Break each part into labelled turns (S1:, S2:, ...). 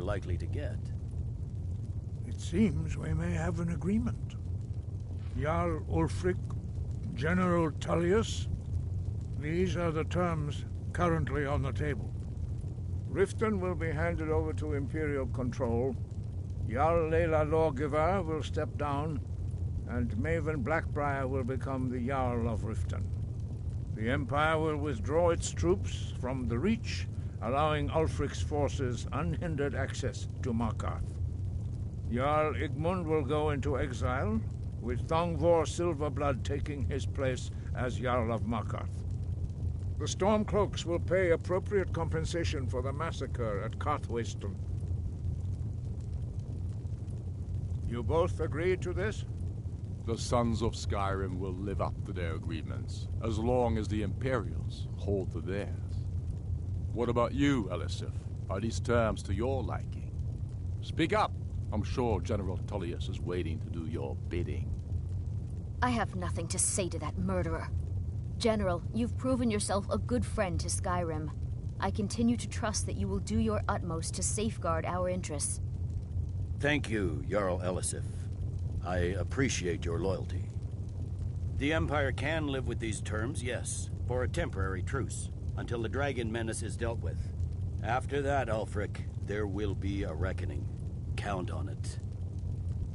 S1: likely to get.
S2: It seems we may have an agreement. Jarl Ulfric, General Tullius, these are the terms currently on the table. Riften will be handed over to Imperial control. Jarl Lela Lawgiver will step down, and Maven Blackbriar will become the Jarl of Riften. The Empire will withdraw its troops from the Reach, allowing Ulfric's forces unhindered access to Markarth. Jarl Igmund will go into exile, with Thongvor Silverblood taking his place as Jarl of Markarth. The Stormcloaks will pay appropriate compensation for the massacre at Karthwasten. You both agree to this?
S3: The Sons of Skyrim will live up to their agreements, as long as the Imperials hold to theirs. What about you, Elisif? Are these terms to your liking? Speak up! I'm sure General Tullius is waiting to do your bidding.
S4: I have nothing to say to that murderer. General, you've proven yourself a good friend to Skyrim. I continue to trust that you will do your utmost to safeguard our interests.
S1: Thank you, Jarl Elisif. I appreciate your loyalty. The Empire can live with these terms, yes, for a temporary truce, until the dragon menace is dealt with. After that, Ulfric, there will be a reckoning. Count on it.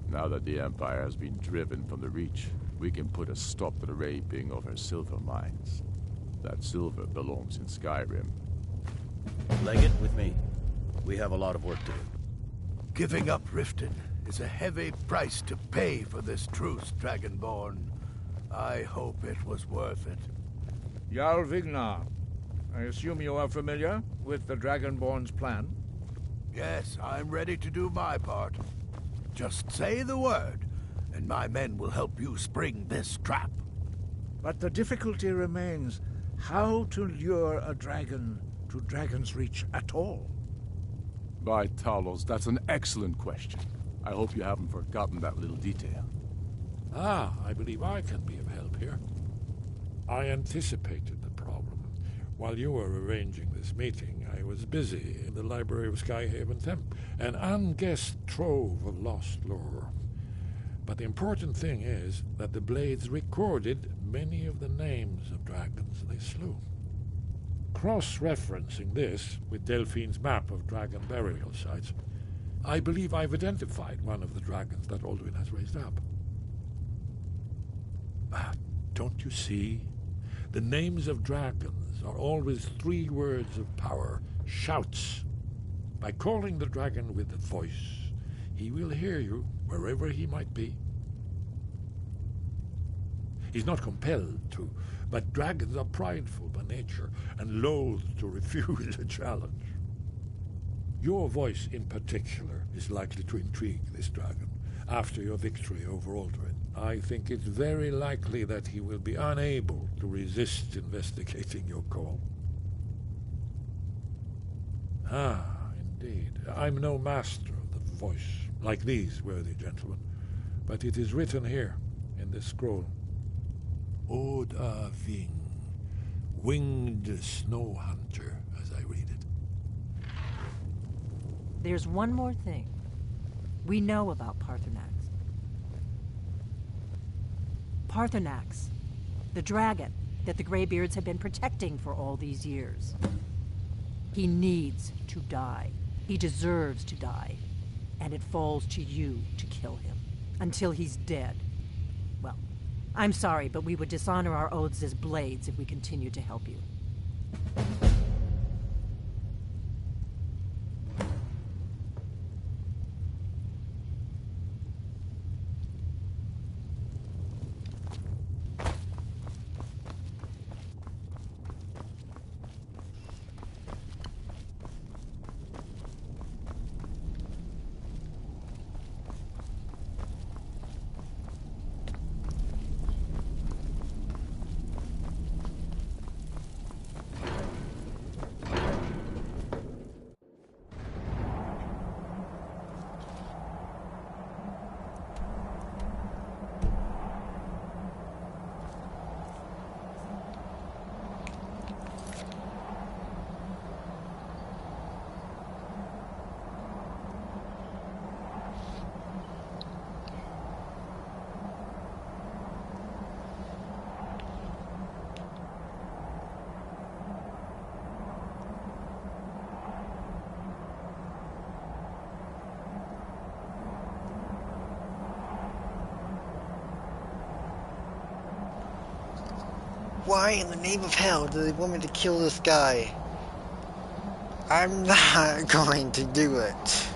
S3: Now that the Empire has been driven from the Reach, we can put a stop to the raping of her silver mines. That silver belongs in Skyrim.
S1: Legate, with me. We have a lot of work to do.
S5: Giving up Riften is a heavy price to pay for this truce, Dragonborn. I hope it was worth it.
S2: Jarl Vignar, I assume you are familiar with the Dragonborn's plan?
S5: Yes, I'm ready to do my part. Just say the word, and my men will help you spring this trap.
S2: But the difficulty remains how to lure a dragon to Dragon's Reach at all.
S3: By Talos, that's an excellent question. I hope you haven't forgotten that little detail.
S6: I believe I can be of help here. I anticipated the problem. While you were arranging this meeting, I was busy in the library of Skyhaven Temp, an unguessed trove of lost lore. But the important thing is that the Blades recorded many of the names of dragons they slew. Cross-referencing this with Delphine's map of dragon burial sites, I believe I've identified one of the dragons that Alduin has raised up. Don't you see? The names of dragons are always 3 words of power, shouts. By calling the dragon with a voice, he will hear you wherever he might be. He's not compelled to, but dragons are prideful by nature and loath to refuse a challenge. Your voice in particular is likely to intrigue this dragon after your victory over Alduin. I think it's very likely that he will be unable to resist investigating your call. Indeed. I'm no master of the voice, like these worthy gentlemen, but it is written here in this scroll. Oda Ving, winged snow hunter, as I read it.
S7: There's one more thing. We know about Paarthurnax. Paarthurnax, the dragon that the Greybeards have been protecting for all these years. He needs to die. He deserves to die. And it falls to you to kill him. Until he's dead. Well, I'm sorry, but we would dishonor our oaths as Blades if we continue to help you.
S8: Why in the name of hell do they want me to kill this guy? I'm not going to do it.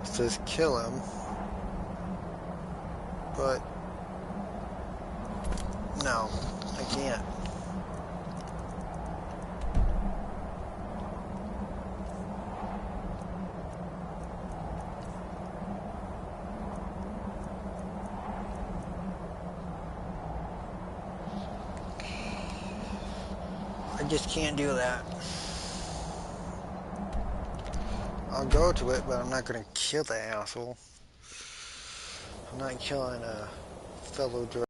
S8: It says kill him. But no, I can't. I just can't do that. I'll go to it, but I'm not gonna kill the asshole. I'm not killing a fellow driver.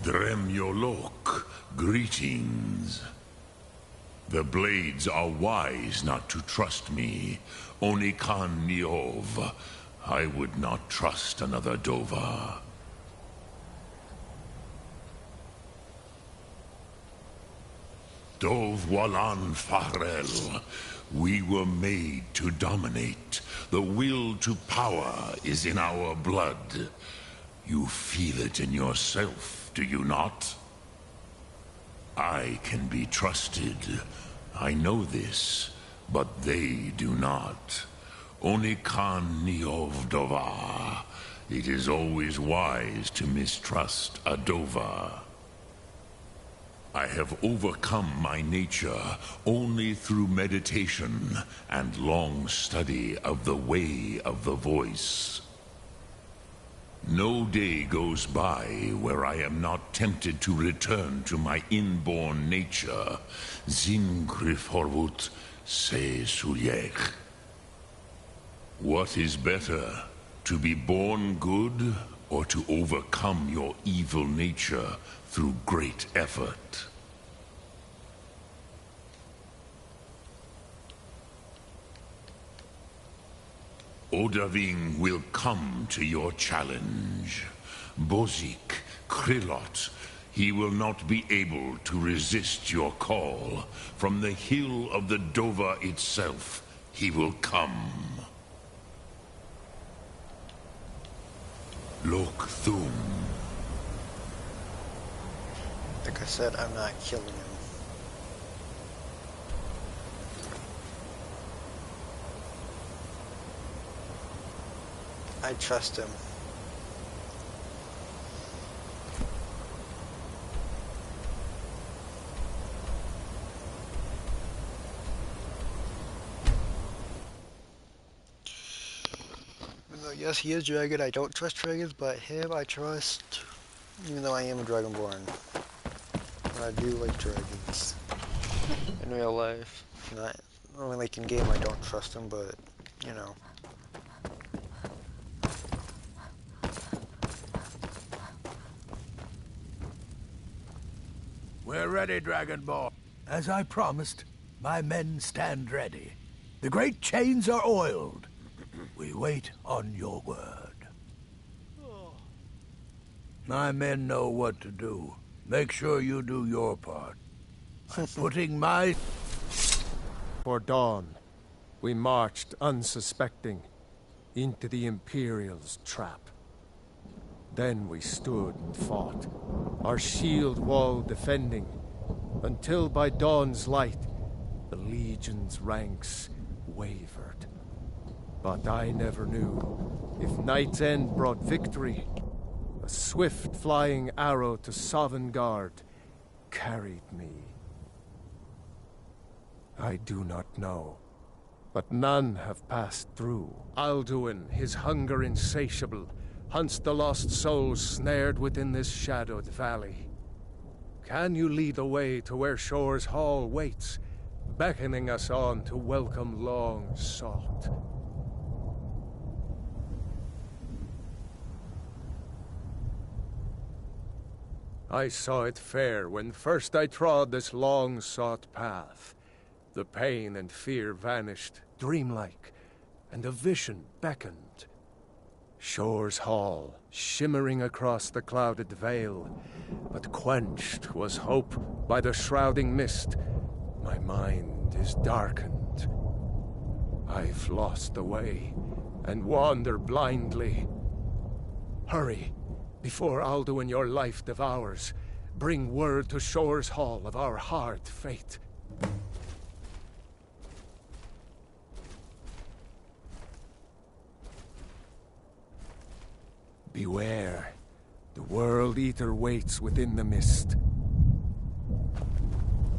S9: Dremyolok, greetings. The blades are wise not to trust me. Onikan Niov. I would not trust another Dova. Dov Walan Farel. We were made to dominate. The will to power is in our blood. You feel it in yourself, do you not? I can be trusted. I know this, but they do not. Onikan Niov Dova. It is always wise to mistrust a Dova. I have overcome my nature only through meditation and long study of the way of the voice. No day goes by where I am not tempted to return to my inborn nature. Zingriforvut se suyech. What is better, to be born good or to overcome your evil nature through great effort? Odaving will come to your challenge. Bozik, Krillot, he will not be able to resist your call. From the hill of the Dova itself, he will come. Lok Thum.
S8: Like I said, I'm not killing him. I trust him. Even though, yes, he is dragon, I don't trust dragons, but him I trust, even though I am a dragonborn. I do like dragons. In real life. Not only like in game I don't trust him, but, you know.
S5: We're ready, Dragonborn. As I promised, my men stand ready. The great chains are oiled. We wait on your word. My men know what to do. Make sure you do your part. I'm putting my...
S10: For dawn, we marched unsuspecting into the Imperial's trap. Then we stood and fought, our shield wall defending, until by dawn's light, the Legion's ranks wavered. But I never knew if Night's End brought victory. A swift flying arrow to Sovngarde carried me. I do not know, but none have passed through. Alduin, his hunger insatiable, hunts the lost souls snared within this shadowed valley. Can you lead the way to where Shore's Hall waits, beckoning us on to welcome long sought? I saw it fair when first I trod this long-sought path. The pain and fear vanished, dreamlike, and a vision beckoned. Shore's Hall, shimmering across the clouded veil, but quenched was hope by the shrouding mist. My mind is darkened. I've lost the way, and wander blindly. Hurry, before Alduin your life devours. Bring word to Shore's Hall of our hard fate. Beware. The World Eater waits within the mist.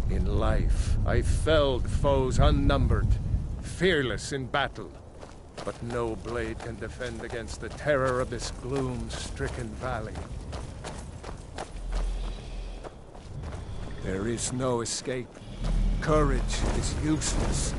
S10: In life, I felled foes unnumbered, fearless in battle. But no blade can defend against the terror of this gloom-stricken valley. There is no escape. Courage is useless.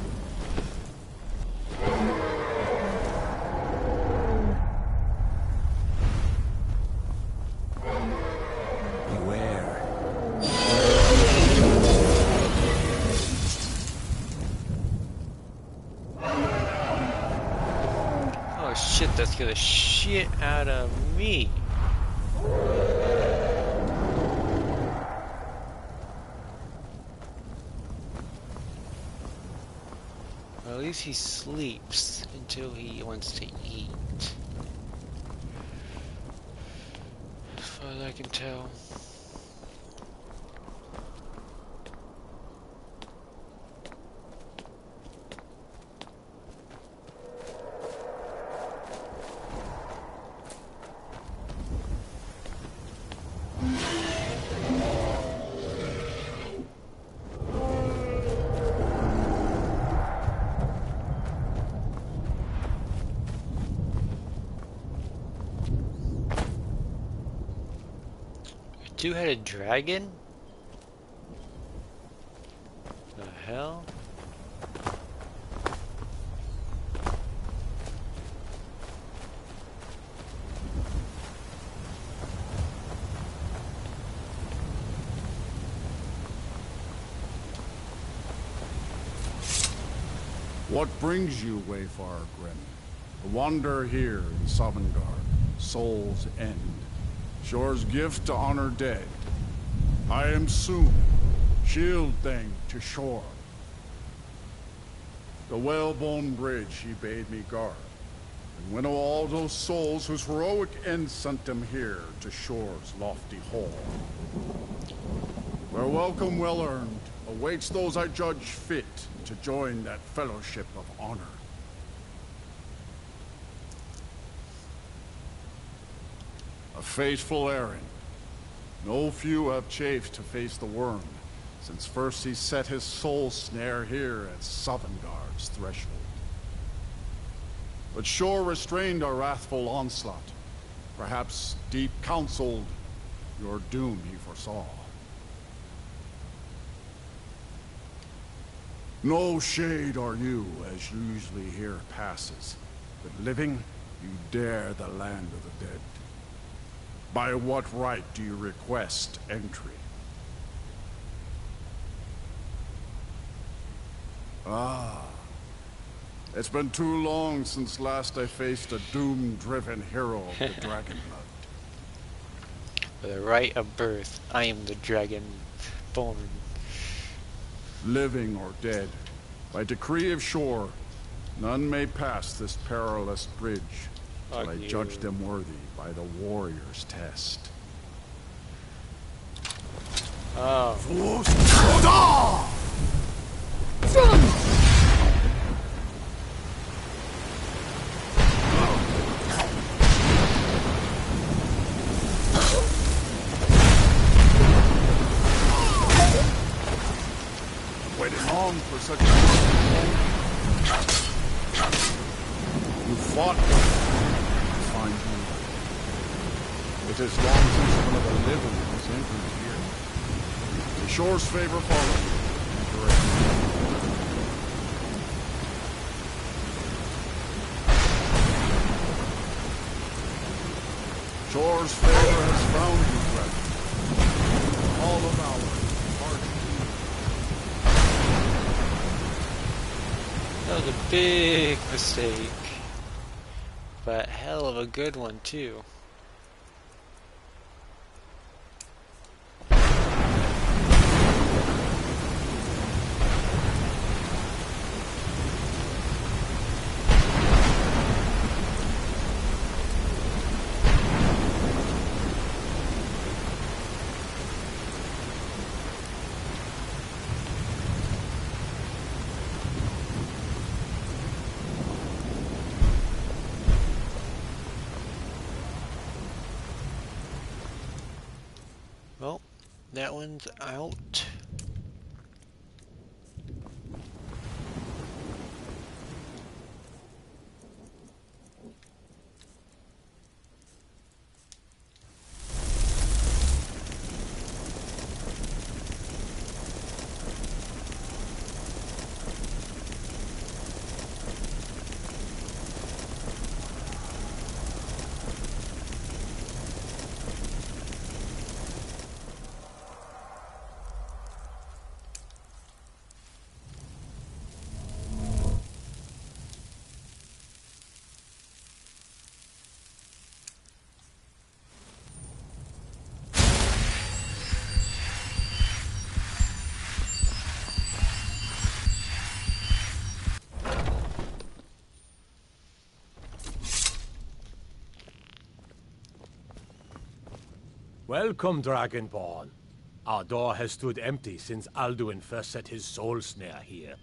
S11: That scared the shit out of me. Well, at least he sleeps until he wants to eat. As far as I can tell. Two-headed dragon? The hell?
S12: What brings you, Wayfarer Grim? To wander here in Sovngarde, Soul's End. Shore's gift to honor dead. I am soon, shield thing to Shore. The whalebone bridge he bade me guard, and winnow all those souls whose heroic end sent them here to Shore's lofty hall. Where welcome well earned awaits those I judge fit to join that fellowship of honor. A fateful errand. No few have chafed to face the worm, since first he set his soul snare here at Sovngarde's threshold. But Shore restrained our wrathful onslaught. Perhaps deep counseled, your doom he foresaw. No shade are you, as usually here passes, but living, you dare the land of the dead. By what right do you request entry? Ah. It's been too long since last I faced a doom-driven hero of the Dragon Blood.
S11: For the right of birth, I am the dragon born.
S12: Living or dead, by decree of Shore, none may pass this perilous bridge till I judge them worthy by the warrior's test.
S11: Oh.
S12: Waited long for such a moment. You fought to find you. It is long since one of the living was anchored here. The Shore's favor followed. Shore's favor has found you, brethren. All of our heart.
S11: That was a big mistake. but hell of a good one too. Well, that one's out.
S13: Welcome, Dragonborn. Our door has stood empty since Alduin first set his soul snare here.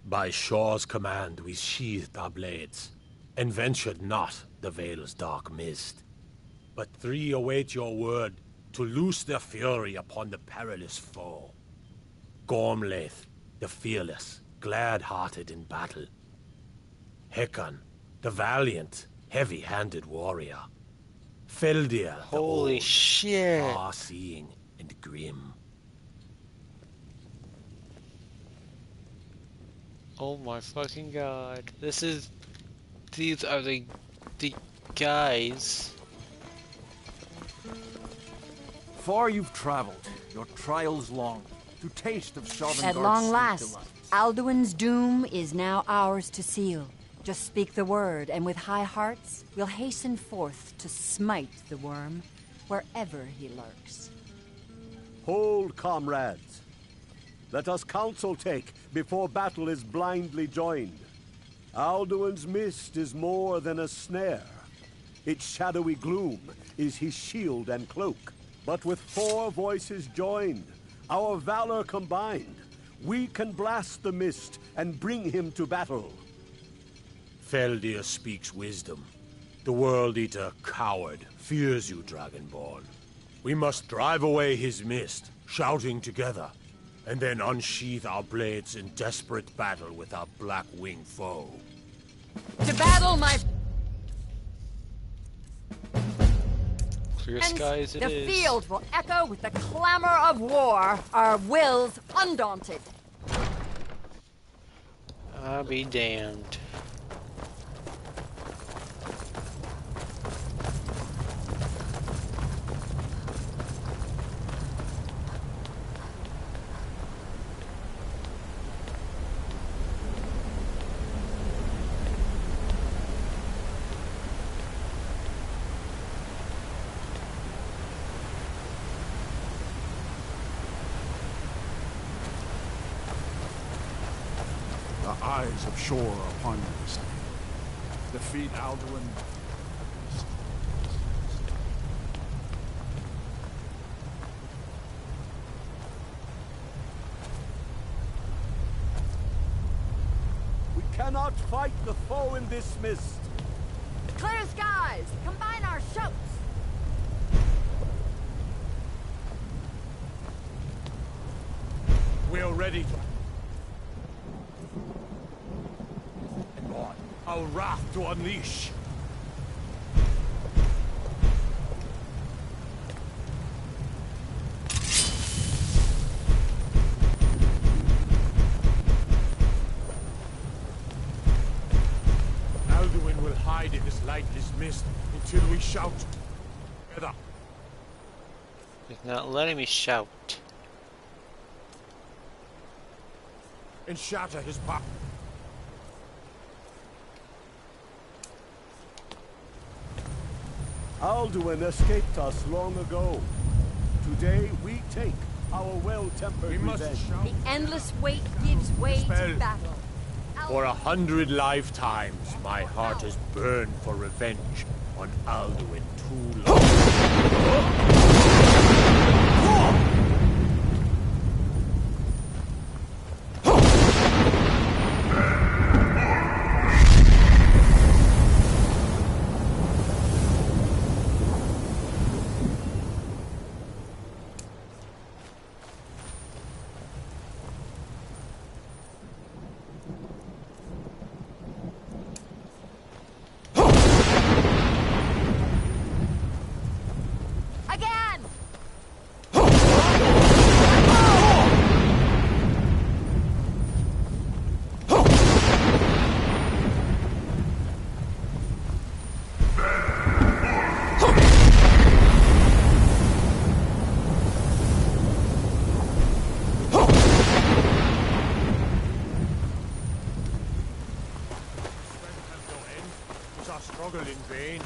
S13: By Shor's command, we sheathed our blades, and ventured not the Vale's dark mist. But three await your word to loose their fury upon the perilous foe. Gormlaith, the fearless, glad-hearted in battle. Hekon, the valiant, heavy-handed warrior. Feldir, the
S11: Holy
S13: old,
S11: shit.
S13: far-seeing and grim.
S11: Oh my fucking god. These are the guys.
S14: Far you've traveled, your trials long, to taste of Sovngarde's
S15: At long
S14: sweet
S15: last,
S14: delights.
S15: Alduin's doom is now ours to seal. Just speak the word, and with high hearts, we'll hasten forth to smite the worm, wherever he lurks.
S16: Hold, comrades. Let us counsel take before battle is blindly joined. Alduin's mist is more than a snare. Its shadowy gloom is his shield and cloak. But with 4 voices joined, our valor combined, we can blast the mist and bring him to battle.
S13: Feldir speaks wisdom. The World Eater, coward, fears you, Dragonborn. We must drive away his mist, shouting together, and then unsheath our blades in desperate battle with our black-winged foe.
S15: To battle, my...
S11: Clear skies it
S15: the
S11: is.
S15: field will echo with the clamor of war, our wills undaunted.
S11: I'll be damned.
S12: The eyes of Shor upon you this day. Defeat Alduin.
S16: We cannot fight the foe in this mist.
S15: Clear skies! Combine our shouts!
S13: We are ready to... And on, our wrath to unleash. Alduin will hide in this lightless mist until we shout together.
S11: He's not letting me shout.
S13: And shatter his power.
S16: Alduin escaped us long ago. Today we take our well-tempered revenge.
S15: The endless wait gives way to battle.
S13: For 100 lifetimes, my heart has burned for revenge on Alduin too long.
S10: In vain.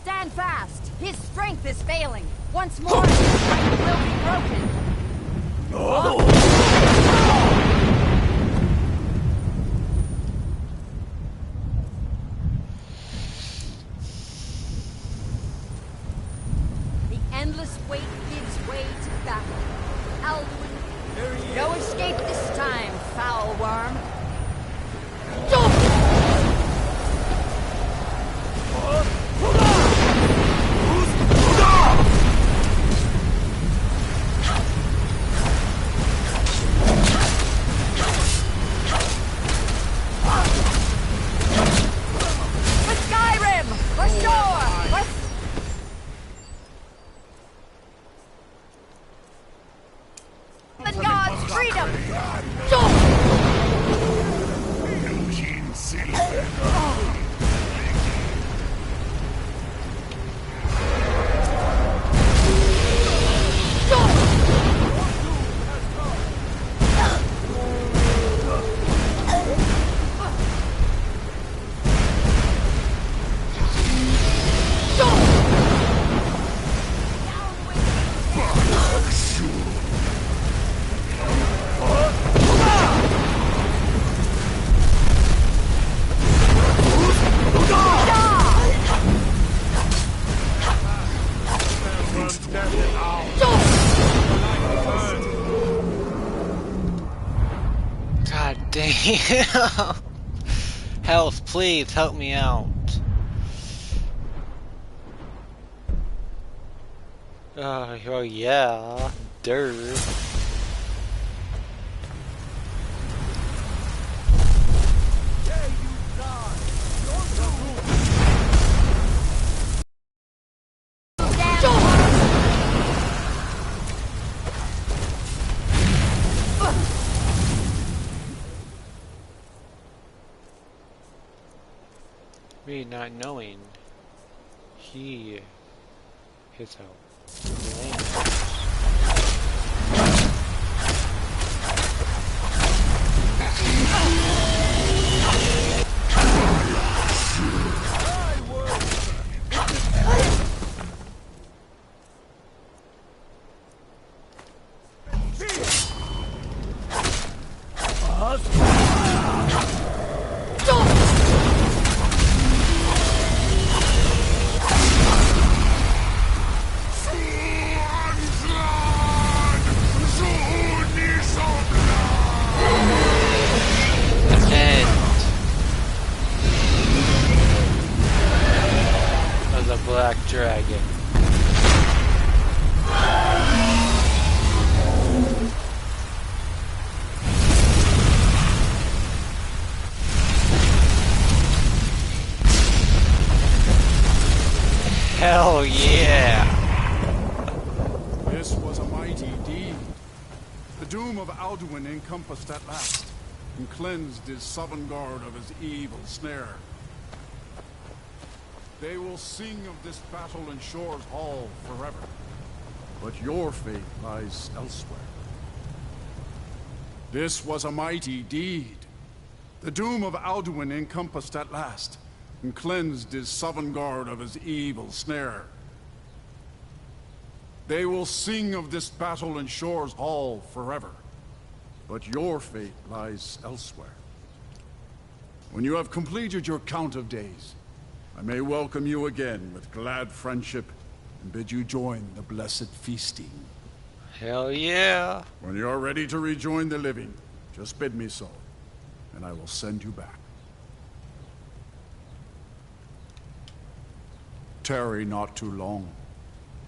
S15: Stand fast! His strength is failing! Once more, his might will be broken! The endless wait gives way to battle. Alduin, no escape this time, foul worm!
S11: God damn. Health, please help me out. Oh yeah, dirt. Me not knowing he his help. Black dragon. Hell yeah!
S12: This was a mighty deed. The doom of Alduin encompassed at last, and cleansed his Sovngarde of his evil snare. They will sing of this battle in Shore's Hall forever. But your fate lies elsewhere. This was a mighty deed. The doom of Alduin encompassed at last, and cleansed his Sovngarde of his evil snare. They will sing of this battle in Shor's Hall forever. But your fate lies elsewhere. When you have completed your count of days, I may welcome you again with glad friendship and bid you join the blessed feasting.
S11: Hell yeah.
S12: When you are ready to rejoin the living, just bid me so, and I will send you back. Tarry not too long.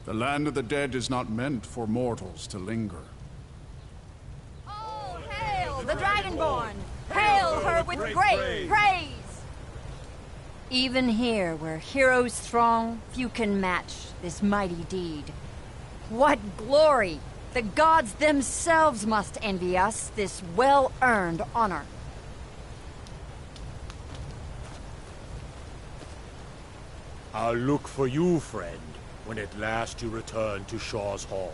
S12: The land of the dead is not meant for mortals to linger.
S15: Oh, hail the Dragonborn! Hail her with great praise! Even here, where heroes throng, few can match this mighty deed. What glory! The gods themselves must envy us this well-earned honor.
S13: I'll look for you, friend, when at last you return to Shor's Hall.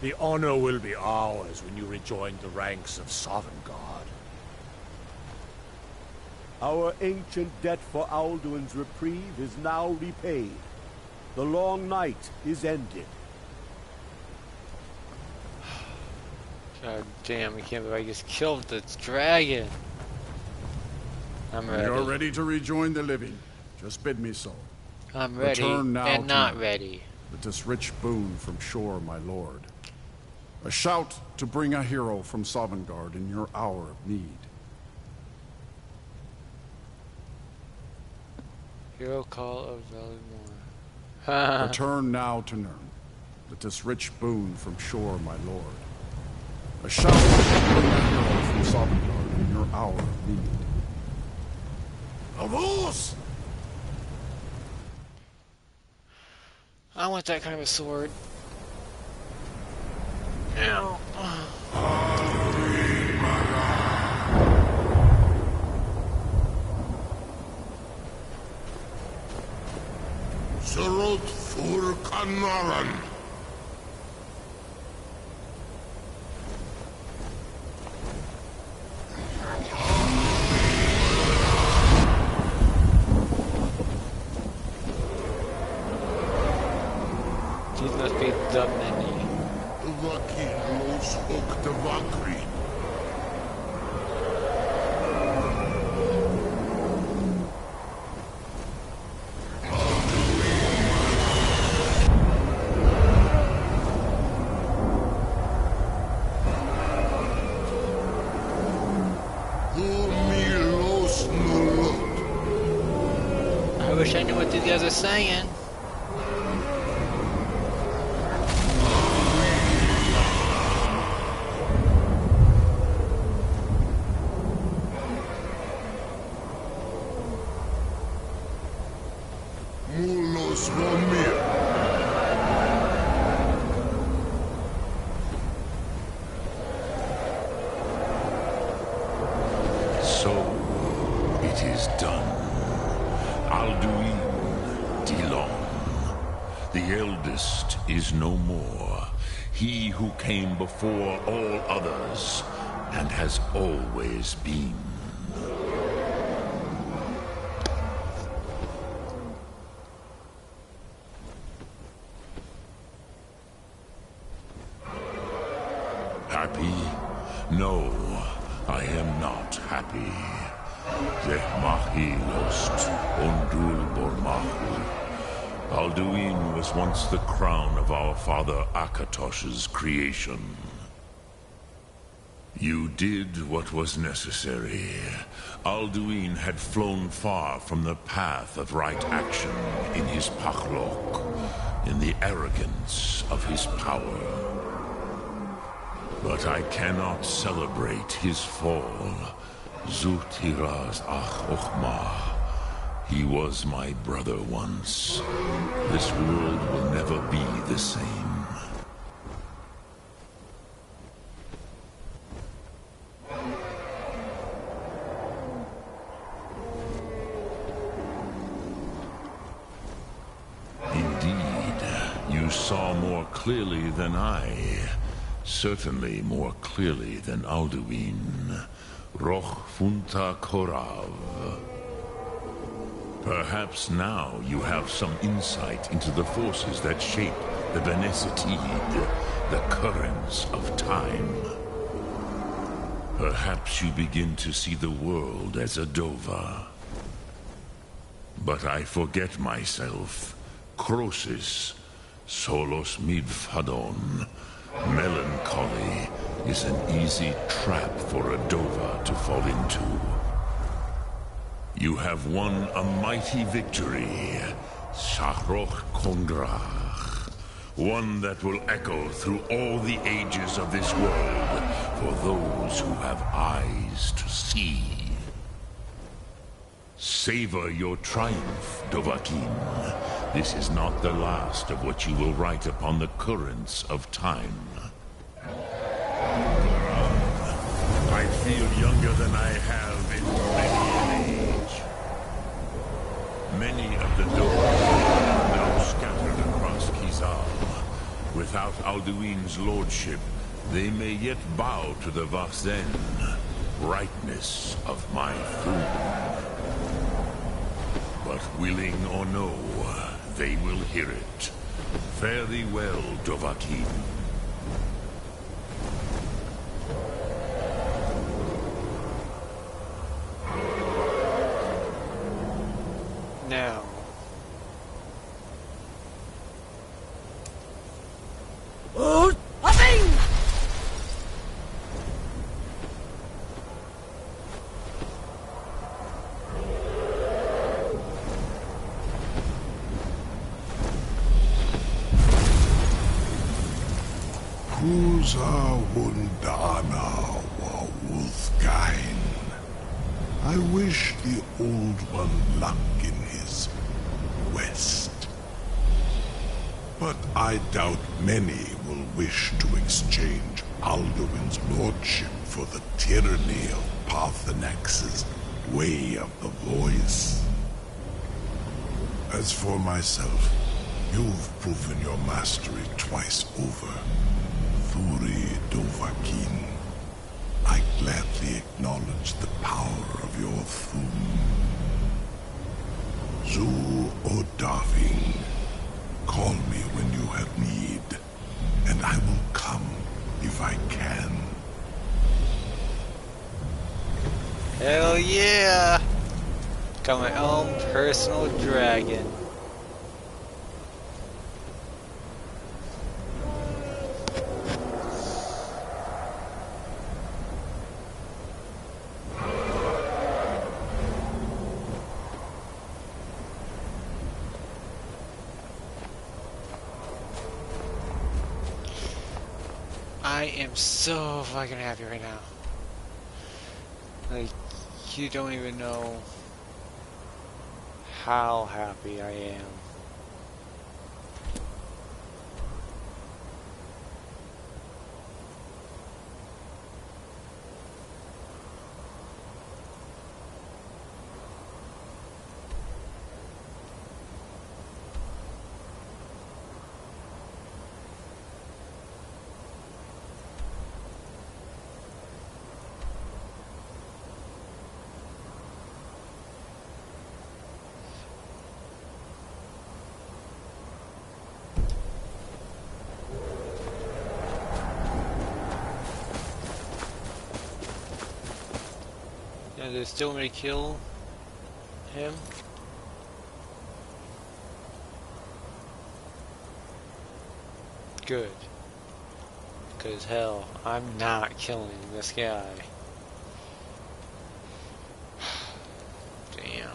S13: The honor will be ours when you rejoin the ranks of Sovngarde.
S16: Our ancient debt for Alduin's reprieve is now repaid. The long night is ended.
S11: God damn, I can't believe I just killed the dragon. I'm ready.
S12: When you're ready to rejoin the living, just bid me so.
S11: I'm ready
S12: Return now
S11: and not
S12: to
S11: ready.
S12: With this rich boon from Shor, my lord. A shout to bring a hero from Sovngarde in your hour of need.
S11: Hero call of Valimor.
S12: Return now to Nirn, with this rich boon from Shor, my lord. A shout to bring a hero from Sovngarde in your hour of need. Avos!
S11: I want that kind of a sword. Ow.
S9: Surot fur kanaran.
S11: These must be the many.
S9: Vakil los ok de vakri.
S11: I wish I knew what these guys are saying.
S9: Mulos Romir. So, it is done. Alduin Dilon, the eldest, is no more. He who came before all others, and has always been. Happy? No, I am not happy. Zehmahilost Ondul Bormahu. Alduin was once the crown of our father Akatosh's creation. You did what was necessary. Alduin had flown far from the path of right action in his Pachlok, in the arrogance of his power. But I cannot celebrate his fall. Zutiraz ach ochma. He was my brother once. This world will never be the same. Indeed, you saw more clearly than I. Certainly more clearly than Alduin. Roch Funta Korav. Perhaps now you have some insight into the forces that shape the Benesitid, the currents of time. Perhaps you begin to see the world as a Dova. But I forget myself. Crosis, solos midfadon. Melancholy is an easy trap for a Dova to fall into. You have won a mighty victory, Shahroch Kondrach. One that will echo through all the ages of this world for those who have eyes to see. Savor your triumph, Dovahkiin. This is not the last of what you will write upon the currents of time. I feel younger than I have in many an age. Many of the Dovahkiin are now scattered across Kizal. Without Alduin's lordship, they may yet bow to the Vaxen, brightness of my food. But willing or no, they will hear it. Fare thee well, Dovahkiin.
S11: Now.
S15: Oh, hopping!
S9: Kuza Wundana wa Wolfgain. I wish the Old One luck in his quest. But I doubt many will wish to exchange Alduin's lordship for the tyranny of Parthenax's way of the voice. As for myself, you've proven your mastery twice over. Thuri Dovahkiin, I gladly acknowledge the power of your Thum. Zu Odaving, call me when you have need, and I will come if I can.
S11: Hell yeah! Got my own personal dragon. I am so fucking happy right now. Like, you don't even know how happy I am. And they still may kill him. Good. Because hell, I'm not killing this guy. Damn.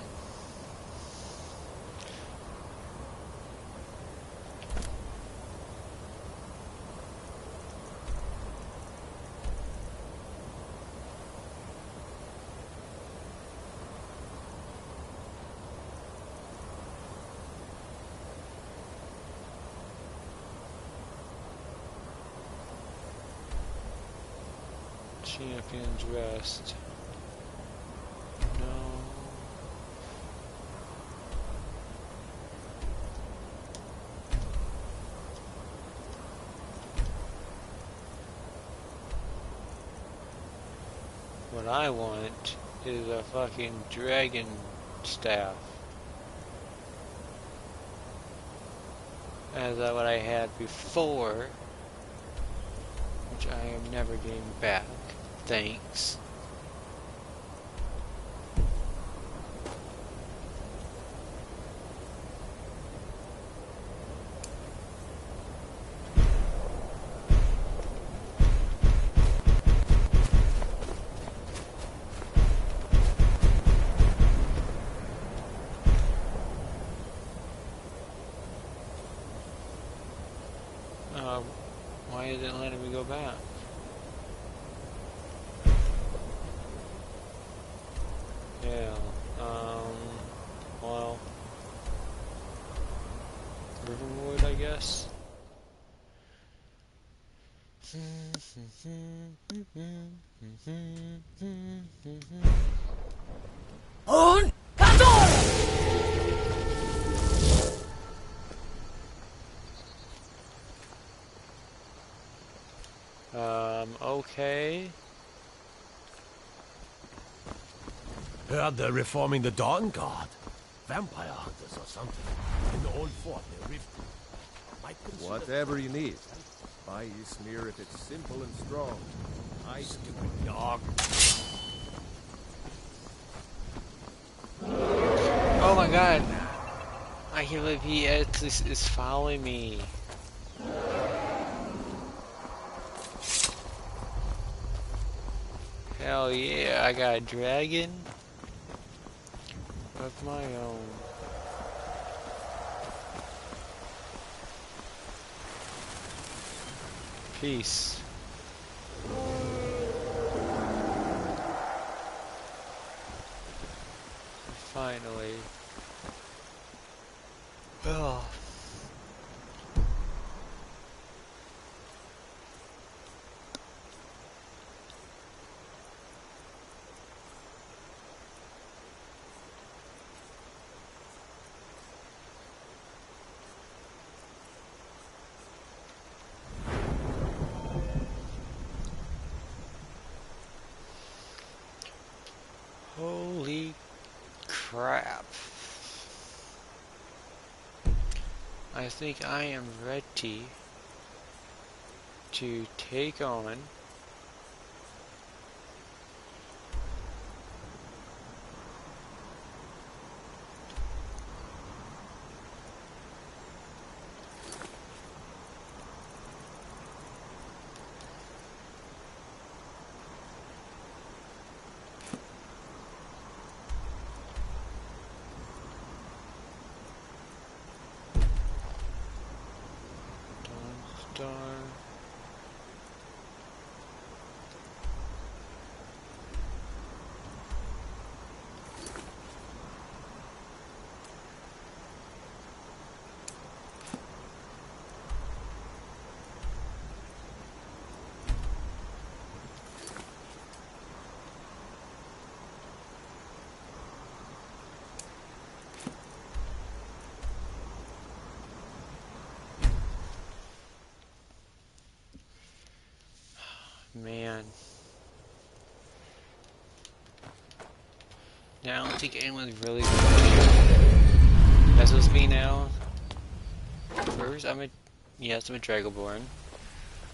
S11: Champion's Rest. No. What I want is a fucking dragon staff. as what I had before, which I am never getting back. Thanks. Why isn't it letting me go back? Yeah, well, Riverwood, I guess.
S5: On
S11: Okay.
S13: Heard they're reforming the Dawn Guard. Vampire hunters or something. In the old fort near Rift.
S10: Whatever you need. Buy Ysmir if it's simple and strong.
S13: Stupid dog.
S11: Oh my god. I can't believe he is following me. Hell yeah, I got a dragon of my own. Peace. Finally. Oh. Holy crap. I think I am ready to take on Star. Man. Now I don't think anyone's really That's what's me now. First, I'm a Dragonborn.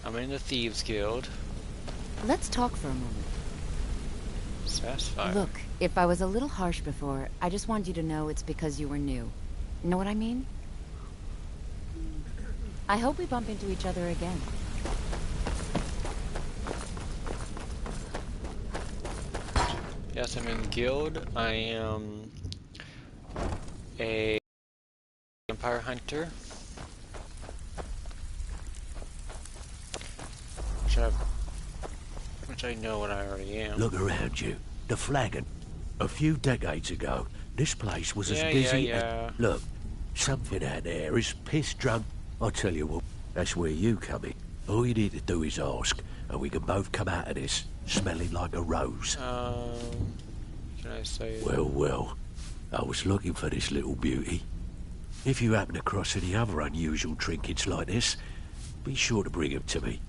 S11: I'm in the Thieves Guild.
S17: Let's talk for a moment.
S11: Satisfied.
S17: Look, if I was a little harsh before, I just wanted you to know it's because you were new. Know what I mean? I hope we bump into each other again.
S11: Yes, I'm in guild. I am a vampire hunter. Which I know what I already am.
S18: Look around you. The flagon. A few decades ago, this place was as busy as... Look, something out there is piss drunk. I'll tell you what, that's where you come in. All you need to do is ask, and we can both come out of this smelling like a rose.
S11: Can I say...
S18: Well, I was looking for this little beauty. If you happen across any other unusual trinkets like this, be sure to bring them to me.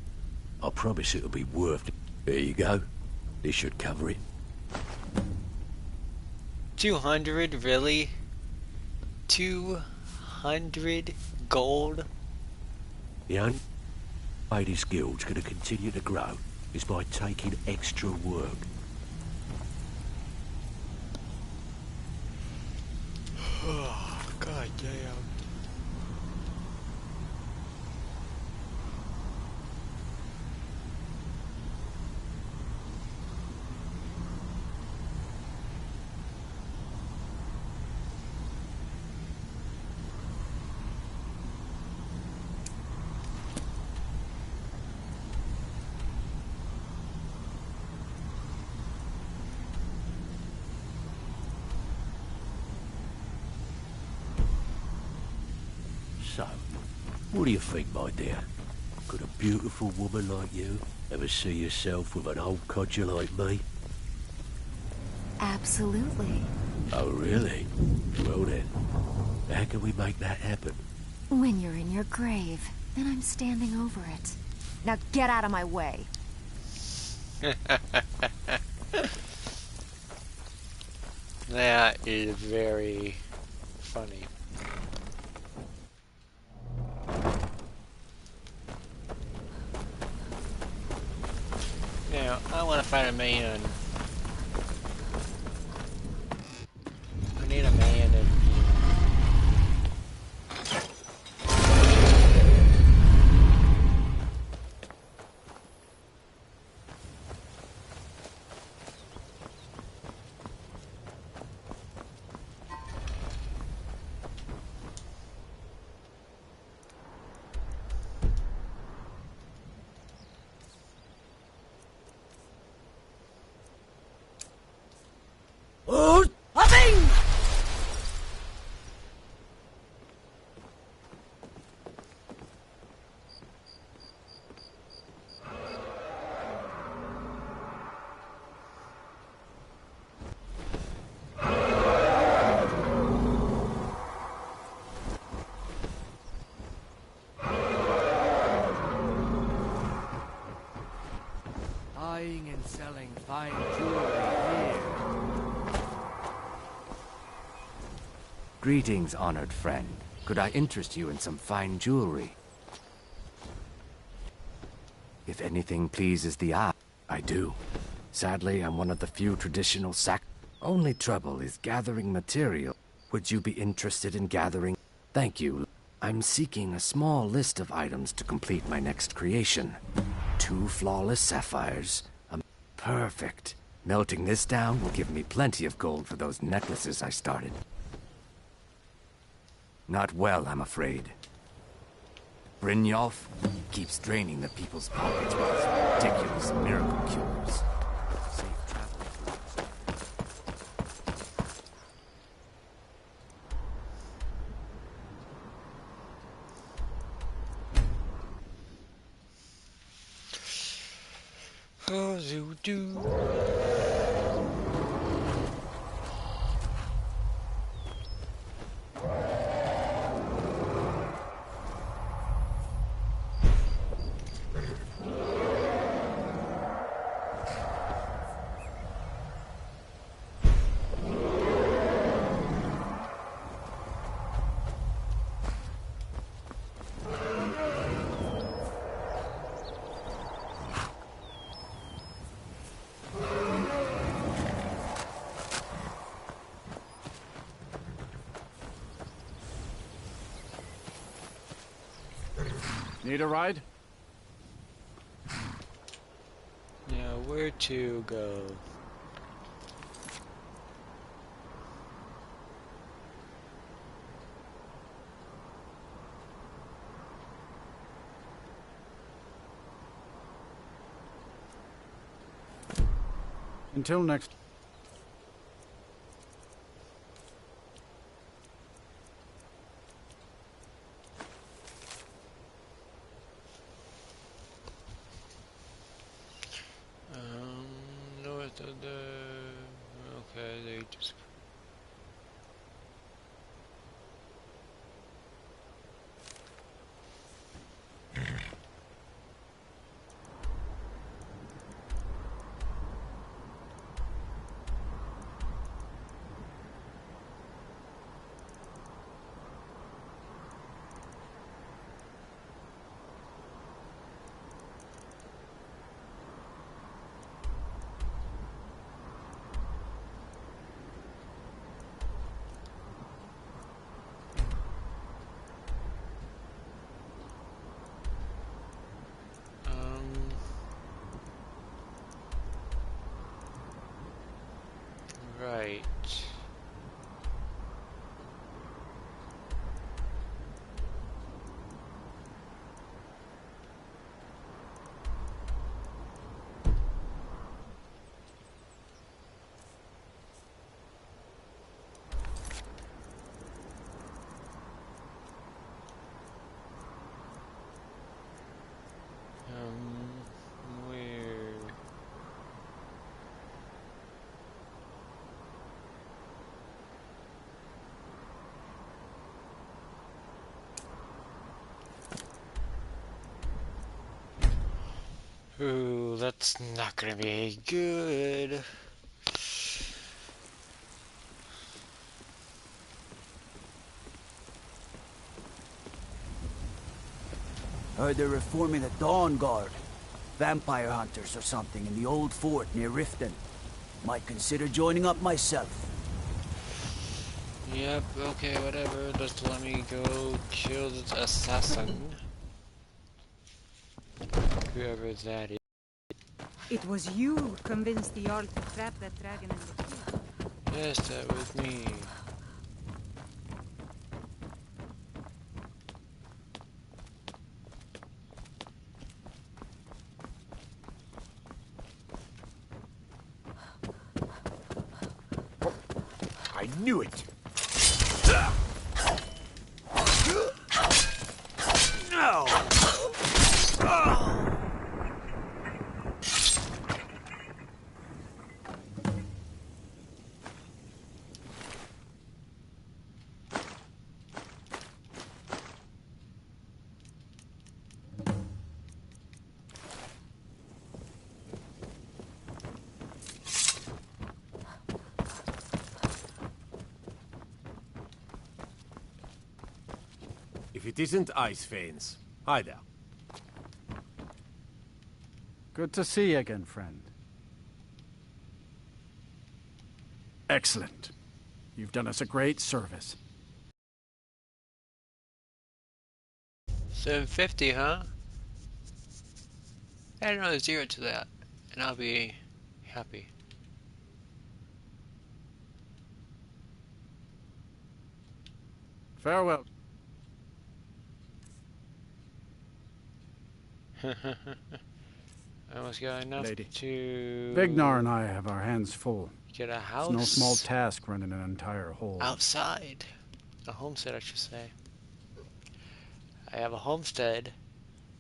S18: I promise it'll be worth it. There you go. This should cover it.
S11: 200, really? 200 gold?
S18: The only way this guild's gonna continue to grow is by taking extra work.
S8: Oh, god damn.
S18: So, what do you think, my dear? Could a beautiful woman like you ever see yourself with an old codger like me?
S4: Absolutely.
S18: Oh, really? Well then, how can we make that happen?
S4: When you're in your grave, then I'm standing over it. Now get out of my way.
S11: That is very funny. Now, I want to find a man. I need a man in
S18: Oh!
S15: Hopping!
S10: Buying and selling fine jewelry here.
S19: Greetings, honored friend. Could I interest you in some fine jewelry? If anything pleases the eye, I do. Sadly, I'm one of the few traditional Only trouble is gathering material. Would you be interested in gathering? Thank you. I'm seeking a small list of items to complete my next creation. 2 flawless sapphires. Perfect. Melting this down will give me plenty of gold for those necklaces I started. Not well, I'm afraid. Brynjolf keeps draining the people's pockets with his ridiculous miracle cures. Safe travel.
S11: Oh, zoo-doo.
S12: Need a ride?
S11: Now, where to go?
S12: Until next.
S11: North of the... Okay, they just... Right. Where? Ooh, that's not gonna be good.
S20: Heard they're reforming the Dawn Guard. Vampire hunters or something in the old fort near Riften. Might consider joining up myself.
S11: Yep, okay, whatever. Just let me go kill this assassin. Whoever that is.
S21: It was you who convinced the Jarl to trap that dragon in the pit.
S11: Yes, that was me.
S18: I knew it! No!
S13: If it isn't Ice Veins, hi there.
S22: Good to see you again, friend. Excellent. You've done us a great service.
S11: 750, huh? Add another 0 to that, and I'll be happy.
S22: Farewell.
S11: I almost got enough
S22: Lady.
S11: to...
S22: Vignar and I have our hands full.
S11: Get a house.
S22: It's no small task running an entire hold.
S11: Outside. A homestead, I should say. I have a homestead.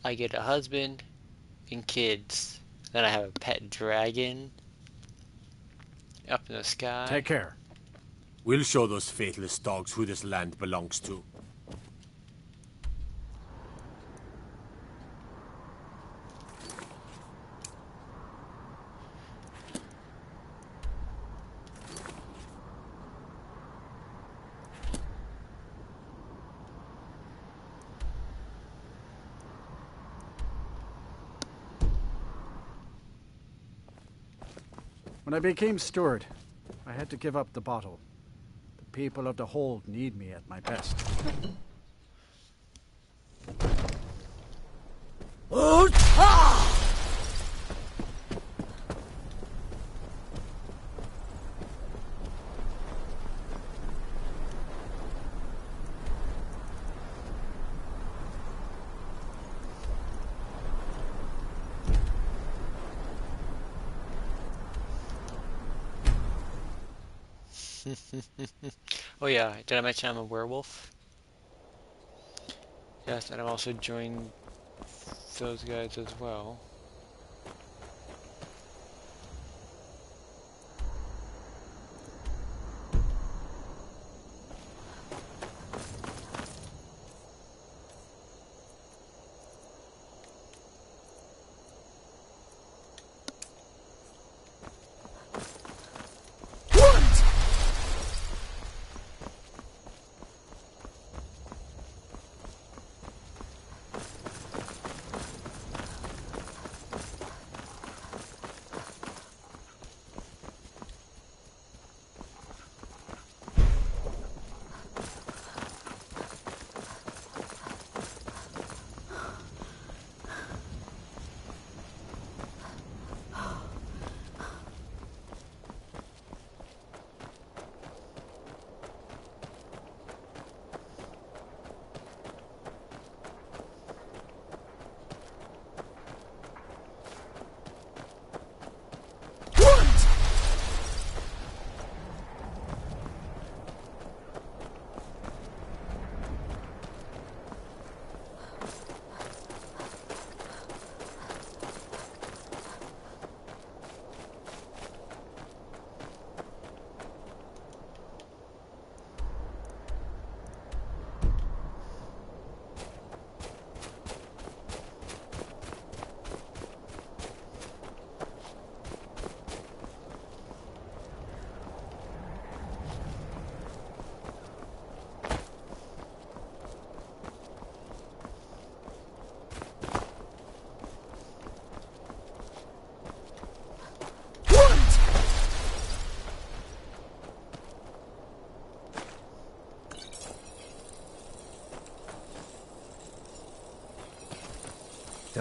S11: I get a husband and kids. Then I have a pet dragon up in the sky.
S22: Take care.
S13: We'll show those faithless dogs who this land belongs to.
S22: When I became steward, I had to give up the bottle. The people of the hold need me at my best.
S11: Oh yeah, did I mention I'm a werewolf? Yes, and I'm also joined those guys as well.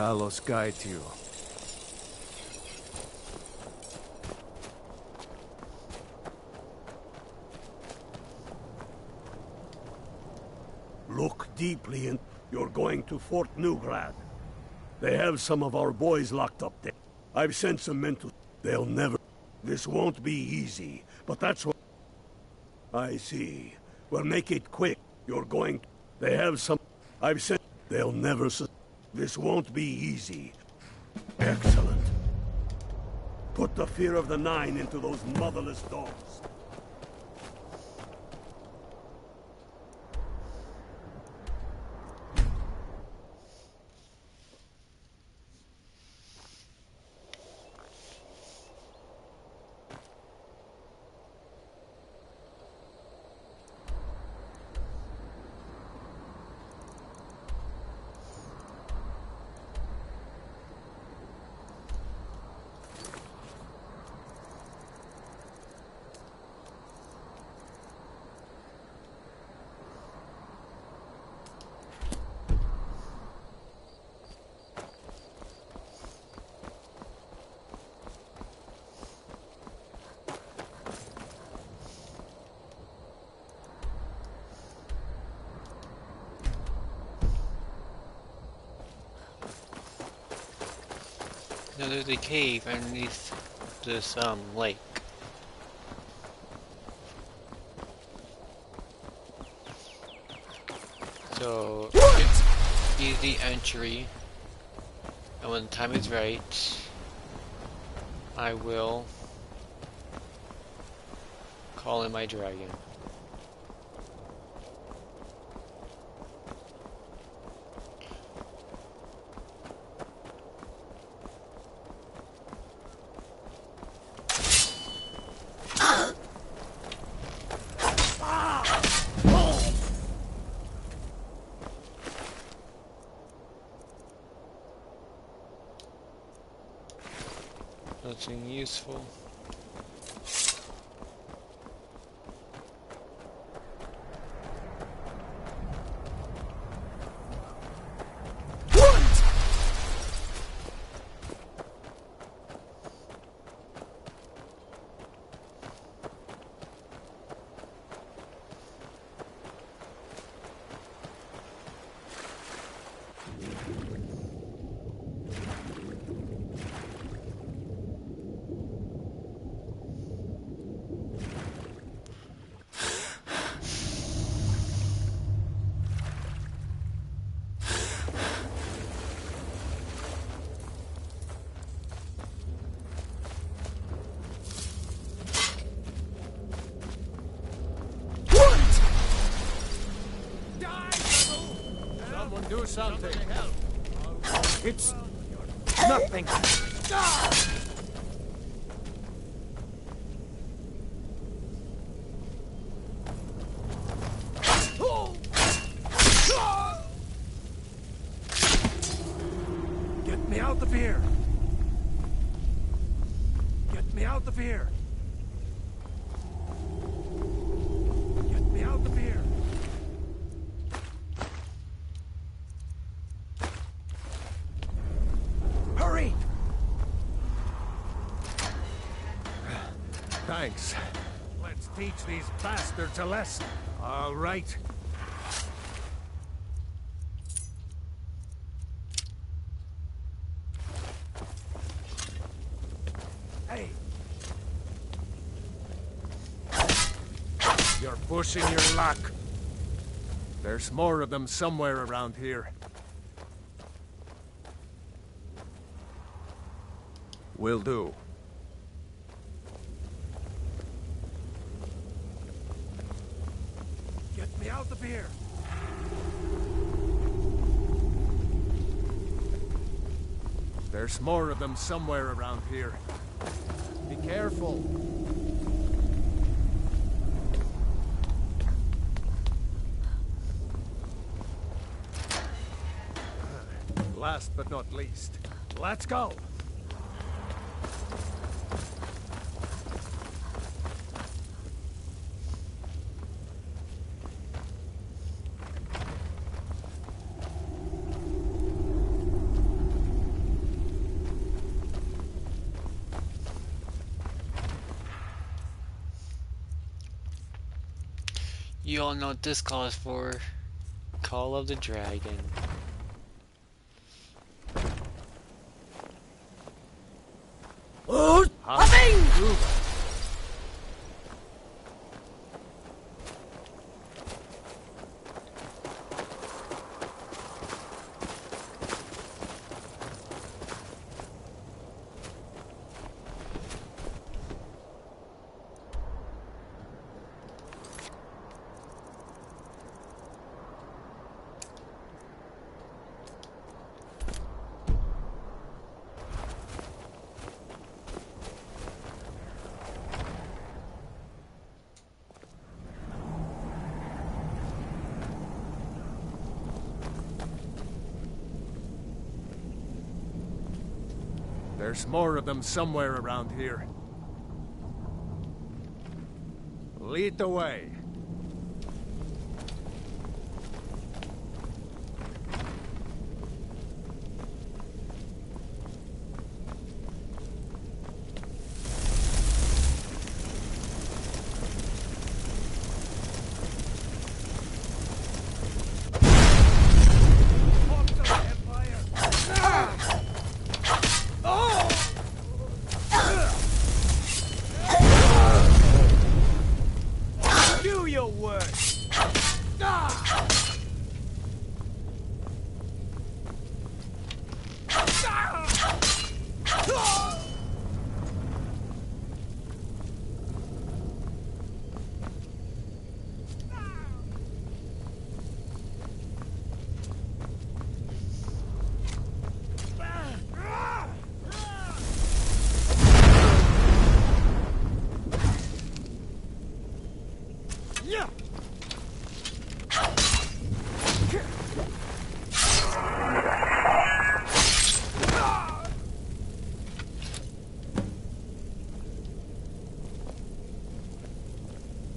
S10: Talos guide you.
S16: Look deeply in. You're going to Fort Newgrad. They have some of our boys locked up there. I've sent some men to... They'll never... This won't be easy, but that's what... I see. Well, make it quick. You're going... They have some... I've sent... They'll never... This won't be easy. Excellent. Put the fear of the Nine into those motherless dogs.
S11: Now there's a cave underneath this lake. So it's easy entry, and when the time is right, I will call in my dragon. Nothing useful.
S10: Do something.
S14: It's nothing.
S10: Get me out of here. Get me out of here. Get me out of here. Hurry! Thanks. Let's teach these bastards a lesson. All right. Hey. You're pushing your luck. There's more of them somewhere around here. Will do. Get me out of here! There's more of them somewhere around here. Be careful. Last but not least, let's go!
S11: You all know what this call is for. Call of the Dragon.
S20: Oh, hopping!
S10: There's more of them somewhere around here. Lead the way.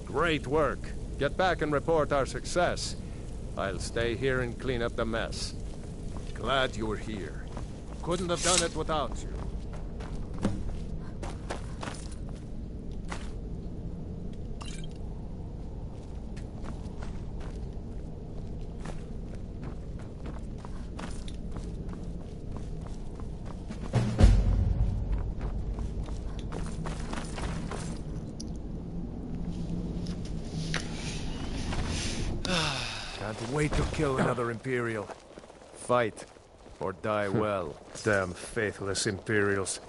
S10: Great work. Get back and report our success. I'll stay here and clean up the mess. Glad you were here. Couldn't have done it without you. Can't wait to kill another Imperial. Fight, or die well. Damn faithless Imperials.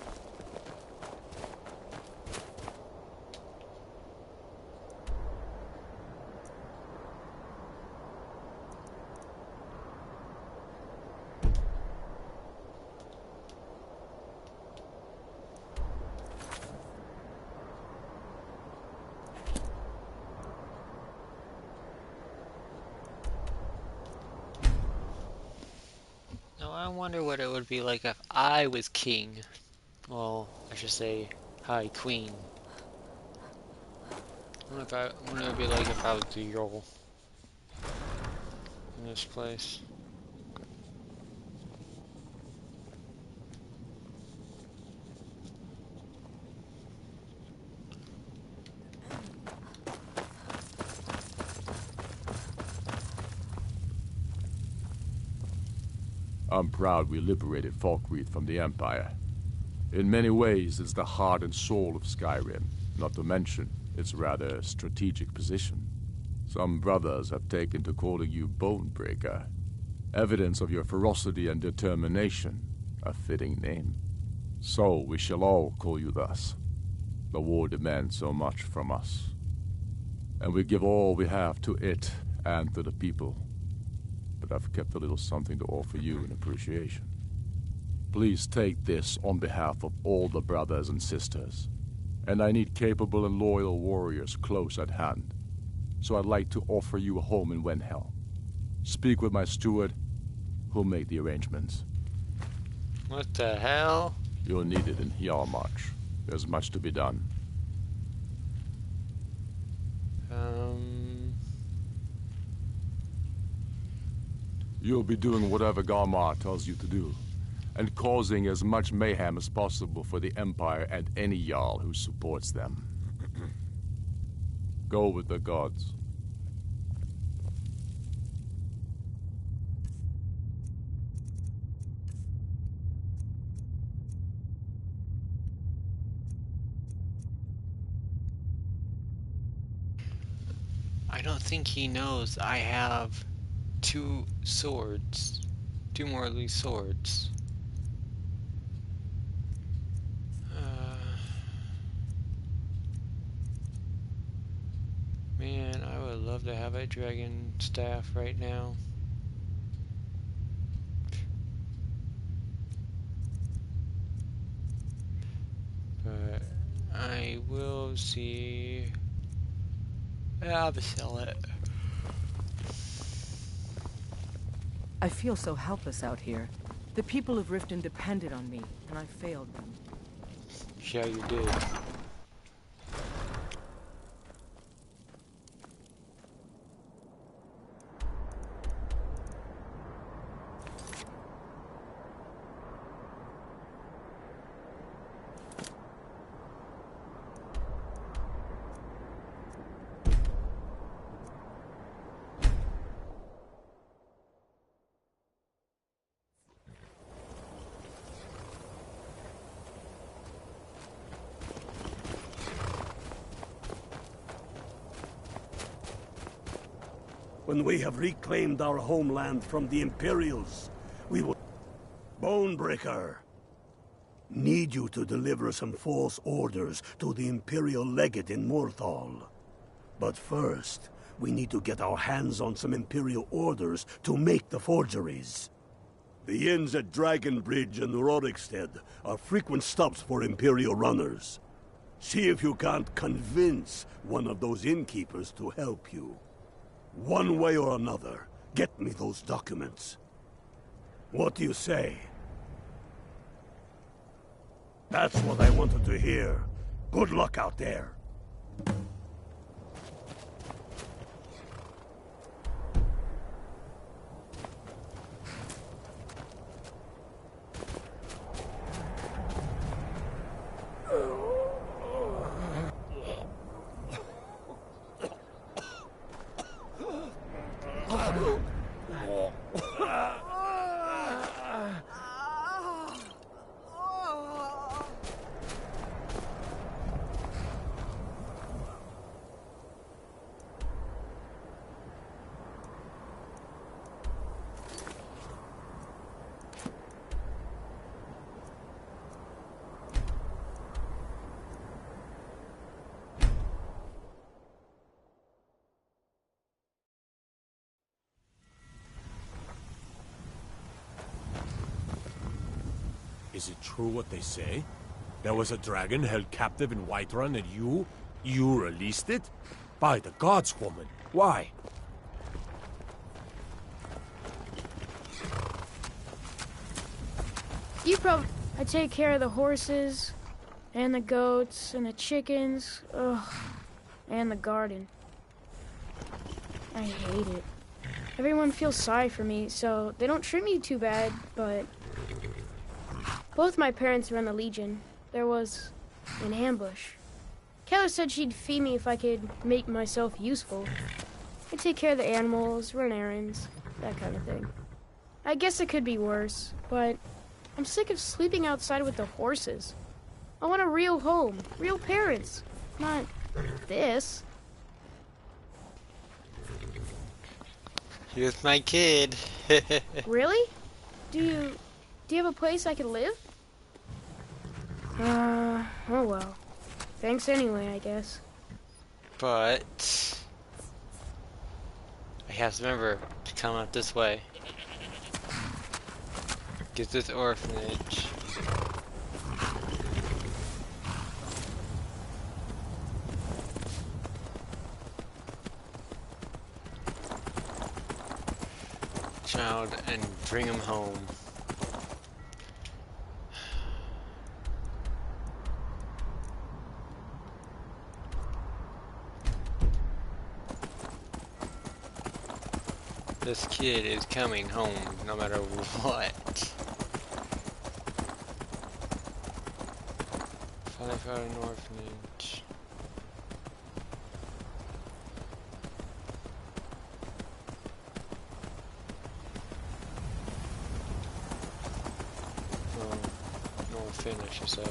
S11: I wonder what it would be like if I was king. Well, I should say, High Queen. I wonder what it would be like if I was the Earl in this place.
S3: I'm proud we liberated Falkreath from the Empire. In many ways, it's the heart and soul of Skyrim, not to mention its rather strategic position. Some brothers have taken to calling you Bonebreaker, evidence of your ferocity and determination, a fitting name. So we shall all call you thus. The war demands so much from us, and we give all we have to it and to the people. But I've kept a little something to offer you in appreciation. Please take this on behalf of all the brothers and sisters. And I need capable and loyal warriors close at hand. So I'd like to offer you a home in Wenhelm. Speak with my steward, who'll make the arrangements.
S11: What the hell?
S3: You'll need it in Hjalmarch. There's much to be done. You'll be doing whatever Garmar tells you to do, and causing as much mayhem as possible for the Empire and any Jarl who supports them. Go with the gods.
S11: I don't think he knows I have 2 swords. 2 more of these swords. Man, I would love to have a dragon staff right now. But I will see. I'll sell it.
S7: I feel so helpless out here. The people of Riften depended on me, and I failed them.
S11: Yeah, you did.
S16: When we have reclaimed our homeland from the Imperials, we will... Bonebreaker! Need you to deliver some false orders to the Imperial Legate in Morthal. But first, we need to get our hands on some Imperial orders to make the forgeries. The inns at Dragonbridge and Rorikstead are frequent stops for Imperial runners. See if you can't convince one of those innkeepers to help you. One way or another, get me those documents. What do you say? That's what I wanted to hear. Good luck out there.
S13: Is it true what they say? There was a dragon held captive in Whiterun and you released it? By the gods, woman, why?
S1: I take care of the horses, and the goats, and the chickens, and the garden. I hate it. Everyone feels sorry for me, so they don't treat me too bad, but... Both my parents were in the Legion. There was an ambush. Keller said she'd feed me if I could make myself useful. I take care of the animals, run errands, that kind of thing. I guess it could be worse, but I'm sick of sleeping outside with the horses. I want a real home, real parents, not this.
S11: Here's my kid.
S1: Really? Do you have a place I could live? Oh well. Thanks anyway, I guess.
S11: But I have to remember to come out this way. Get this orphanage. Child and bring him home. This kid is coming home no matter what. Finally found an orphanage. No orphan, I should say.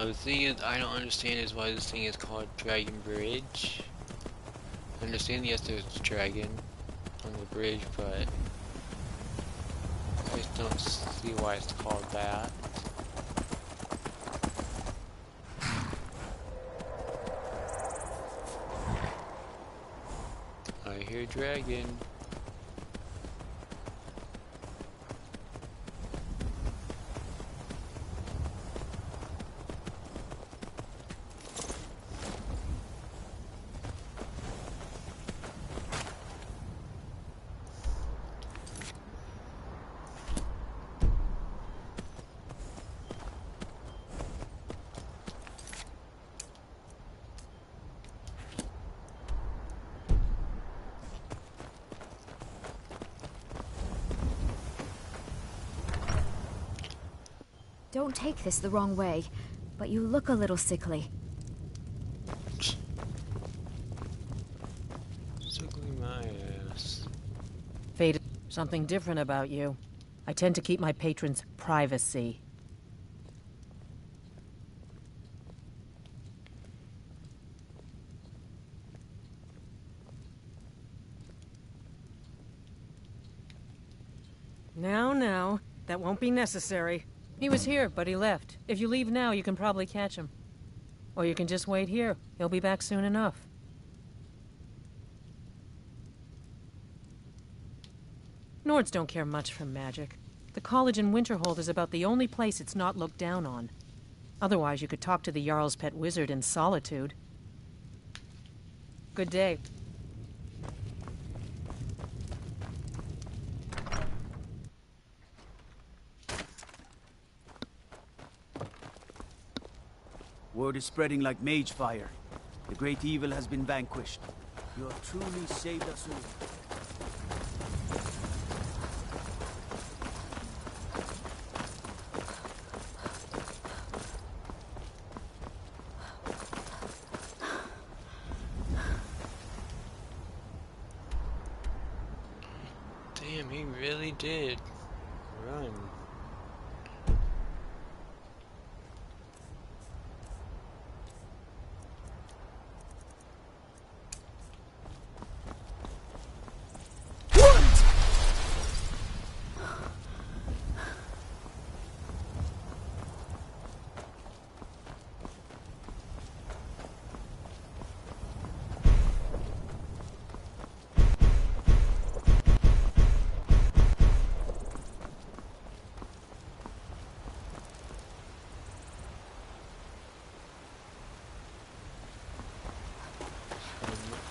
S11: The thing is, I don't understand is why this thing is called Dragon Bridge. I understand, yes, there's a dragon on the bridge, but I just don't see why it's called that. I hear dragon.
S4: Don't take this the wrong way, but you look a little sickly.
S11: Sickly my ass.
S7: Fate, something different about you. I tend to keep my patrons' privacy. Now, that won't be necessary. He was here, but he left. If you leave now, you can probably catch him. Or you can just wait here. He'll be back soon enough. Nords don't care much for magic. The college in Winterhold is about the only place it's not looked down on. Otherwise, you could talk to the Jarl's pet wizard in solitude. Good day.
S20: Word is spreading like mage fire. The great evil has been vanquished. You have truly saved us all.
S11: Damn, he really did run.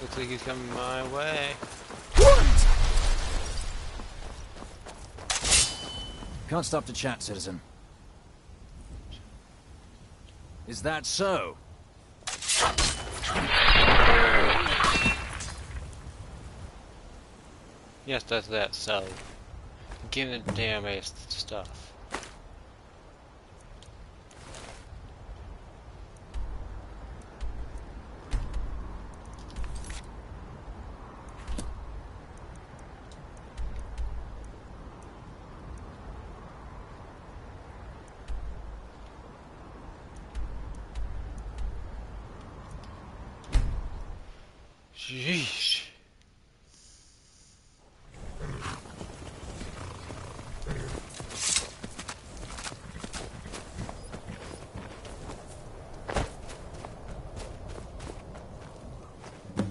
S11: Looks like he's coming my way.
S14: Can't stop to chat, citizen. Is that so?
S11: Yes, that's that, so. Give him the damn ass stuff. Sheesh.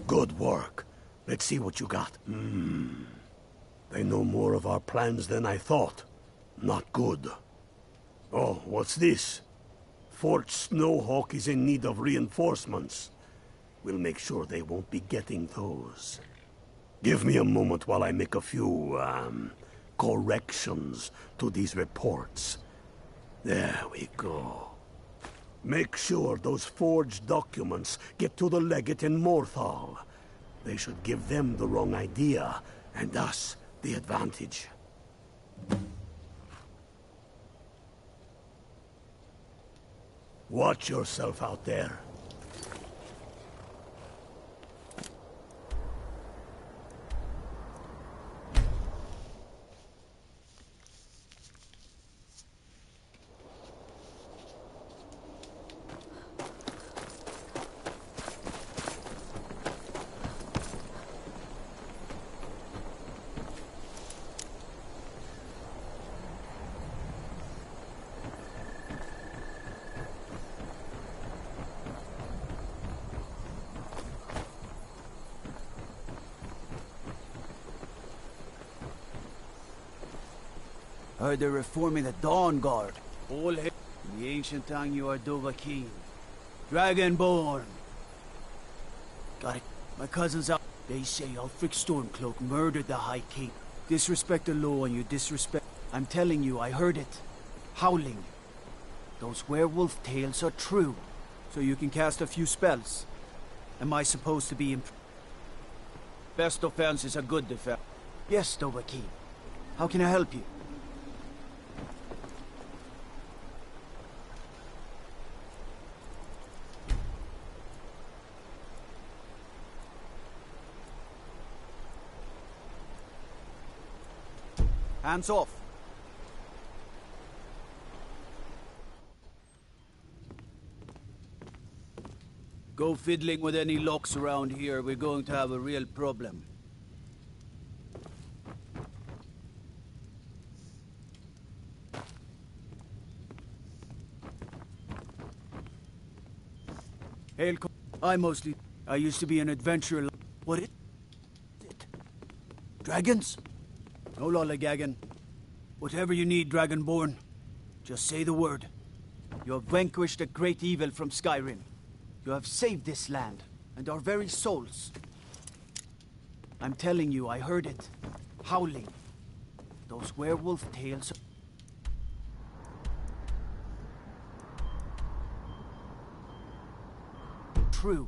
S18: Good work. Let's see what you got. They know more of our plans than I thought. Not good. Oh, what's this? Fort Snowhawk is in need of reinforcements. We'll make sure they won't be getting those. Give me a moment while I make a few, corrections to these reports. There we go. Make sure those forged documents get to the legate in Morthal. They should give them the wrong idea, and us the advantage. Watch yourself out there.
S20: Heard they're reforming the Dawn Guard. All hail. In the ancient tongue you are Dovahkiin. Dragonborn. Got it. My cousins out. They say Ulfric Stormcloak murdered the High King. Disrespect the law and you disrespect... I'm telling you, I heard it. Howling. Those werewolf tales are true. So you can cast a few spells. Am I supposed to be Best offense is a good defense. Yes, Dovahkiin. How can I help you? Hands off. Go fiddling with any locks around here. We're going to have a real problem. Hail, I used to be an adventurer. What is it? Dragons? No lollygagging. Whatever you need, Dragonborn. Just say the word. You have vanquished a great evil from Skyrim. You have saved this land, and our very souls. I'm telling you, I heard it. Howling. Those werewolf tales... True.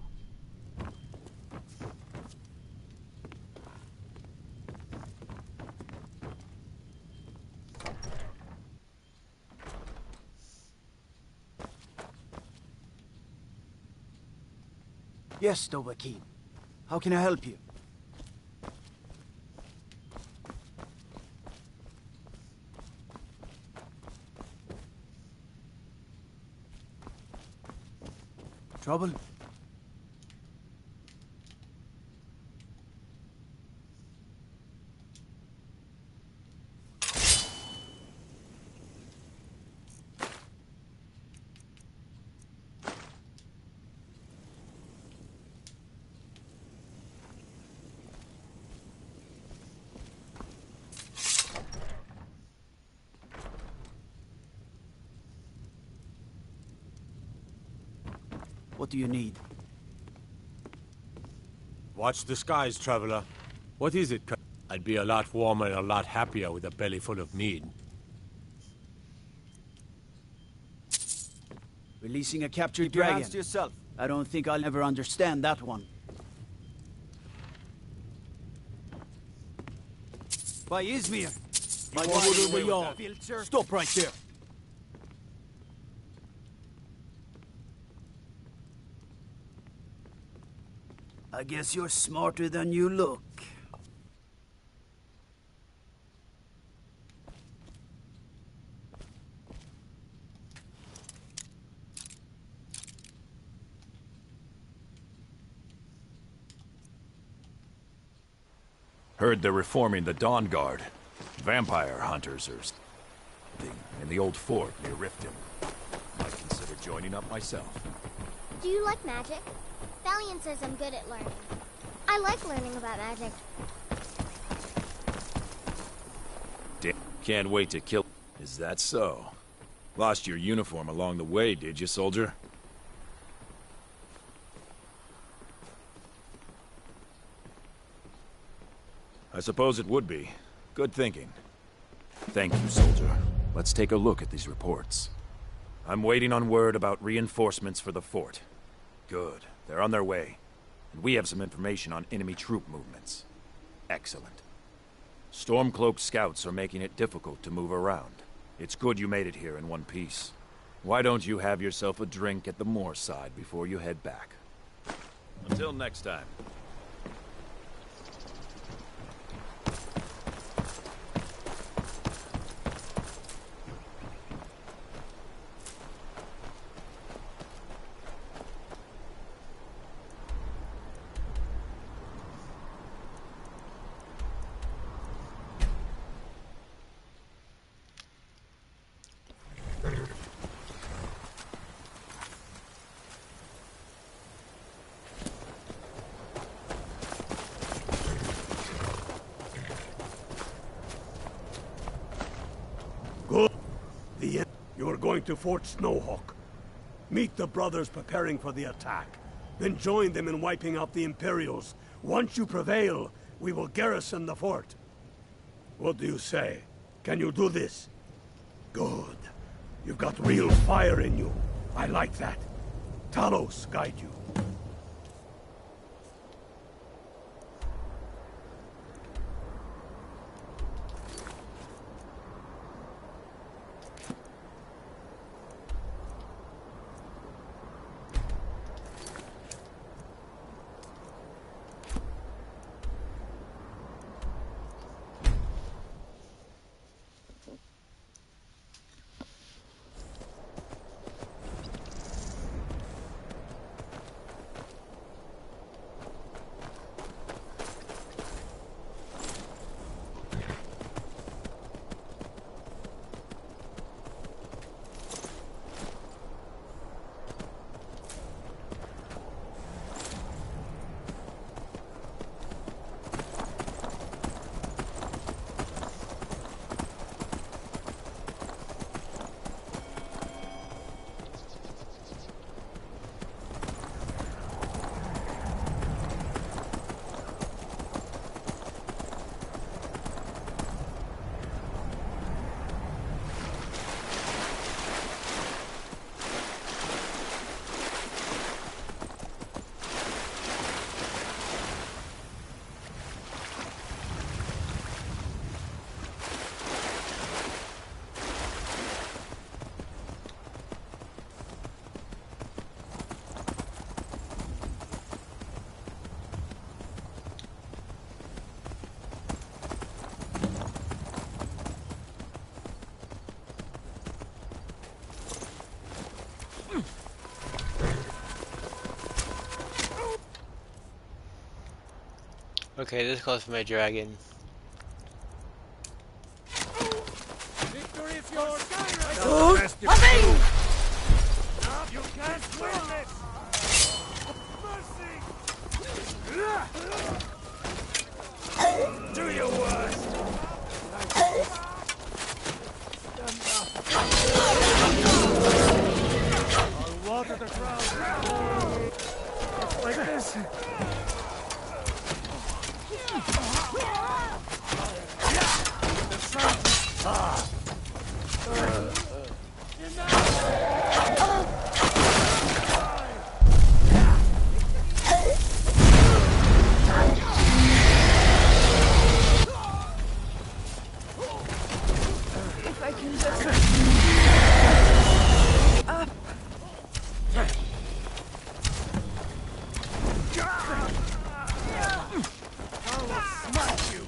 S20: Yes, Dovahkiin. How can I help you? Trouble? What do you need?
S13: Watch the skies, traveler. What is it? I'd be a lot warmer and a lot happier with a belly full of mead.
S20: Releasing a captured
S14: Keep your
S20: dragon.
S14: hands to yourself.
S20: I don't think I'll ever understand that one. By Izmir! Stop right there! I guess you're smarter than you look.
S2: Heard they're reforming the Dawn Guard. Vampire hunters or something in the old fort near Riften. Might consider joining up myself.
S6: Do you like magic? Valiant says I'm good at learning. I like learning about magic.
S23: Can't wait to kill... Is that so? Lost your uniform along the way, did you, soldier? I suppose it would be. Good thinking.
S2: Thank you, soldier. Let's take a look at these reports.
S23: I'm waiting on word about reinforcements for the fort. Good. They're on their way. And we have some information on enemy troop movements. Excellent. Stormcloak scouts are making it difficult to move around. It's good you made it here in one piece. Why don't you have yourself a drink at the moorside before you head back? Until next time.
S16: to Fort Snowhawk. Meet the brothers preparing for the attack. Then join them in wiping out the Imperials. Once you prevail, we will garrison the fort. What do you say? Can you do this? Good. You've got real fire in you. I like that. Talos guide you.
S11: Okay, this calls for my dragon.
S13: Victory is yours, Skyrim!
S11: Oh,
S13: You can't win this! Mercy! Do your worst! I'll water the ground. It's like this.
S15: If I can just... up.
S13: I will smash you!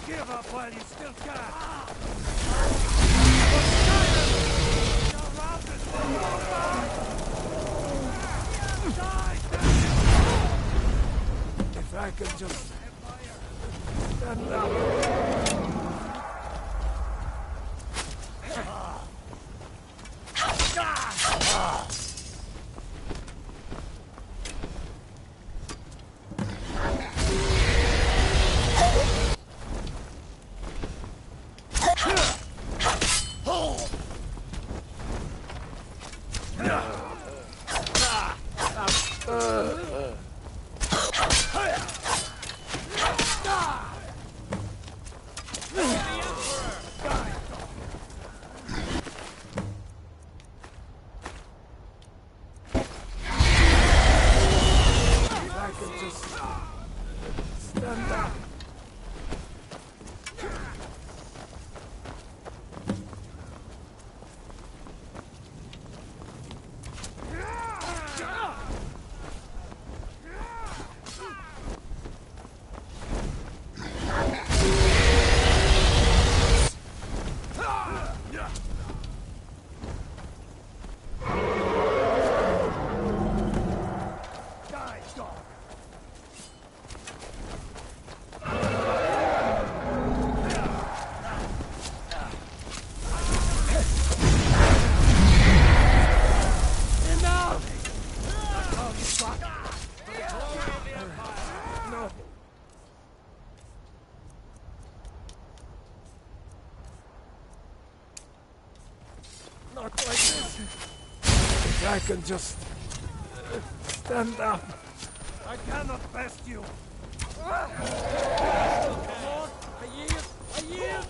S13: Give up while you still can! If I could just stand up. I can just stand up. I cannot best you. Come on, I yield. I yield.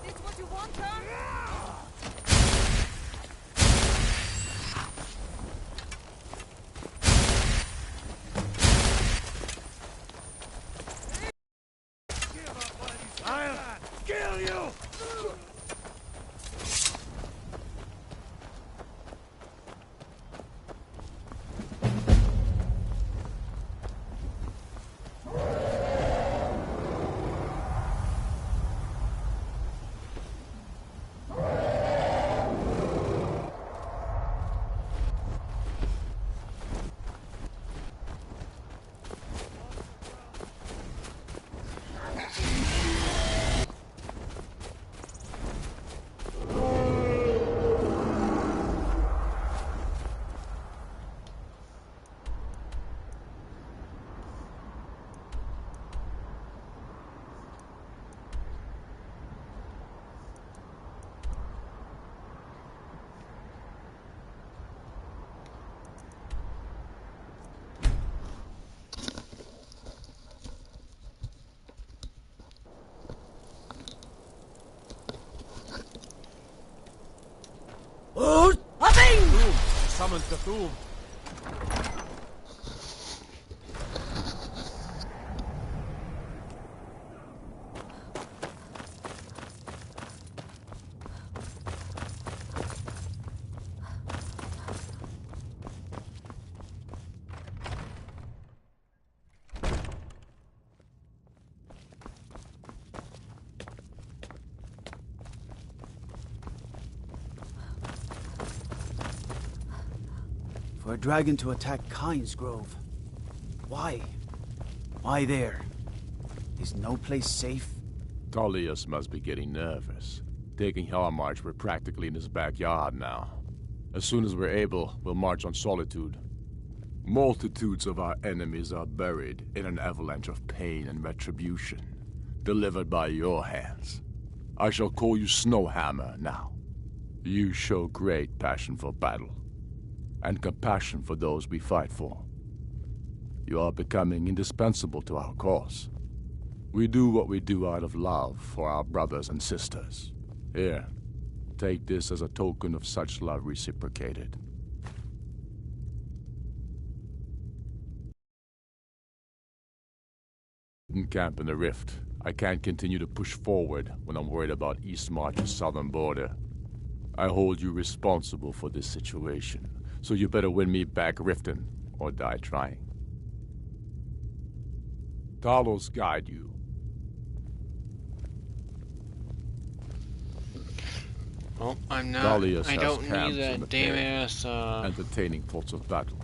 S15: This what you want, huh?
S13: I'll kill you!
S14: Doom summons the Doom.
S20: For a dragon to attack Kyne's Grove. Why? Why there? Is no place safe?
S3: Tullius must be getting nervous. Taking Hellmarch, we're practically in his backyard now. As soon as we're able, we'll march on Solitude. Multitudes of our enemies are buried in an avalanche of pain and retribution, delivered by your hands. I shall call you Snowhammer now. You show great passion for battle, and compassion for those we fight for. You are becoming indispensable to our cause. We do what we do out of love for our brothers and sisters. Here, take this as a token of such love reciprocated. Camp in the Rift. I can't continue to push forward when I'm worried about Eastmarch's southern border. I hold you responsible for this situation, so you better win me back Riften, or die trying. Talos guide you.
S11: Oh, I'm not.
S3: Dalius
S11: I don't need
S3: in the
S11: that damn ass.
S3: entertaining thoughts of battle.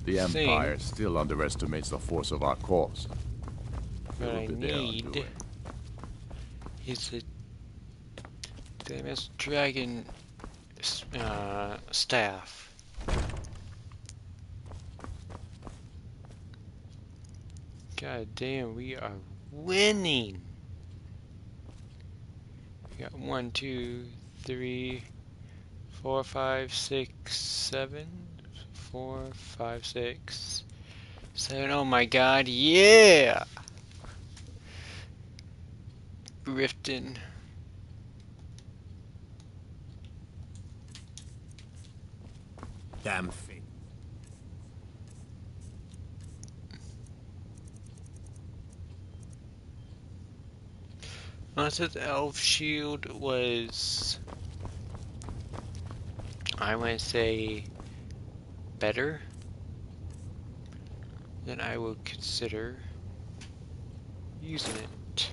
S3: The
S11: thing.
S3: Empire still underestimates the force of our cause.
S11: What I
S3: We'll be there on
S11: need
S3: doing.
S11: is a damn ass dragon staff. God damn, we are winning. We got 1, 2, 3, 4, 5, 6, 7. 4, 5, 6, 7. Oh my god, yeah! Riften.
S13: Damn thing.
S11: Unless elf shield was, I want to say, better, then I will consider using it.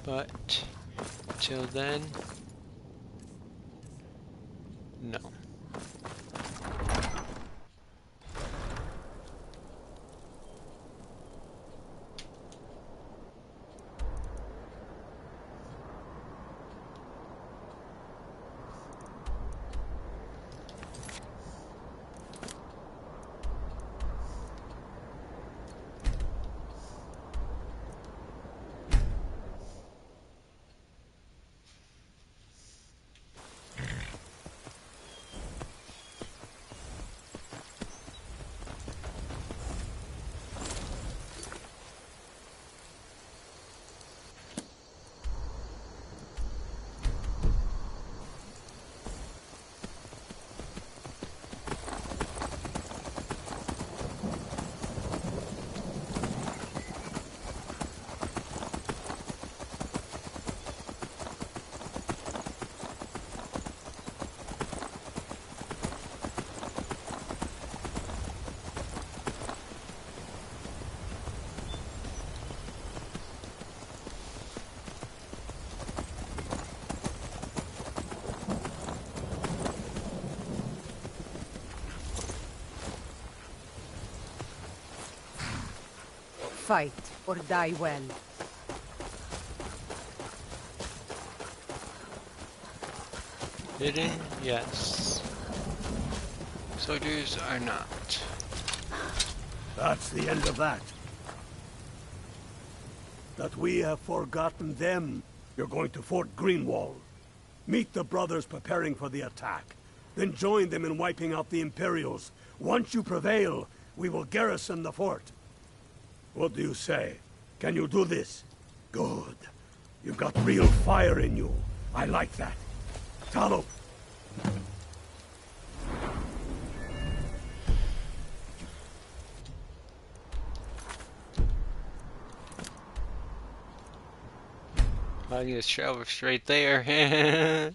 S11: But till then, no.
S21: Fight or die well.
S11: Hidden? Yes. Soldiers are not.
S16: That's the end of that. That we have forgotten them. You're going to Fort Greenwall. Meet the brothers preparing for the attack. Then join them in wiping out the Imperials. Once you prevail, we will garrison the fort. What do you say? Can you do this? Good. You've got real fire in you. I like that. Talo.
S11: I can just travel straight there.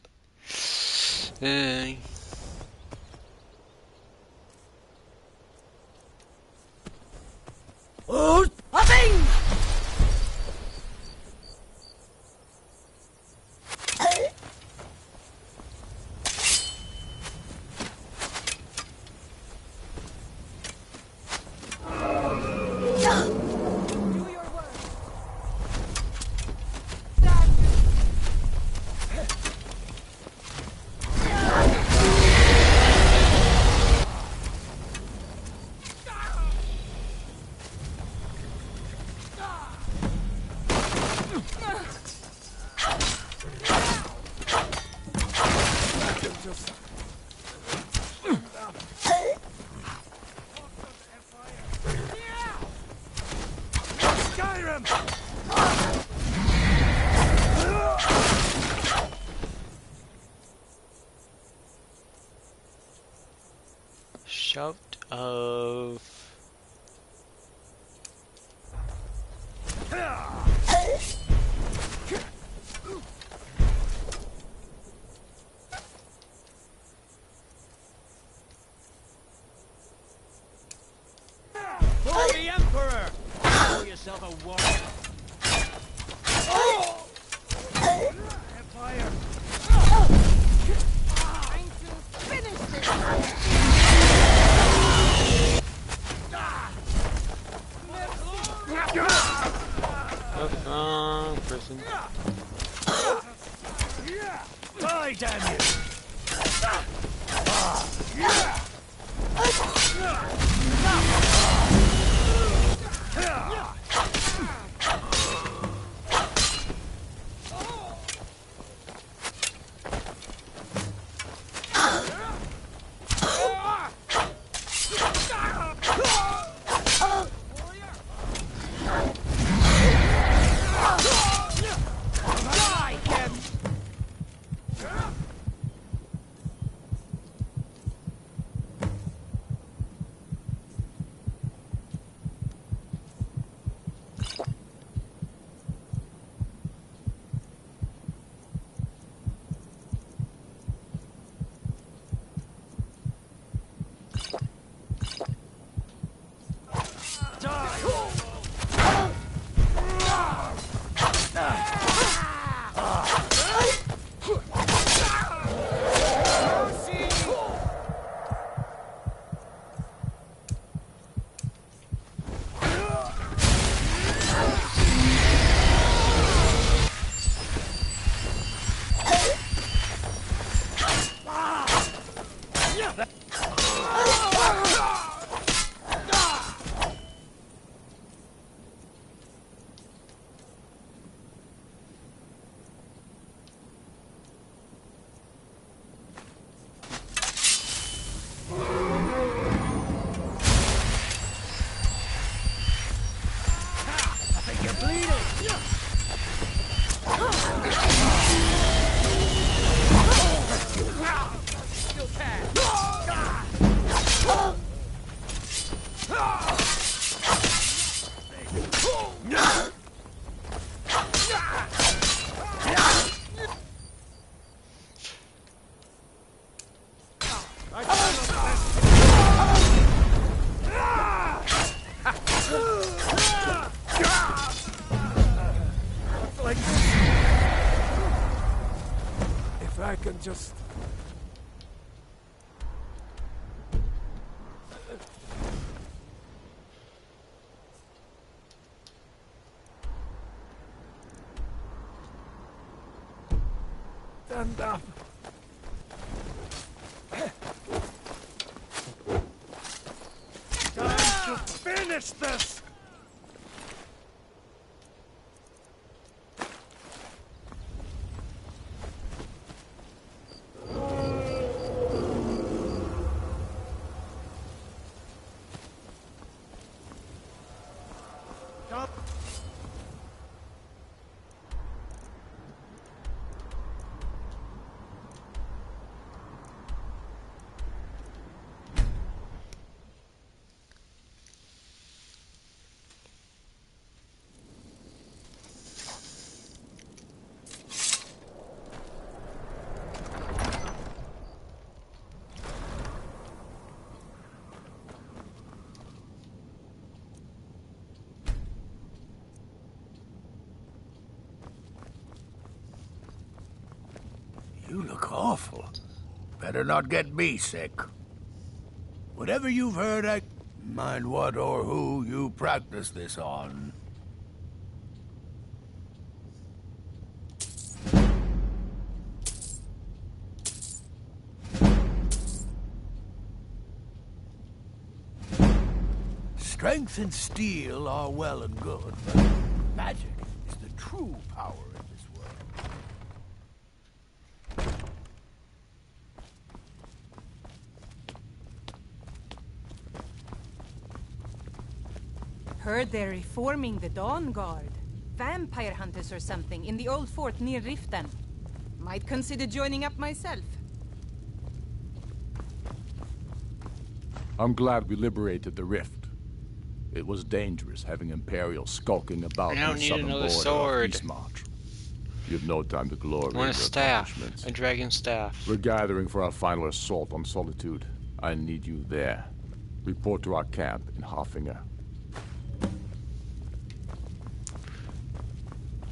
S15: Oh, hopping!
S16: Skyrim!
S11: Shout of...
S20: For the Emperor! Call yourself a warrior.
S16: Empire!
S15: Trying to finish this!
S11: Wrong person.
S16: Die, damn you!
S10: If I can just...
S18: Stand up.
S16: Time to finish this!
S18: You look awful. Better not get me sick. Whatever you've heard, I mind what or who you practice this on. Strength and steel are well and good, but magic is the true power in this world.
S21: Heard they're reforming the Dawn Guard. Vampire hunters or something in the old fort near Riften. Might consider joining up myself.
S3: I'm glad we liberated the rift. It was dangerous having Imperials skulking about
S11: I don't
S3: on the
S11: need
S3: southern
S11: another
S3: border
S11: sword.
S3: of East March. You have no time to glory in
S11: I want
S3: your
S11: a staff.
S3: accomplishments.
S11: A dragon staff.
S3: We're gathering for our final assault on Solitude. I need you there. Report to our camp in Haffinger.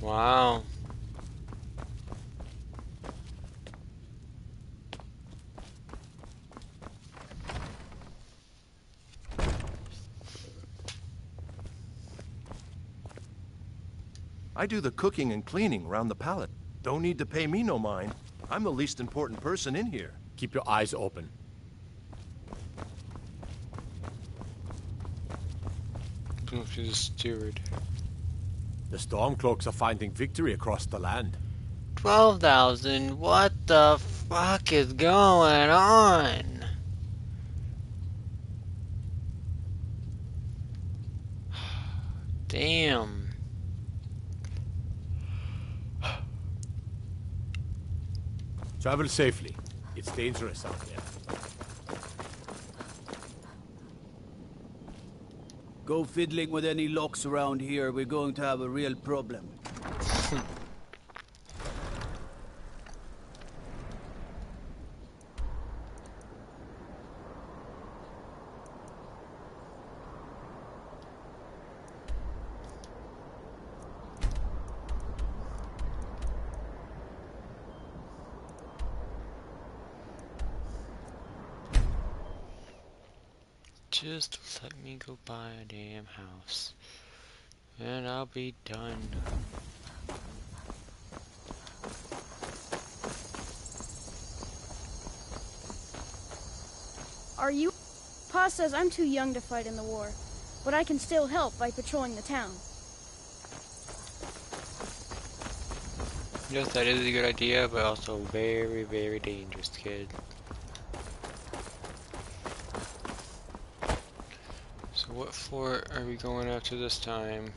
S11: Wow.
S10: I do the cooking and cleaning around the pallet. Don't need to pay me no mind. I'm the least important person in here.
S13: Keep your eyes open.
S11: She's a steward.
S13: The Stormcloaks are finding victory across the land.
S11: 12,000? What the fuck is going on? Damn.
S13: Travel safely. It's dangerous out there.
S20: Go fiddling with any locks around here, we're going to have a real problem.
S11: Just let me go buy a damn house. And I'll be done.
S1: Are you? Pa says I'm too young to fight in the war, but I can still help by patrolling the town.
S11: Yes, that is a good idea, but also very, very dangerous, kid. So what fort are we going after this time?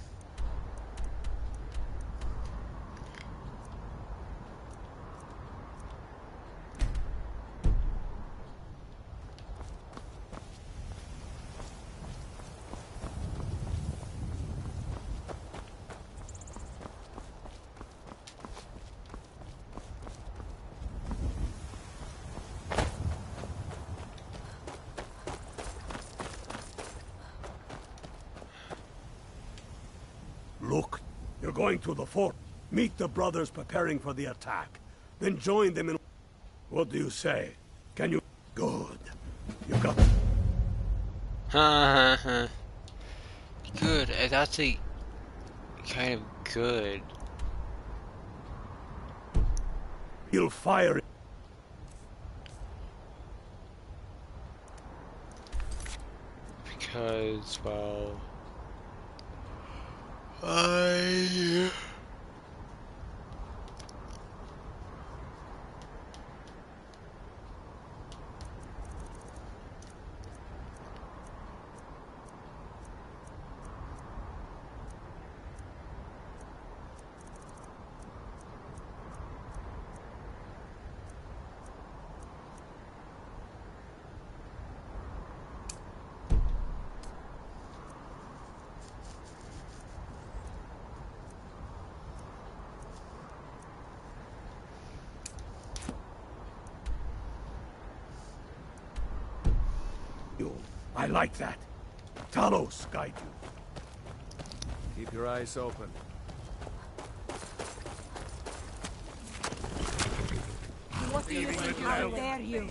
S16: Look, you're going to the fort. Meet the brothers preparing for the attack. Then join them in... What do you say? Can you... Good. You got...
S11: Good. That's a... kind of good.
S13: He'll fire.
S11: Because, well...
S13: I like that. Talos, guide you.
S10: Keep your eyes open.
S21: What do you think? How dare you?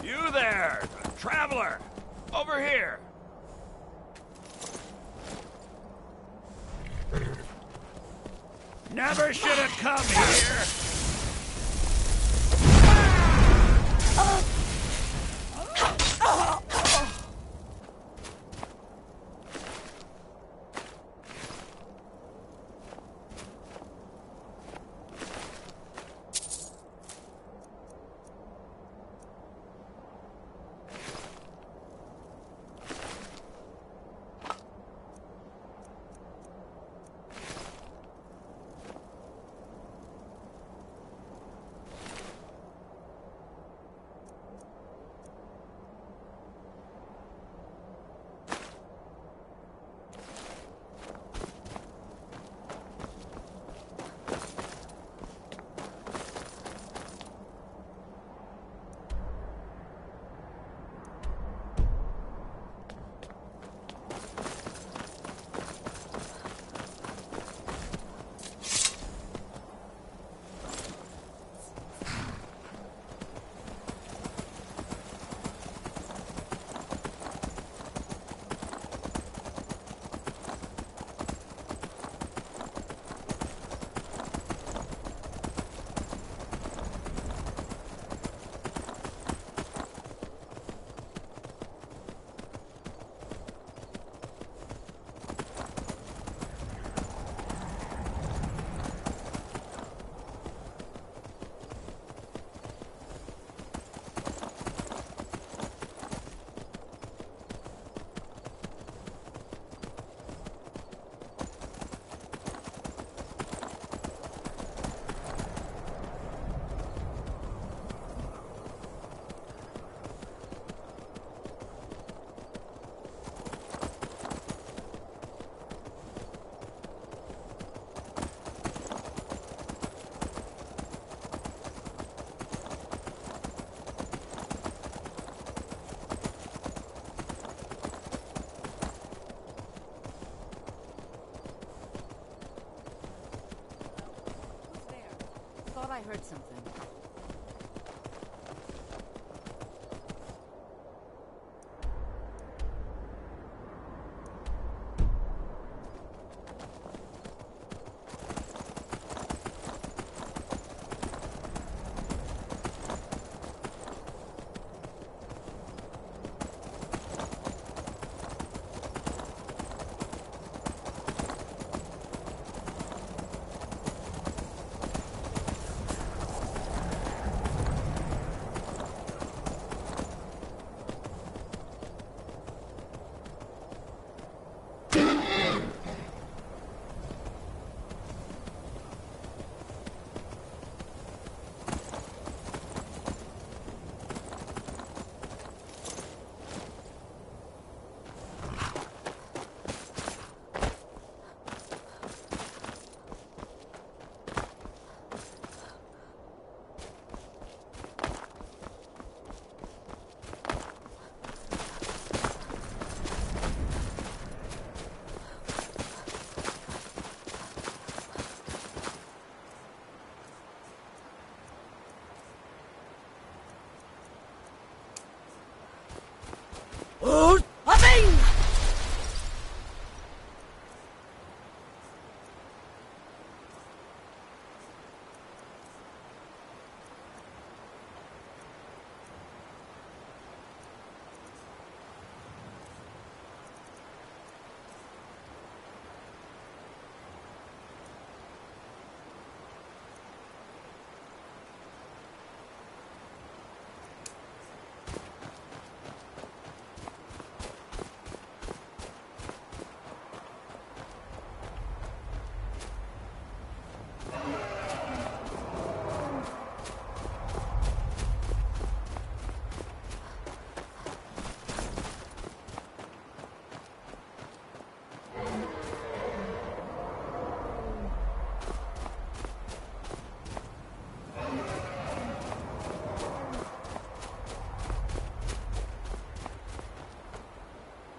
S23: You there, traveler! Over here! Never should have come here!
S15: thought I heard something.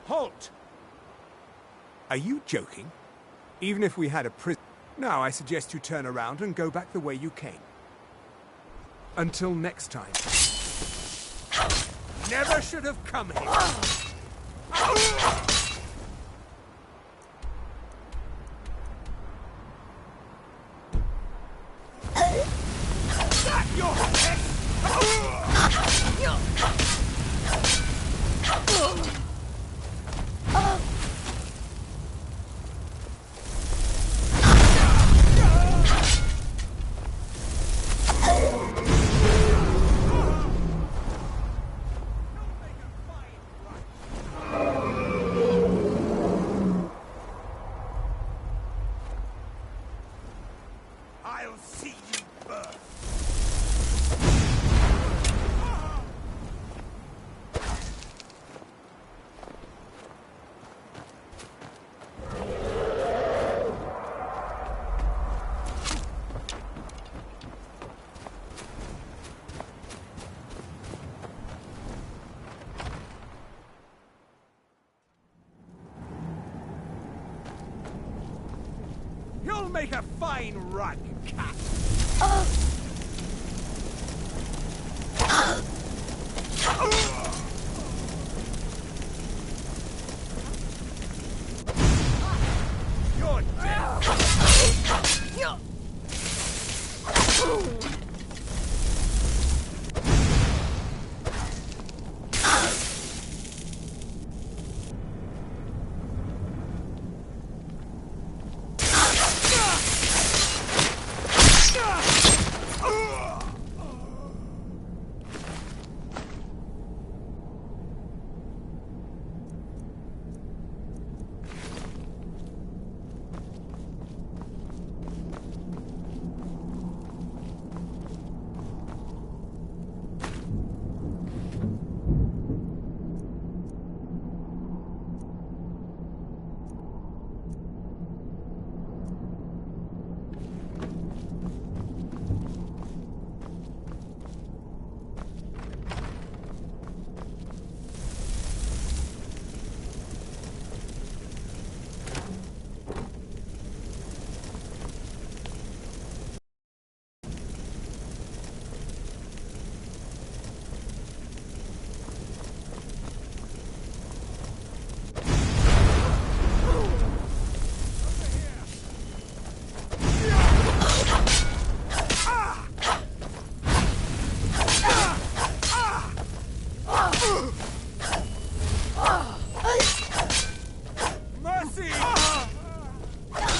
S5: Halt! Are you joking? Even if we had a prison... Now I suggest you turn around and go back the way you came. Until next time. Never should have come here. Your head! I'll see you burn! You'll make a fine rug, cat! You're dead!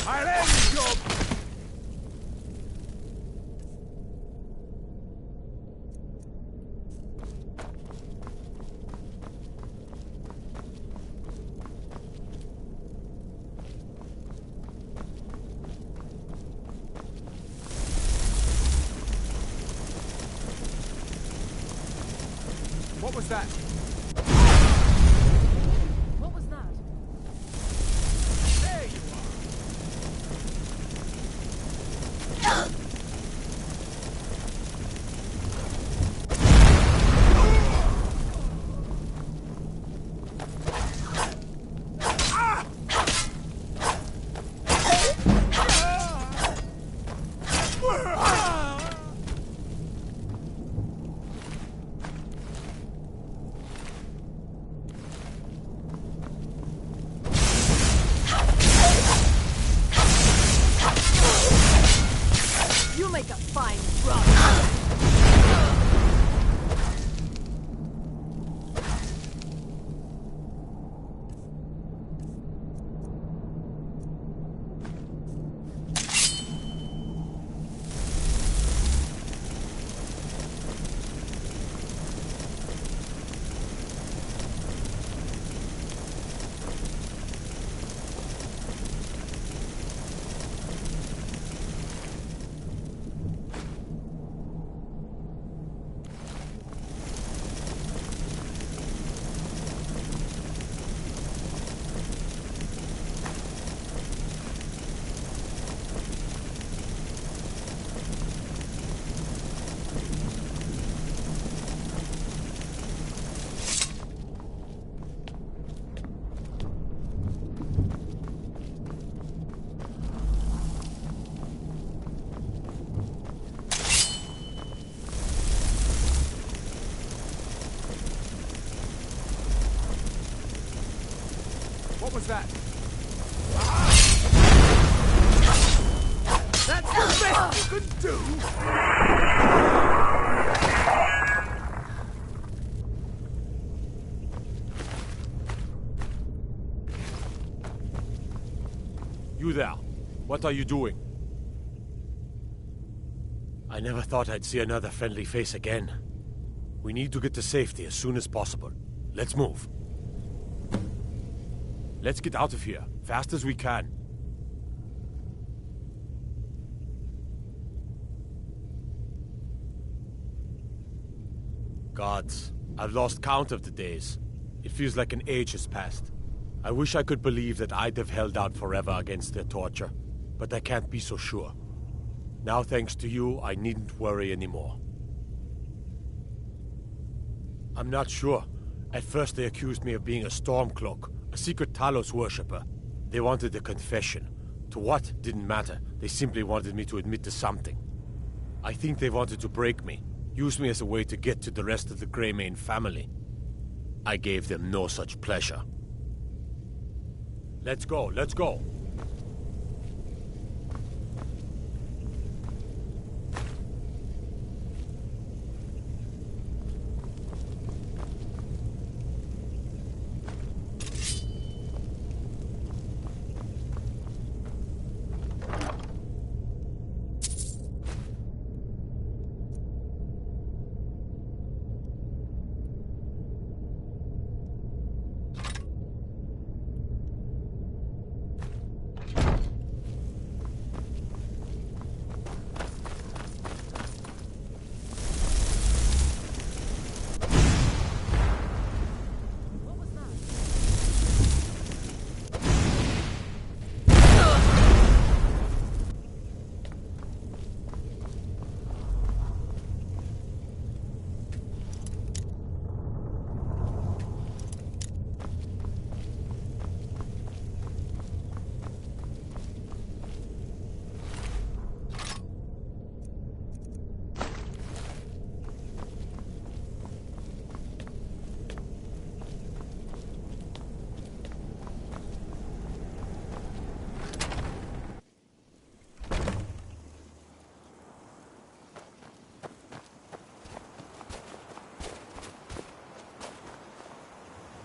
S5: I'll end your... What was that?
S21: What was that?
S5: There you
S21: You make a fine run.
S5: What was that? That's the best you could do!
S13: You there. What are you doing? I never thought I'd see another friendly face again. We need to get to safety as soon as possible. Let's move. Let's get out of here, fast as we can. Gods, I've lost count of the days. It feels like an age has passed. I wish I could believe that I'd have held out forever against their torture, but I can't be so sure. Now, thanks to you, I needn't worry anymore. I'm not sure. At first they accused me of being a Stormcloak, a secret Talos worshipper. They wanted a confession. To what? Didn't matter. They simply wanted me to admit to something. I think they wanted to break me, use me as a way to get to the rest of the Greymane family. I gave them no such pleasure. Let's go, let's go!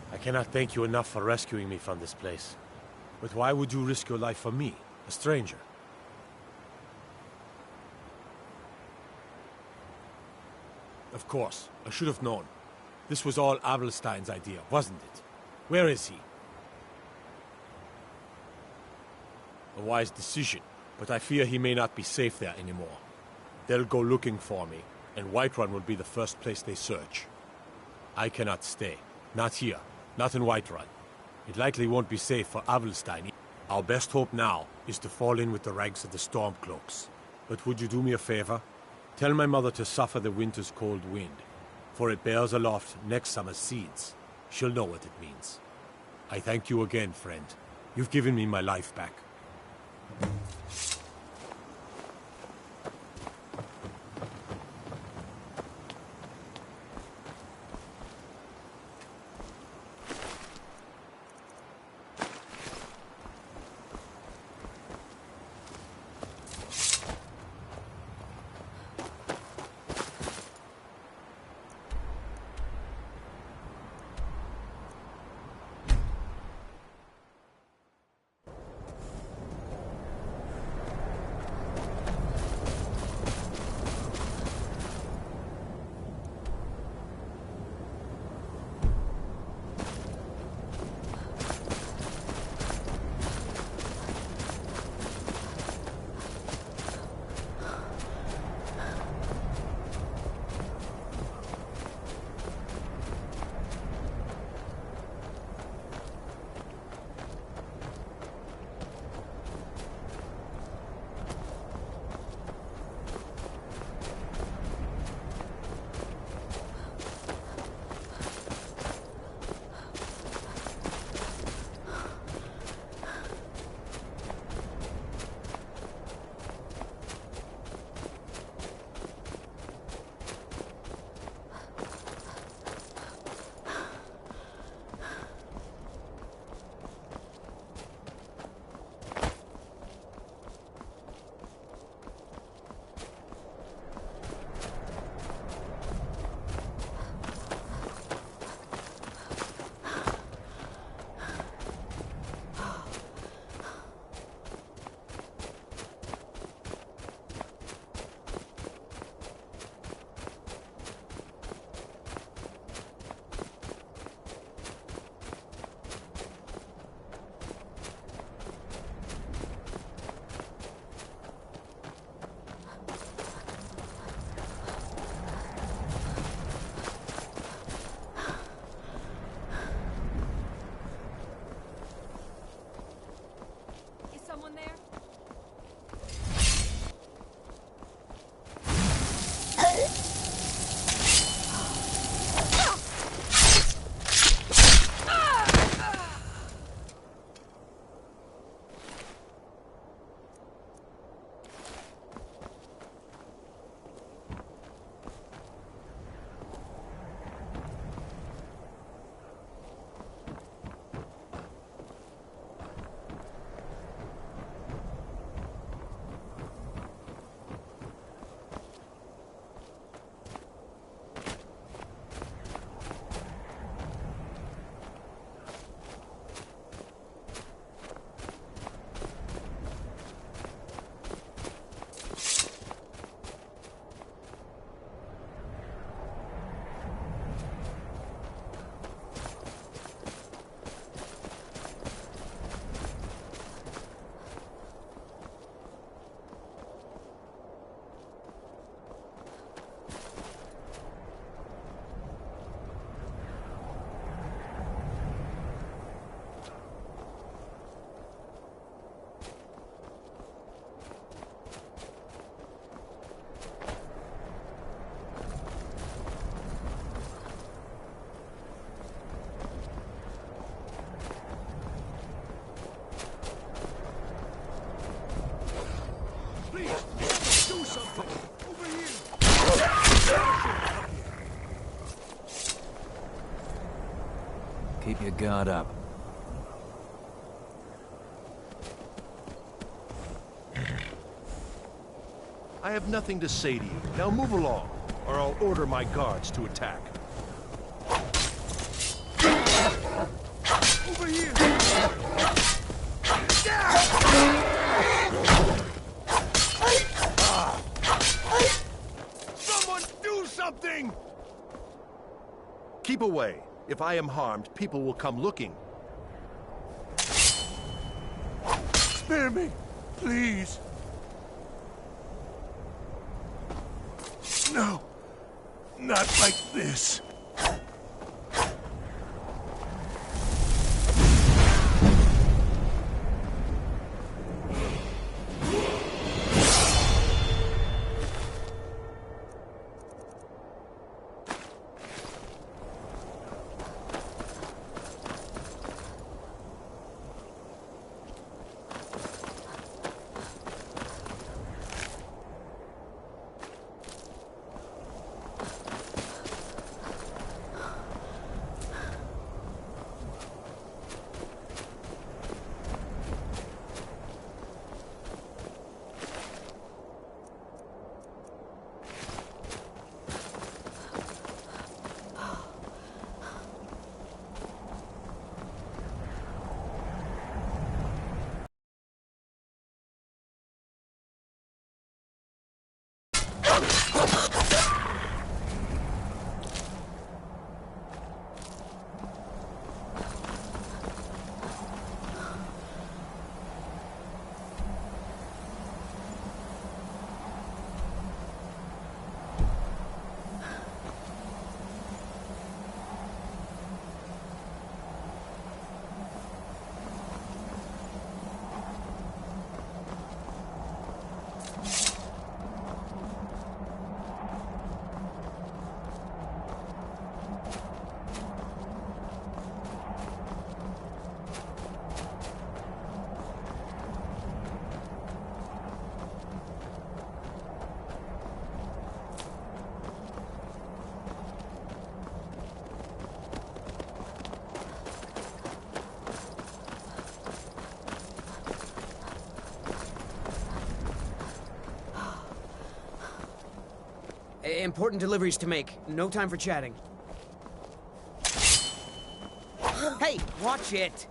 S13: I cannot thank you enough for rescuing me from this place. But why would you risk your life for me? A stranger. Of course, I should have known. This was all Avelstein's idea, wasn't it? Where is he? A wise decision, but I fear he may not be safe there anymore. They'll go looking for me, and Whiterun will be the first place they search. I cannot stay. Not here. Not in Whiterun. It likely won't be safe for Avelstein. Our best hope now is to fall in with the ranks of the Stormcloaks. But would you do me a favor? Tell my mother to suffer the winter's cold wind, for it bears aloft next summer's seeds. She'll know what it means. I thank you again, friend. You've given me my life back.
S14: Keep your guard up.
S8: I have nothing to say to you. Now move along, or I'll order my guards to attack.
S5: Over here!
S8: Keep away. If I am harmed, people will come looking.
S18: Spare me, please. No, not like this.
S9: Important deliveries to make. No time for chatting. Hey, watch it!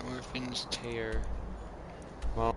S11: Orphan's tear. Well.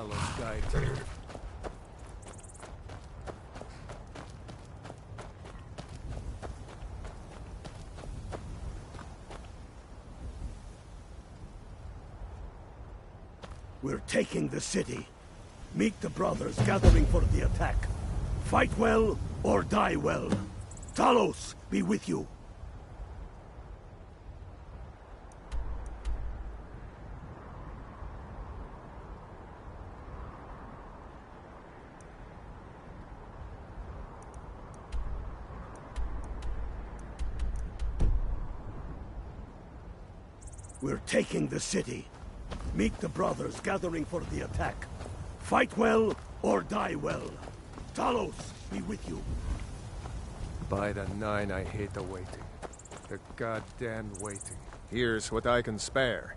S10: Talos guide.
S16: We're taking the city. Meet the brothers gathering for the attack. Fight well or die well. Talos be with you. We're taking the city. Meet the brothers gathering for the attack. Fight well or die well. Talos be with you.
S10: By the 9, I hate the waiting. The goddamn waiting. Here's what I can spare.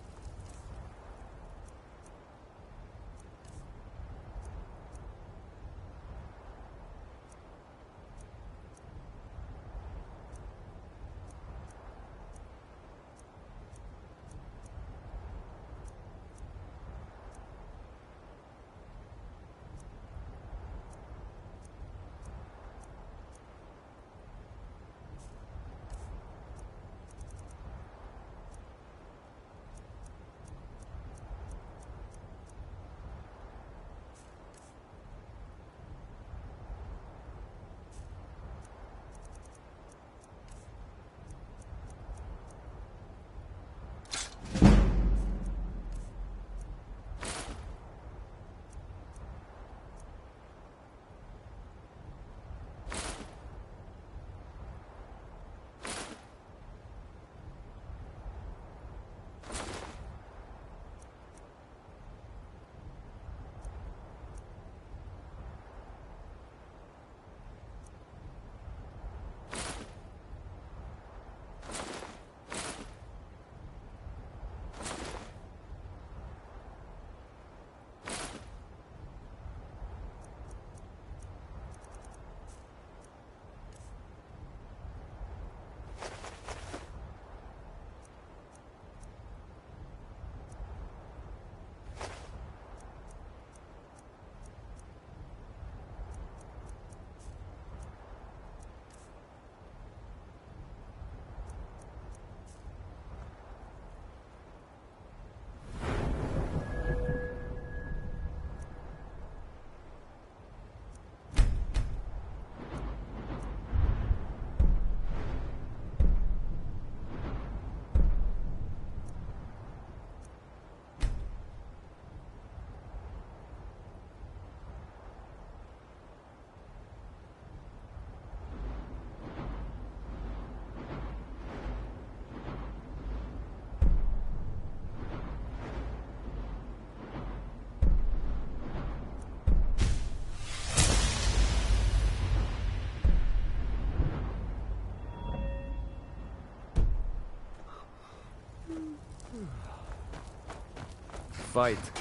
S10: Fight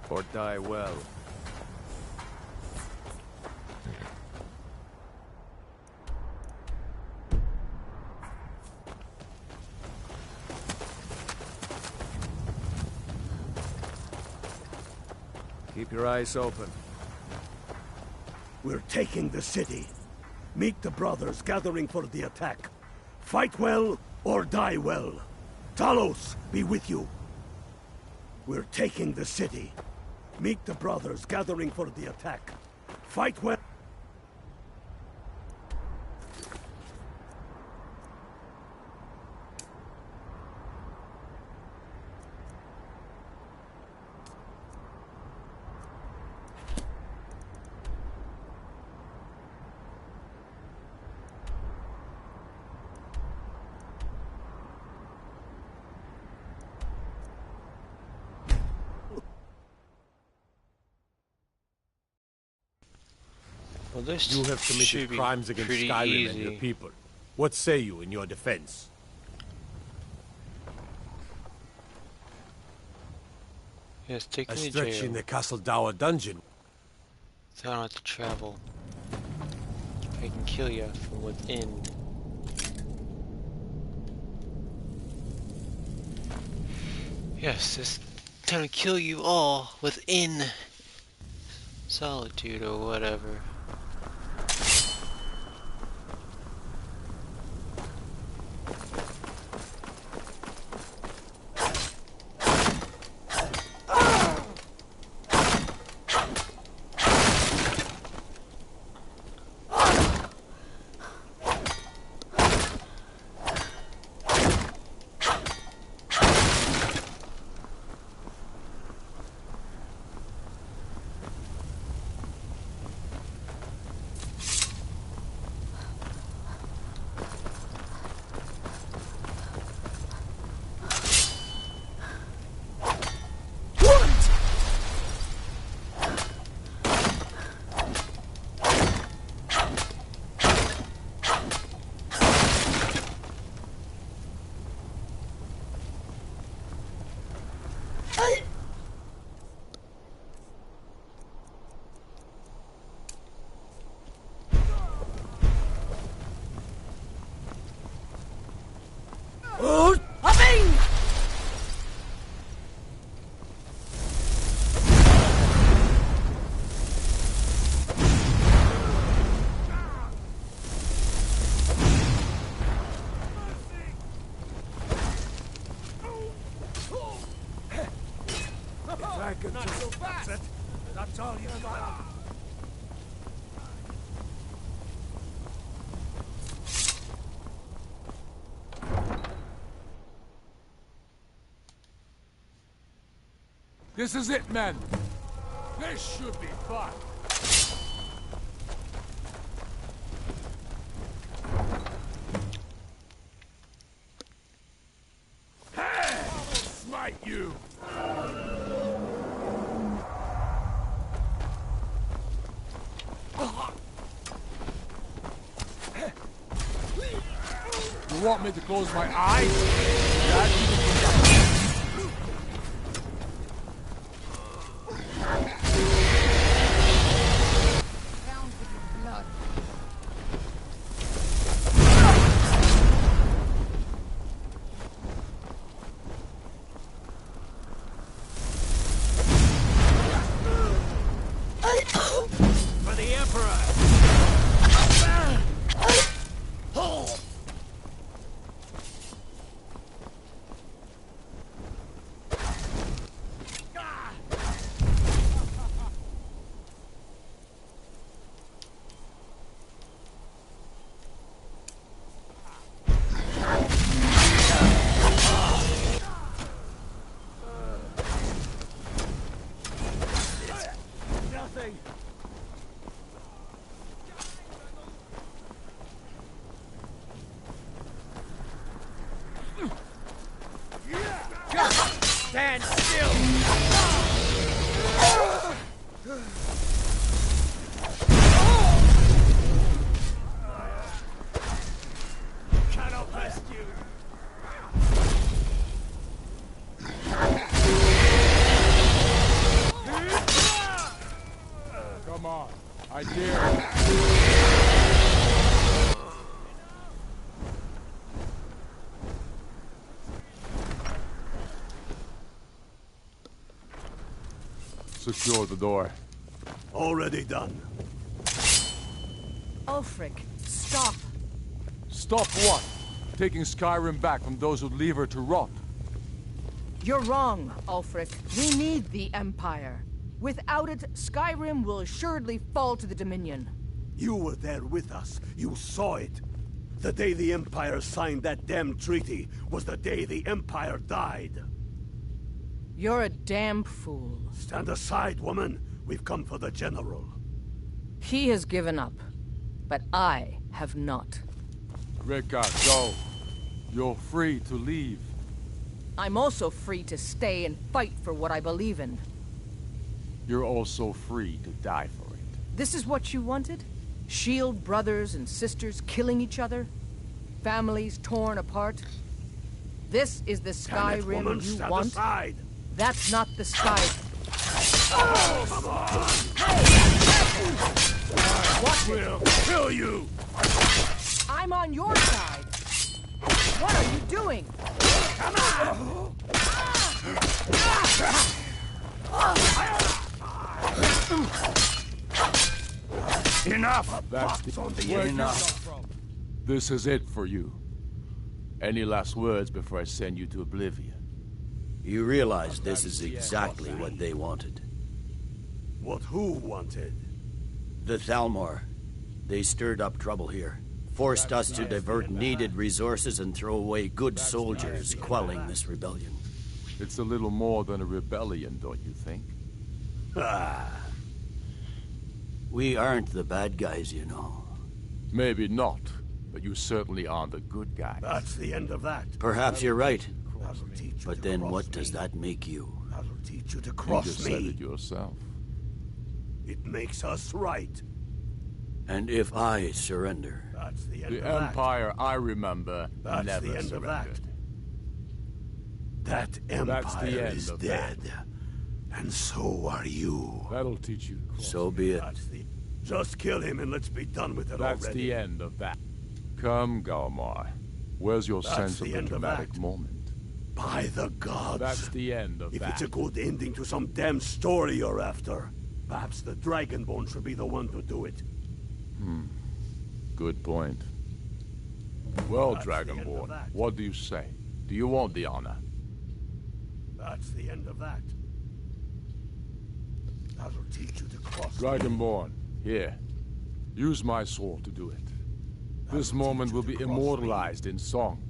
S10: or die well. Keep your eyes open.
S16: We're taking the city. Meet the brothers gathering for the attack. Fight well or die well. Talos be with you. We're taking the city. Meet the brothers gathering for the attack. Fight well.
S11: Well, this
S13: you have committed crimes against Skyrim and your people. What say you in your defense?
S11: Yes, take me to
S13: stretch
S11: jail.
S13: in the Castle Dower dungeon.
S11: So I don't have to travel. I can kill you from within. Yes, it's time to kill you all within Solitude or whatever.
S5: Not so fast! That's all you got.
S3: This is it, men. This should be fun.
S5: Hey! I'll smite you!
S3: You want me to close my eyes?
S5: For the Emperor! Nothing! Stand still! Cannot rescue!
S3: Come on, I dare. Secure the door.
S16: Already done.
S7: Ulfric, stop.
S3: Stop what? Taking Skyrim back from those who leave her to rot.
S12: You're wrong, Ulfric. We need the Empire. Without it, Skyrim will assuredly fall to the Dominion.
S16: You were there with us. You saw it. The day the Empire signed that damn treaty was the day the Empire died.
S12: You're a damn fool.
S16: Stand aside, woman. We've come for the General.
S12: He has given up, but I have not.
S3: Rika, go. You're free to leave.
S12: I'm also free to stay and fight for what I believe in.
S3: You're also free to die for it.
S12: This is what you wanted? Shield brothers and sisters killing each other? Families torn apart? This is the Skyrim you want?
S16: Aside.
S12: That's not the Sky...
S16: Oh, come on!
S12: Watch it!
S16: We'll kill you!
S12: I'm on your side! What are you doing?
S16: Come on!
S23: Enough!
S3: That's
S23: enough.
S3: This is it for you. Any last words before I send you to oblivion?
S17: You realize this is exactly what they wanted.
S16: What who wanted?
S17: The Thalmor. They stirred up trouble here. Forced us to divert needed resources and throw away good soldiers, quelling this rebellion.
S3: It's a little more than a rebellion, don't you think?
S17: We aren't the bad guys, you know.
S3: Maybe not, but you certainly aren't the good guy.
S16: That's the end of that.
S17: Perhaps you're right. But then what does that make you?
S16: That'll teach you to cross
S3: you just
S16: me.
S3: said it yourself.
S16: It makes us right.
S17: And if I surrender?
S16: That's the end
S3: the
S16: of
S3: Empire I remember
S16: That's
S3: never
S16: the end
S3: surrendered.
S16: of that. That Empire
S3: That's the end
S16: is
S3: of
S16: dead. And so are you.
S3: That'll teach you to cross.
S17: So be it.
S16: Just kill him and let's be done with it
S3: That's
S16: already.
S3: the end of that. Come, Galmar. Where's your
S16: That's
S3: sense of
S16: the
S3: the
S16: end of
S3: dramatic
S16: that.
S3: moment?
S16: By the gods.
S3: That's the end of
S16: if
S3: that.
S16: it's a good ending to some damn story you're after, perhaps the Dragonborn should be the one to do it.
S3: Good point. Well,
S16: That's the end of
S3: Dragonborn,
S16: that.
S3: what do you say? Do you want the honor?
S16: That's the end of that. That'll teach you to cross.
S3: Dragonborn, here. Use my sword to do it. This moment will be immortalized in song.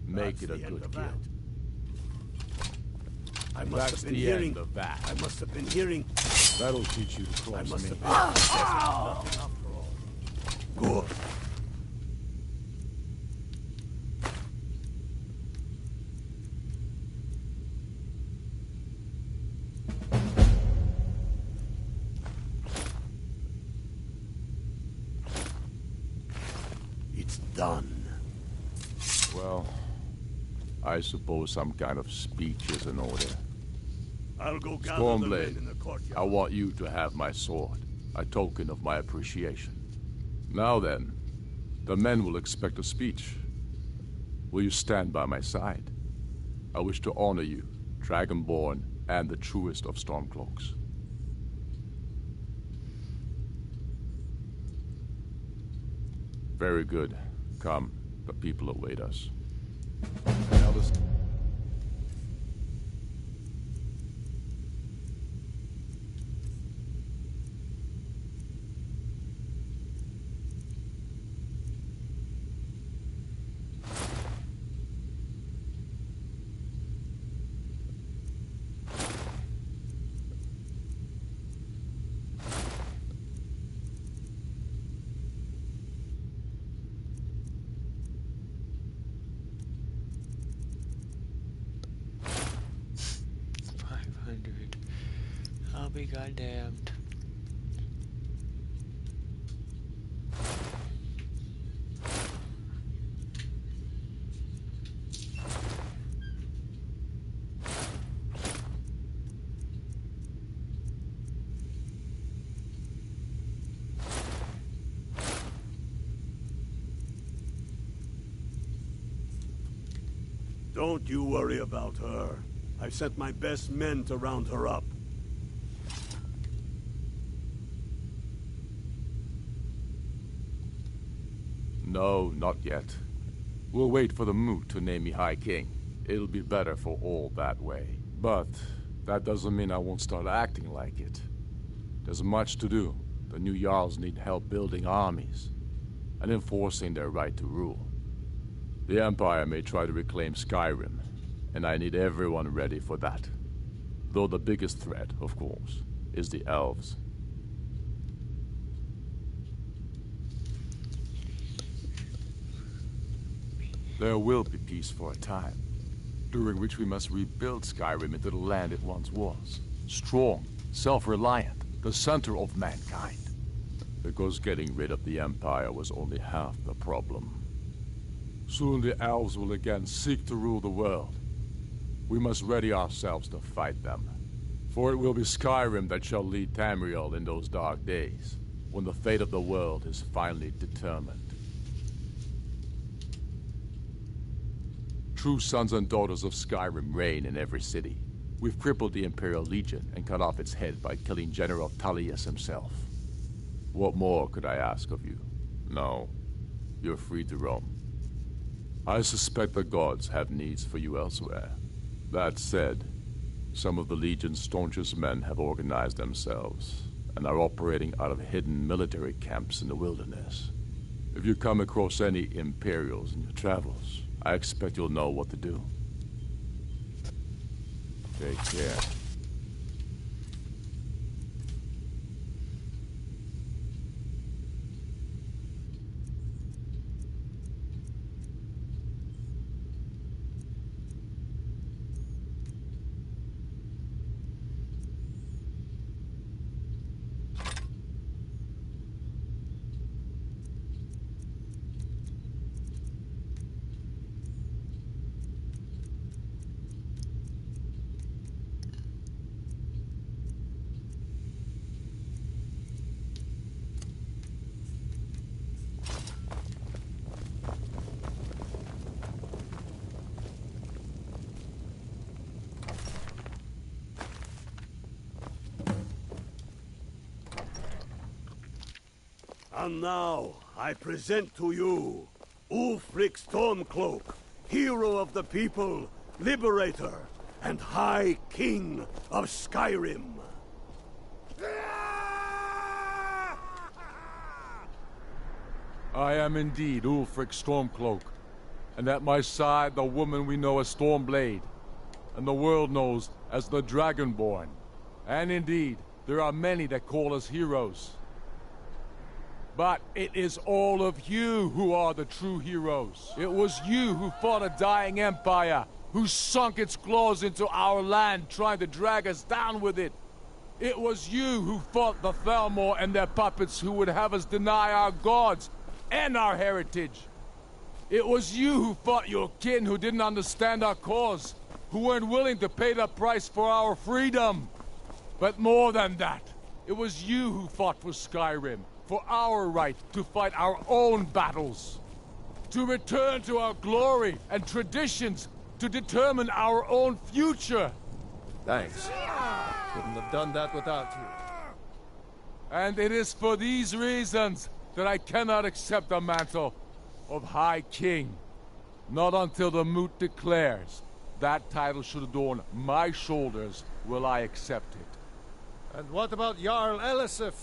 S3: Make it a good kill.
S16: I must
S3: That's
S16: have been
S3: the
S16: hearing.
S3: end of that.
S16: I must have been hearing.
S3: That'll teach you to
S16: I
S3: cross
S16: must
S3: me.
S16: have been. Good. It's done.
S3: Well, I suppose some kind of speech is in order.
S16: I'll go gather the men
S3: Stormblade,
S16: in the courtyard.
S3: I want you to have my sword, a token of my appreciation. Now then, the men will expect a speech. Will you stand by my side? I wish to honor you, Dragonborn, and the truest of Stormcloaks. Very good. Come, the people await us. Now this...
S11: I'll be goddamned.
S16: Don't you worry about her. I've sent my best men to round her up.
S3: No, not yet. We'll wait for the moot to name me High King. It'll be better for all that way. But that doesn't mean I won't start acting like it. There's much to do. The new Jarls need help building armies and enforcing their right to rule. The Empire may try to reclaim Skyrim, and I need everyone ready for that. Though the biggest threat, of course, is the elves. There will be peace for a time, during which we must rebuild Skyrim into the land it once was. Strong, self-reliant, the center of mankind. Because getting rid of the Empire was only half the problem. Soon the elves will again seek to rule the world. We must ready ourselves to fight them. For it will be Skyrim that shall lead Tamriel in those dark days, when the fate of the world is finally determined. True sons and daughters of Skyrim reign in every city. We've crippled the Imperial Legion and cut off its head by killing General Tullius himself. What more could I ask of you? No, you're free to roam. I suspect the gods have needs for you elsewhere. That said, some of the Legion's staunchest men have organized themselves and are operating out of hidden military camps in the wilderness. If you come across any Imperials in your travels, I expect you'll know what to do. Take care.
S16: And now, I present to you Ulfric Stormcloak, hero of the people, liberator, and High King of Skyrim.
S3: I am indeed Ulfric Stormcloak, and at my side the woman we know as Stormblade, and the world knows as the Dragonborn. And indeed, there are many that call us heroes. But it is all of you who are the true heroes. It was you who fought a dying empire, who sunk its claws into our land trying to drag us down with it. It was you who fought the Thalmor and their puppets who would have us deny our gods and our heritage. It was you who fought your kin who didn't understand our cause, who weren't willing to pay the price for our freedom. But more than that, it was you who fought for Skyrim, for our right to fight our own battles, to return to our glory and traditions, to determine our own future.
S10: Thanks. Couldn't have done that without you.
S3: And it is for these reasons that I cannot accept the mantle of High King. Not until the Moot declares that title should adorn my shoulders will I accept it.
S10: And what about Jarl Elisif?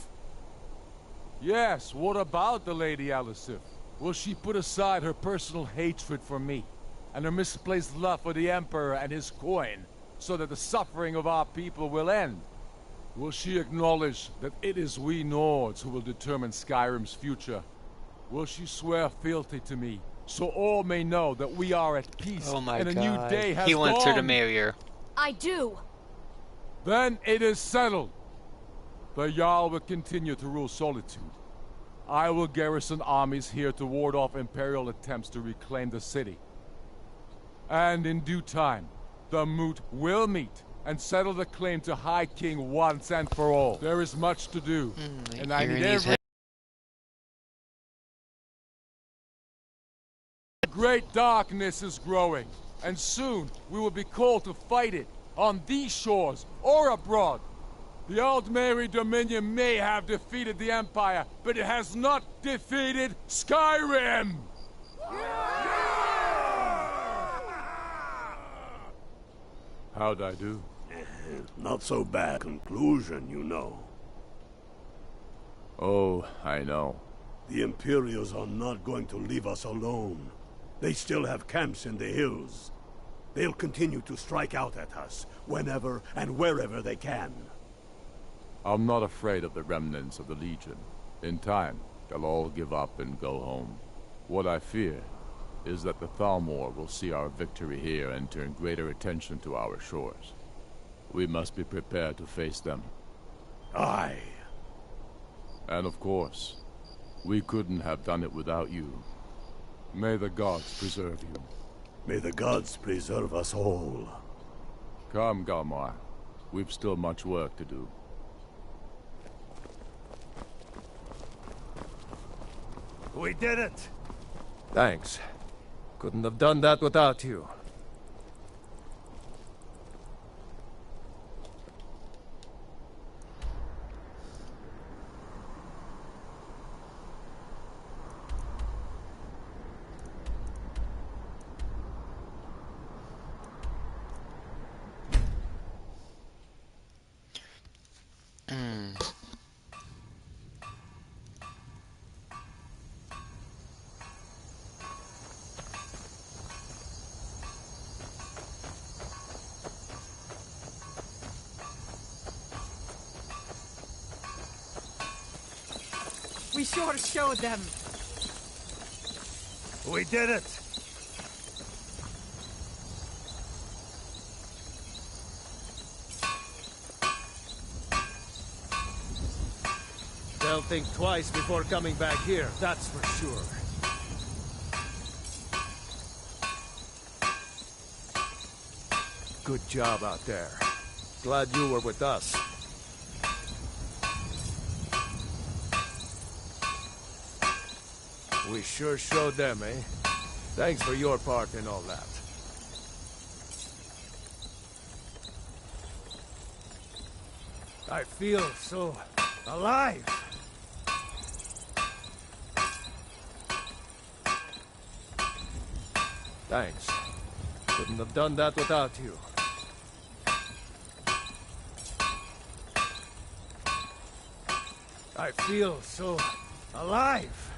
S3: Yes, what about the Lady Elisif? Will she put aside her personal hatred for me, and her misplaced love for the Emperor and his coin, so that the suffering of our people will end? Will she acknowledge that it is we Nords who will determine Skyrim's future? Will she swear fealty to me, so all may know that we are at peace
S11: Oh my
S3: and a
S11: God.
S3: new day has
S11: He
S3: dawned?
S11: wants her to marry her.
S15: I do.
S3: Then it is settled. The Jarl will continue to rule Solitude. I will garrison armies here to ward off Imperial attempts to reclaim the city. And in due time, the Moot will meet and settle the claim to High King once and for all. There is much to do, and I need every... Great darkness is growing, and soon we will be called to fight it, on these shores or abroad. The Aldmeri Dominion may have defeated the Empire, but it has not defeated Skyrim! How'd I do?
S16: Not so bad conclusion, you know.
S3: Oh, I know.
S16: The Imperials are not going to leave us alone. They still have camps in the hills. They'll continue to strike out at us, whenever and wherever they can.
S3: I'm not afraid of the remnants of the Legion. In time, they'll all give up and go home. What I fear is that the Thalmor will see our victory here and turn greater attention to our shores. We must be prepared to face them.
S16: Aye.
S3: And of course, we couldn't have done it without you. May the gods preserve you.
S16: May the gods preserve us all.
S3: Come, Galmar. We've still much work to do.
S16: We did it!
S10: Thanks. Couldn't have done that without you.
S12: We sure showed them.
S16: We did it! They'll think twice before coming back here, that's for sure. Good job out there. Glad you were with us. We sure showed them, eh? Thanks for your part in all that. I feel so alive. Thanks. Couldn't have done that without you. I feel so alive.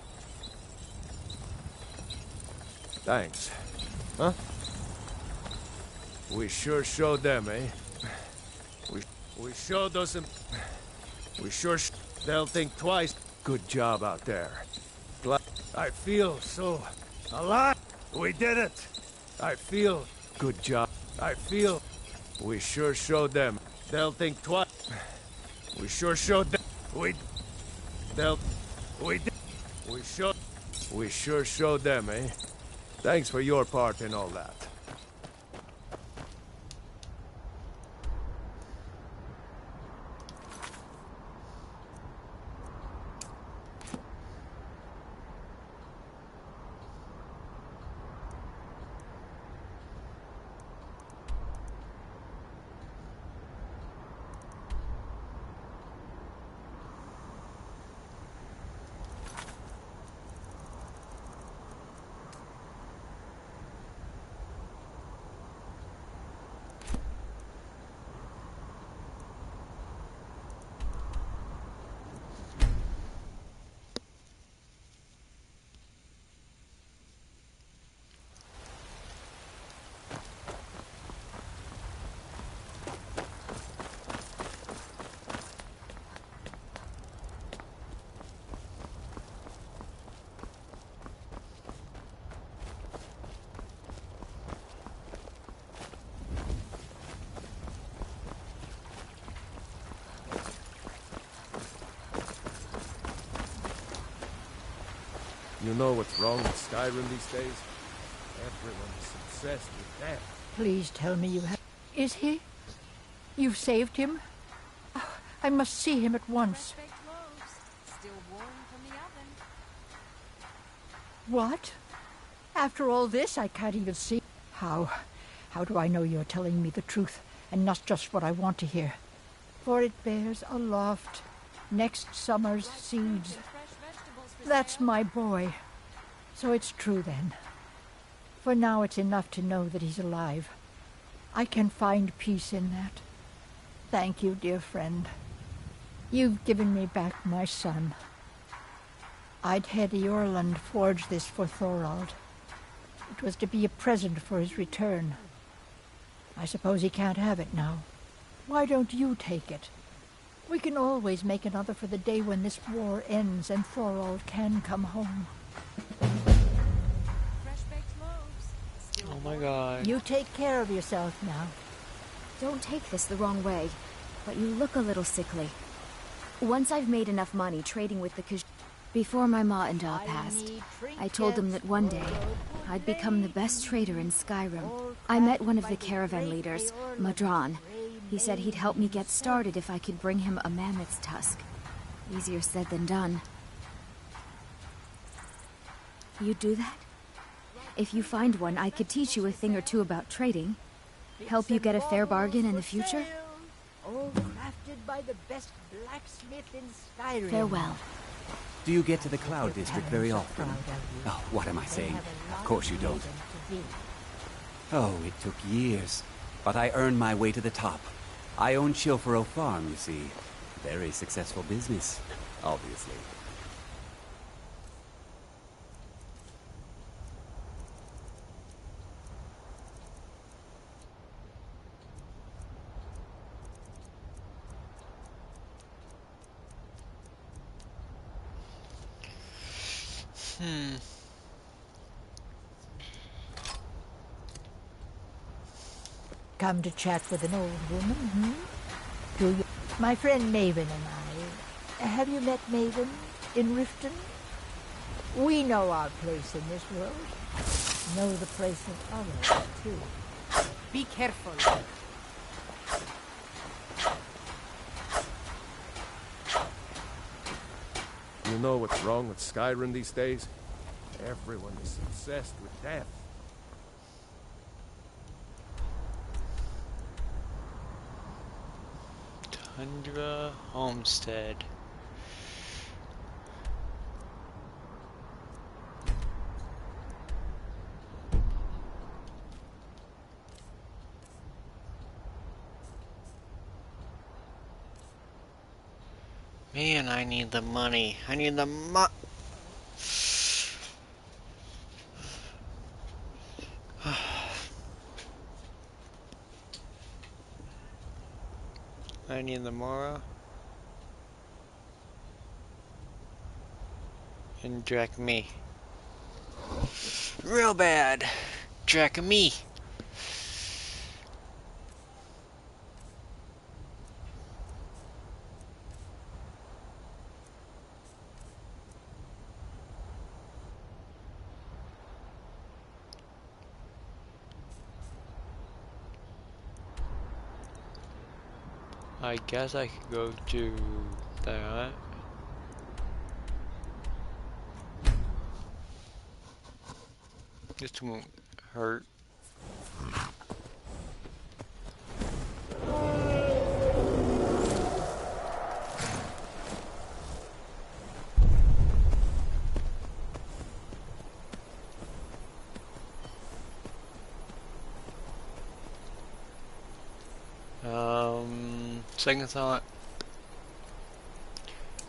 S16: Thanks. Huh? We sure showed them, eh? We showed those we sure they'll think twice. Good job out there. I feel so alive. We did it. I feel good job. I feel we sure showed them. They'll think twice. We sure showed them. We sure showed them, eh? Thanks for your part in all that. You know what's wrong with Skyrim these days? Everyone is obsessed with death.
S4: Please tell me you have... Is he? You've saved him? Oh, I must see him at once.
S21: Still warm from the oven.
S4: What? After all this, I can't even see... How do I know you're telling me the truth, and not just what I want to hear? For it bears aloft next summer's seeds. That's my boy. So it's true then. For now it's enough to know that he's alive. I can find peace in that. Thank you, dear friend. You've given me back my son. I'd had Eorlund forge this for Thorald. It was to be a present for his return. I suppose he can't have it now. Why don't you take it? We can always make another for the day when this war ends and Thorald can come home.
S11: Oh my god.
S4: You take care of yourself now.
S19: Don't take this the wrong way, but you look a little sickly. Once I've made enough money trading with the before my ma and Da passed, I told them that one day I'd become the best trader in Skyrim. I met one of the caravan leaders, Madran. He said he'd help me get started if I could bring him a mammoth's tusk. Easier said than done. You'd do that? If you find one, I could teach you a thing or two about trading. Help you get a fair bargain in the future?
S4: All crafted by the best blacksmith in Skyrim.
S19: Farewell.
S22: Do you get to the Cloud District very often? Oh, what am I saying? Of course you don't. Oh, it took years. But I earned my way to the top. I own Chilfaro Farm, you see. Very successful business, obviously.
S4: Come to chat with an old woman, hmm? Do you? My friend Maven and I. Have you met Maven in Riften? We know our place in this world. Know the place of others, too.
S21: Be careful.
S10: You know what's wrong with Skyrim these days? Everyone is obsessed with death.
S11: Tundra Homestead. Man, I need the money. I need the I need the Mora. And Drachme. Real bad. Drachme. I guess I could go to that. This won't hurt. Second thought.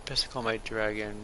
S11: Best to call my dragon.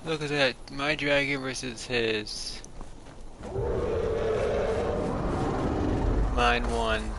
S11: Look at that, my dragon versus his. Mine won.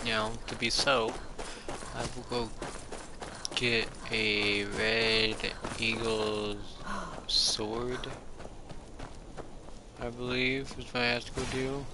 S11: you know, to be so, I will go get a red eagle's sword, I believe, is what I have to go do.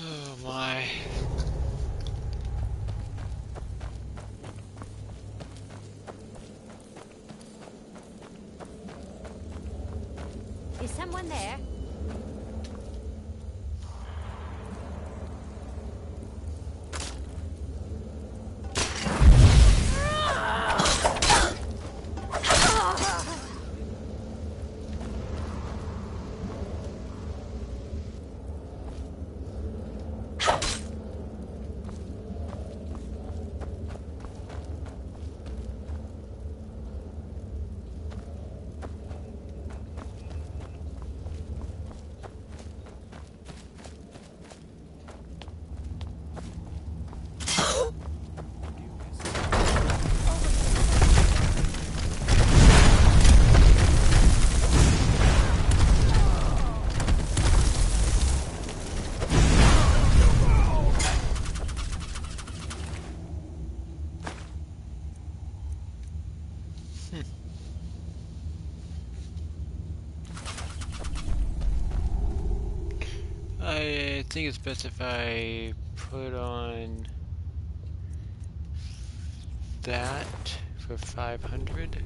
S11: Oh my.
S15: Is someone there?
S11: I think it's best if I put on that for 500.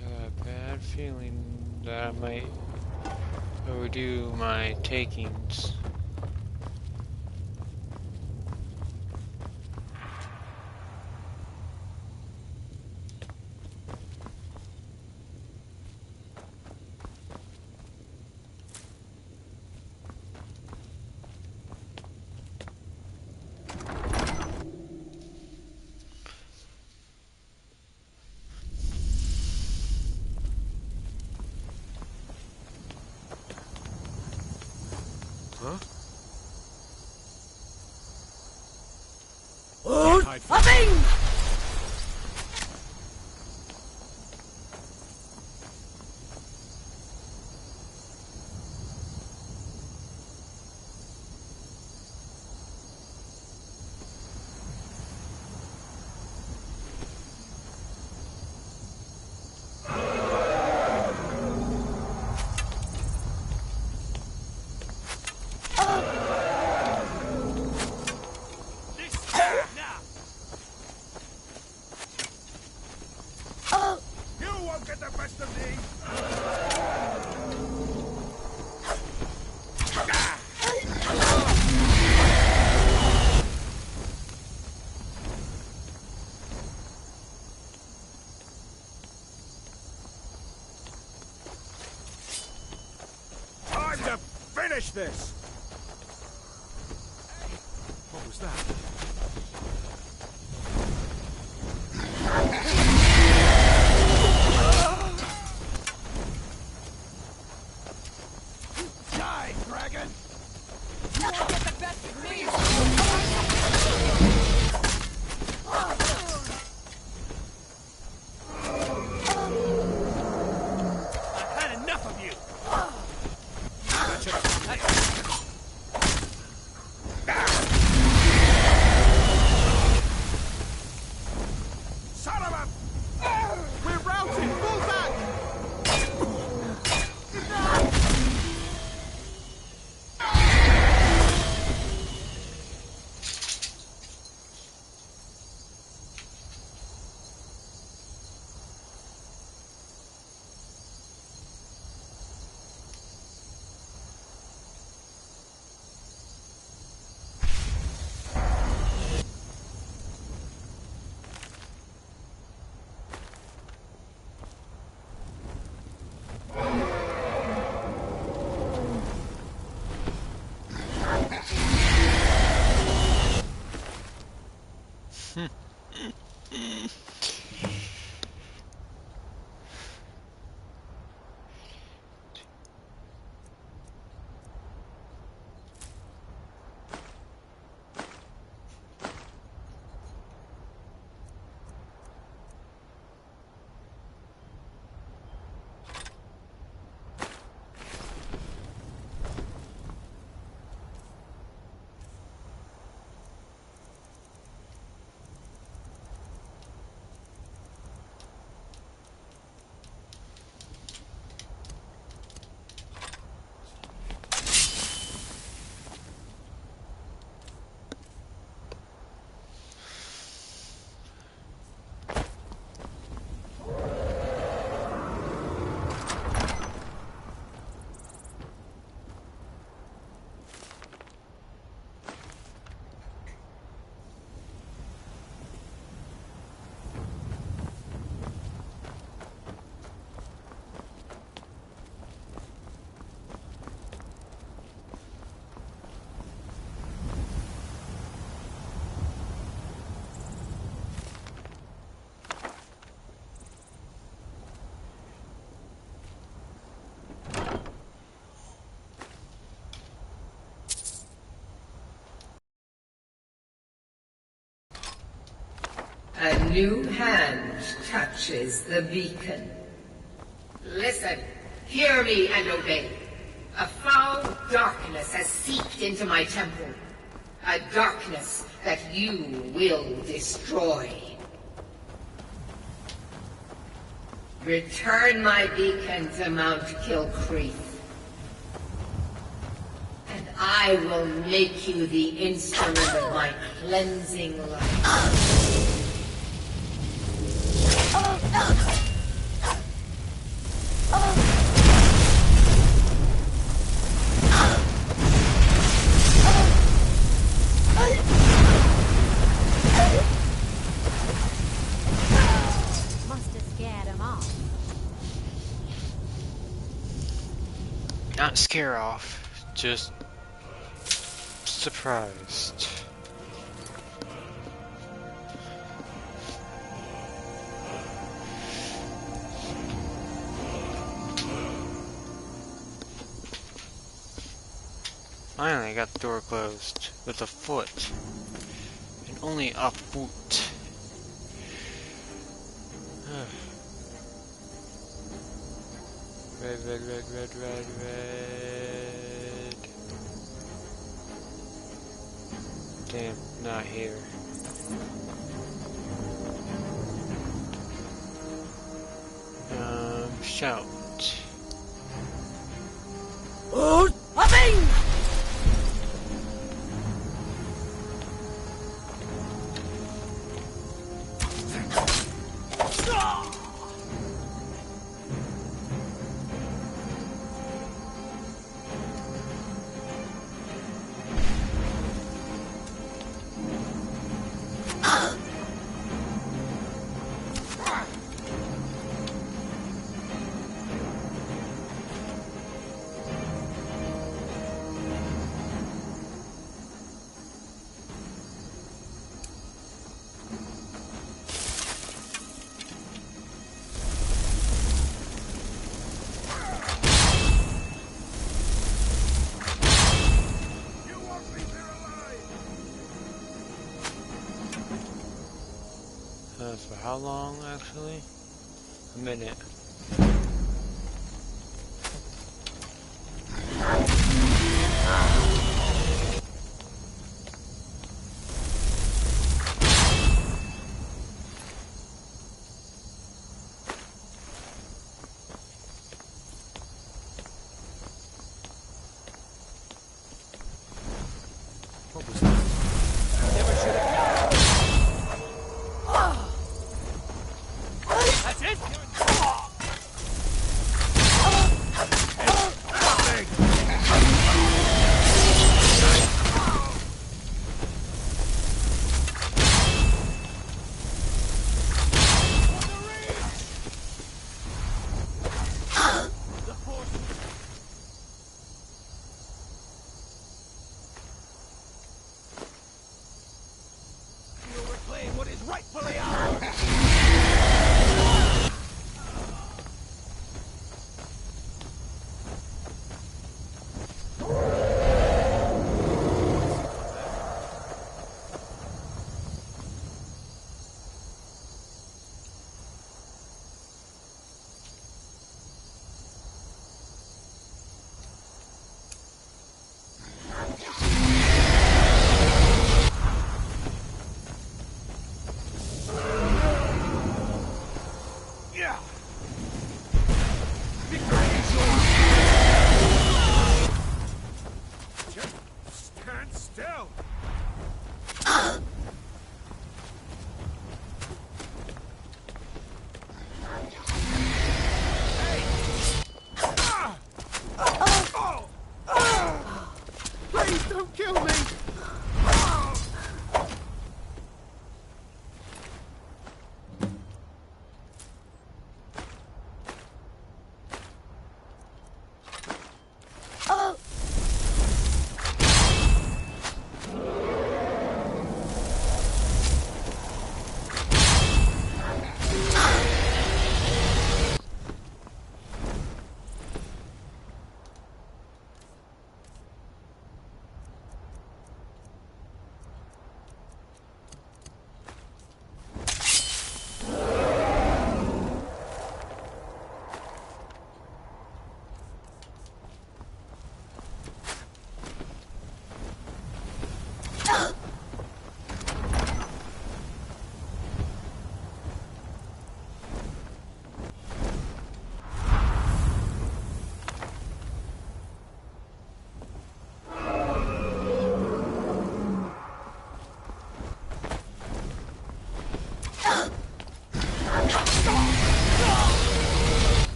S11: I got a bad feeling that I might overdo my takings.
S16: this!
S8: What was that?
S16: Die, dragon!
S12: You won't get the best of me!
S8: I've had enough of you!
S16: Son of a... We're routed! Pull back!
S2: A new hand touches the beacon. Listen, hear me and obey. A foul darkness has seeped into my temple. A darkness that you will destroy. Return my beacon to Mount Kilcreath. And I will make you the instrument of my cleansing light.
S15: Must have scared him off.
S11: Not scare off, just surprised. Finally, I got the door closed with a foot, and only a foot. Red, red, red, red, red, red. Damn, not here. Shout.
S15: Oh, hopping!
S11: lasts for how long, actually? A minute.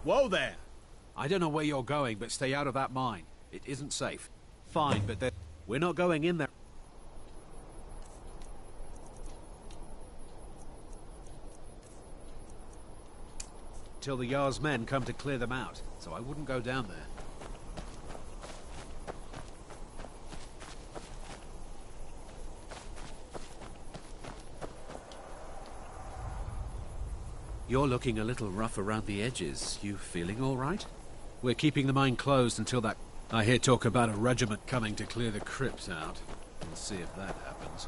S1: Whoa there! I don't know where you're going, but stay out of that mine. It isn't safe. Fine, but we're not going in there. Till the Jarl's men come to clear them out, so I wouldn't go down there. You're looking a little rough around the edges. You feeling all right? We're keeping the mine closed until that... I hear talk about a regiment coming to clear the crypts out. We'll see if that happens.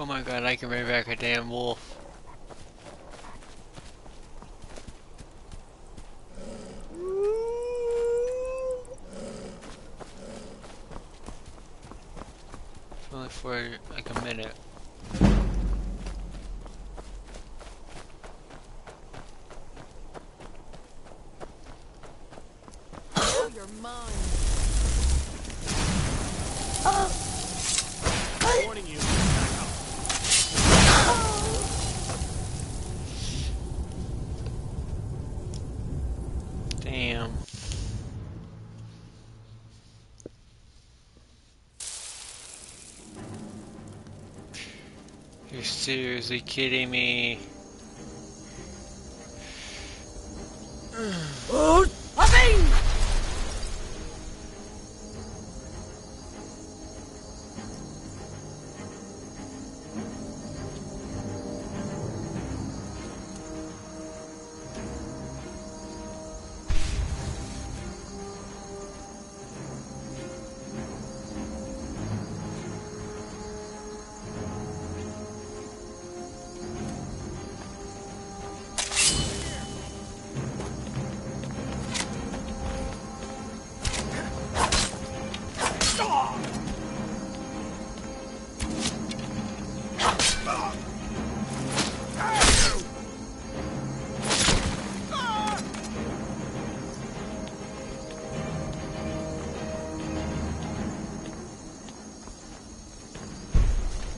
S11: Oh my god, I can bring back a damn wolf. Only for like a minute.
S12: Oh, you're mine.
S1: Warning you.
S11: Damn. You're seriously kidding me?
S12: Oh, Puppy!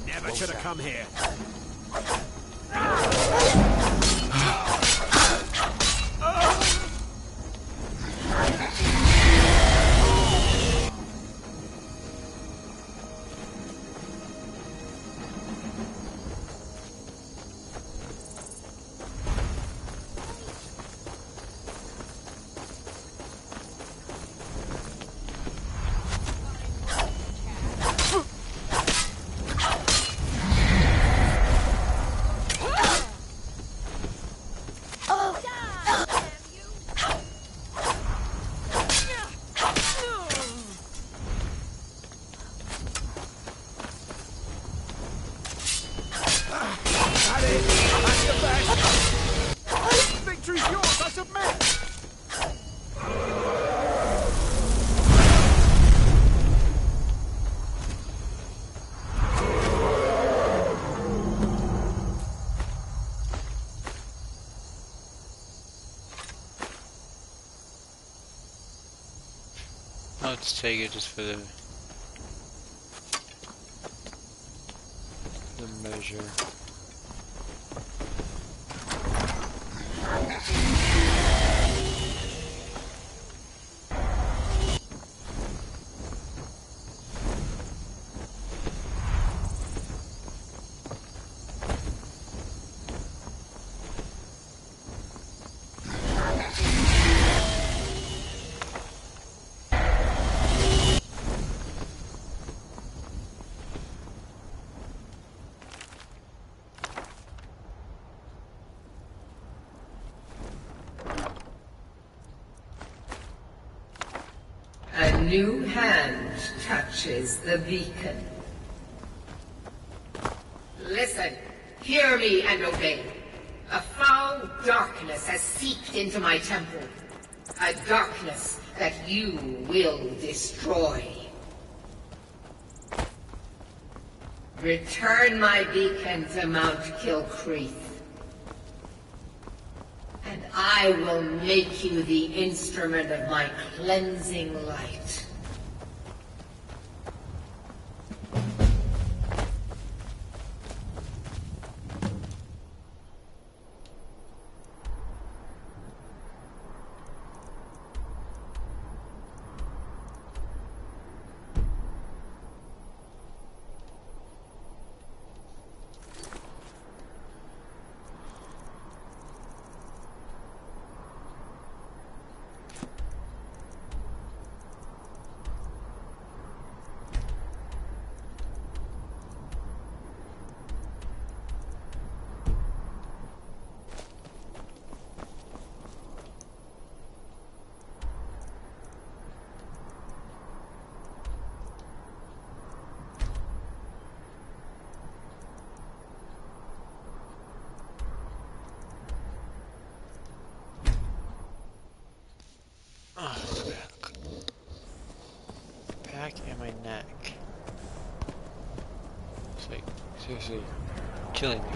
S1: Never should have come here.
S11: let's take it just for the measure.
S2: A new hand touches the beacon. Listen, hear me and obey. A foul darkness has seeped into my temple. A darkness that you will destroy. Return my beacon to Mount Kilcreath, and I will make you the instrument of my cleansing light.
S11: Back and my neck. It's like, seriously, killing me.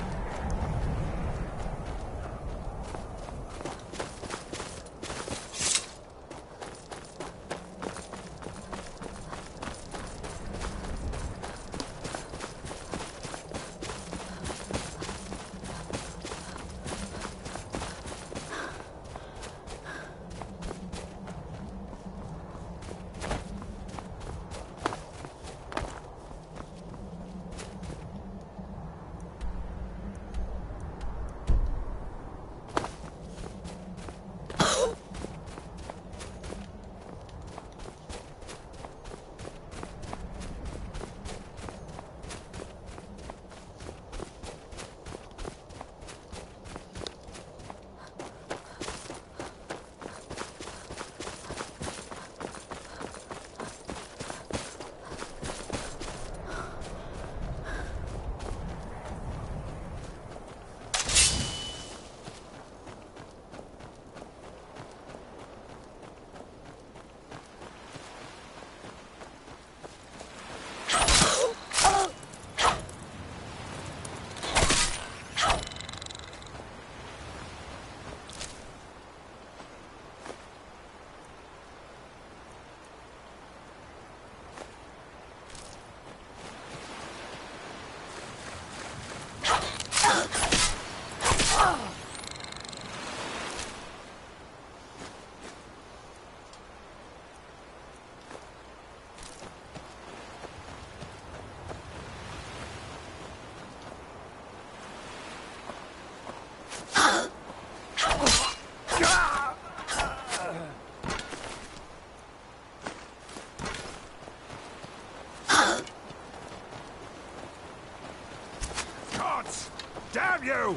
S16: Damn you!
S12: Are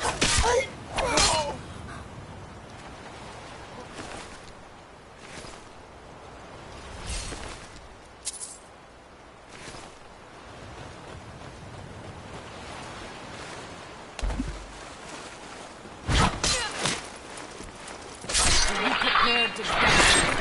S12: you prepared to die?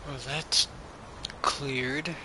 S11: Well, that's cleared.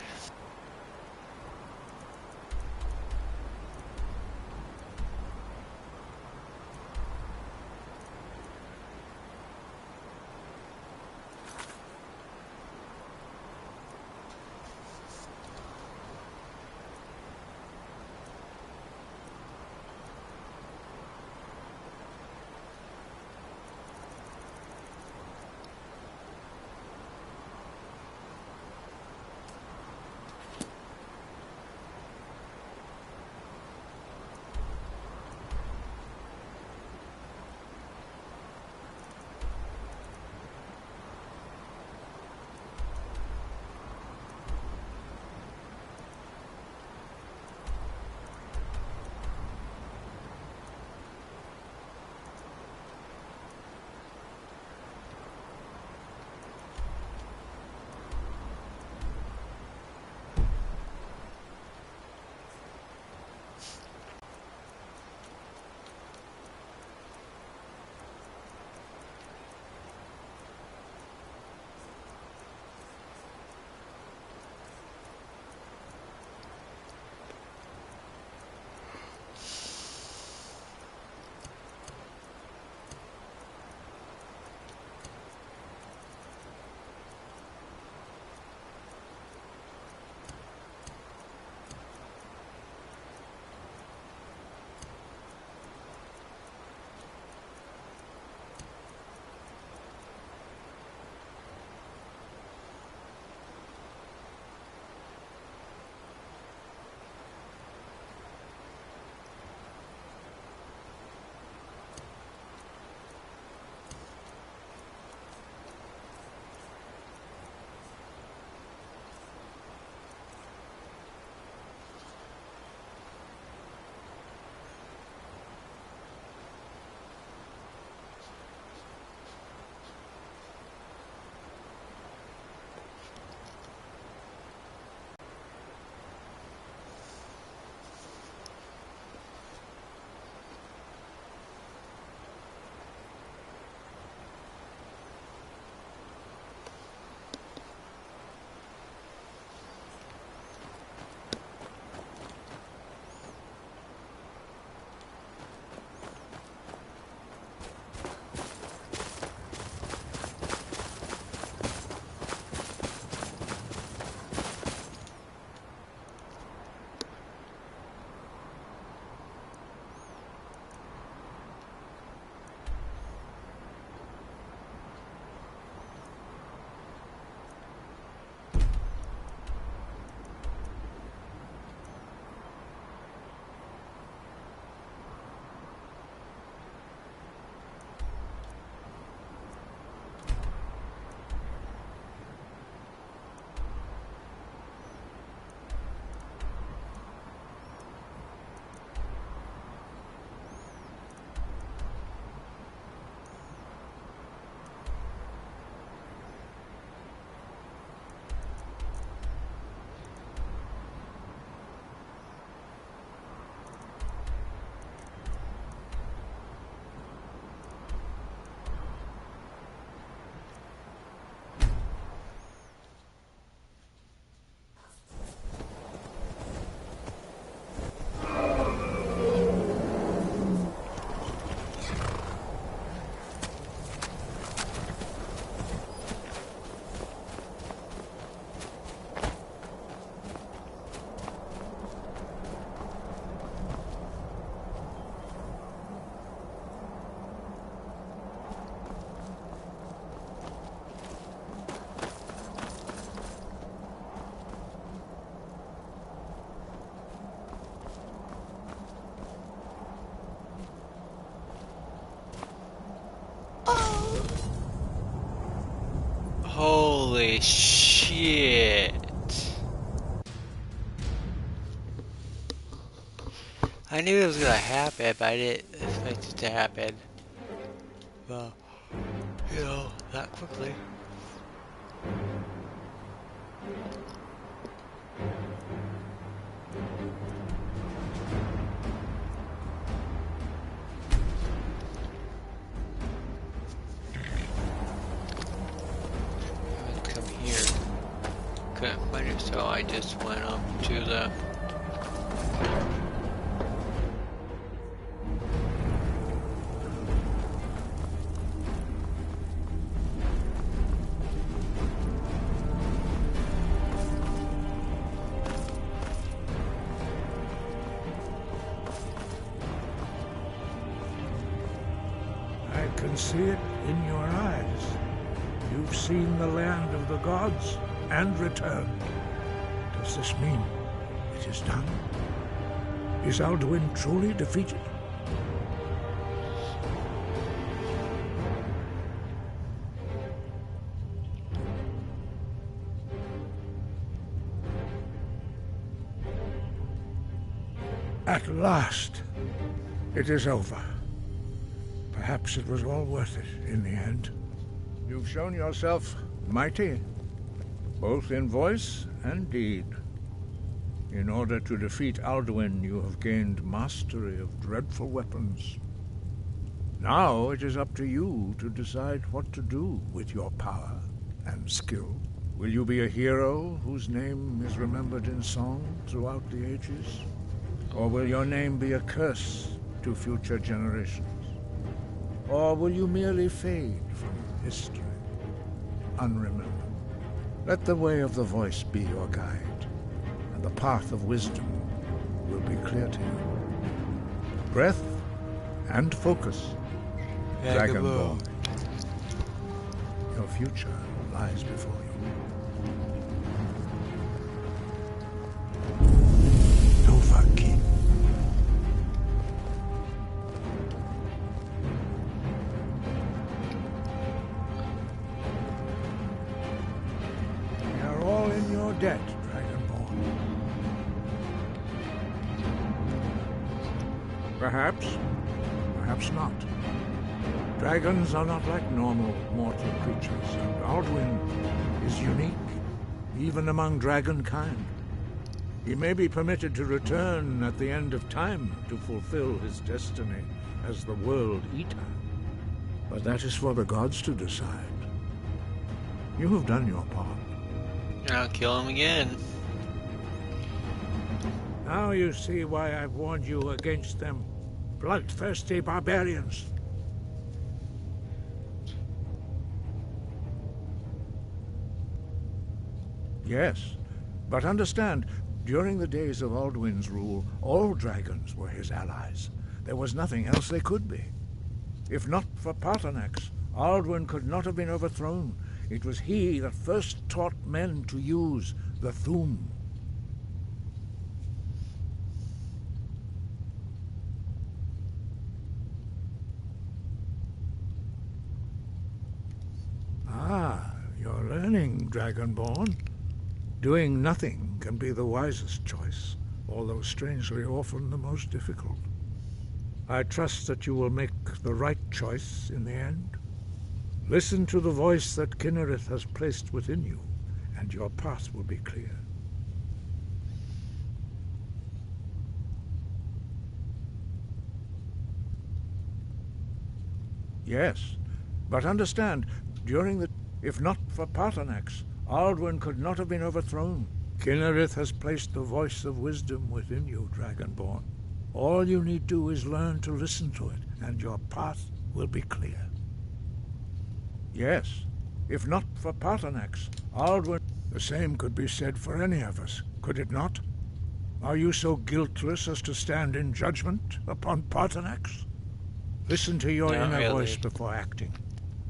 S11: Holy shit. I knew it was gonna happen, but I didn't expect it to happen. Well, you know, that quickly. Let's come here. couldn't find it, so I just went up to the...
S6: I can see it in your eyes. You've seen the land of the gods and returned. Does this mean it is done? Is Alduin truly defeated? At last, it is over. Perhaps it was all worth it in the end. You've shown yourself mighty, both in voice and deed. In order to defeat Alduin, you have gained mastery of dreadful weapons. Now it is up to you to decide what to do with your power and skill. Will you be a hero whose name is remembered in song throughout the ages? Or will your name be a curse to future generations? Or will you merely fade from history, unremembered? Let the way of the voice be your guide, and the path of wisdom will be clear to you. Breath and focus, Dragonborn. Your future lies before you. Dovahkiin. We are all in your debt, Dragonborn. Perhaps, perhaps not. Dragons are not like normal mortal creatures, and Alduin is unique, even among dragonkind. He may be permitted to return at the end of time to fulfill his destiny as the World Eater. But that is for the gods to decide. You have done your part.
S11: I'll kill him again.
S6: Now you see why I've warned you against them, bloodthirsty barbarians. Yes, but understand, during the days of Alduin's rule, all dragons were his allies. There was nothing else they could be. If not for Paarthurnax, Alduin could not have been overthrown. It was he that first taught men to use the Thu'um. Ah, you're learning, Dragonborn. Doing nothing can be the wisest choice, although strangely often the most difficult. I trust that you will make the right choice in the end. Listen to the voice that Kynareth has placed within you, and your path will be clear. Yes, but understand, if not for Paarthurnax, Alduin could not have been overthrown. Kynareth has placed the voice of wisdom within you, Dragonborn. All you need do is learn to listen to it, and your path will be clear. Yes, if not for Paarthurnax, Alduin... The same could be said for any of us, could it not? Are you so guiltless as to stand in judgment upon Paarthurnax? Listen to your inner voice before acting.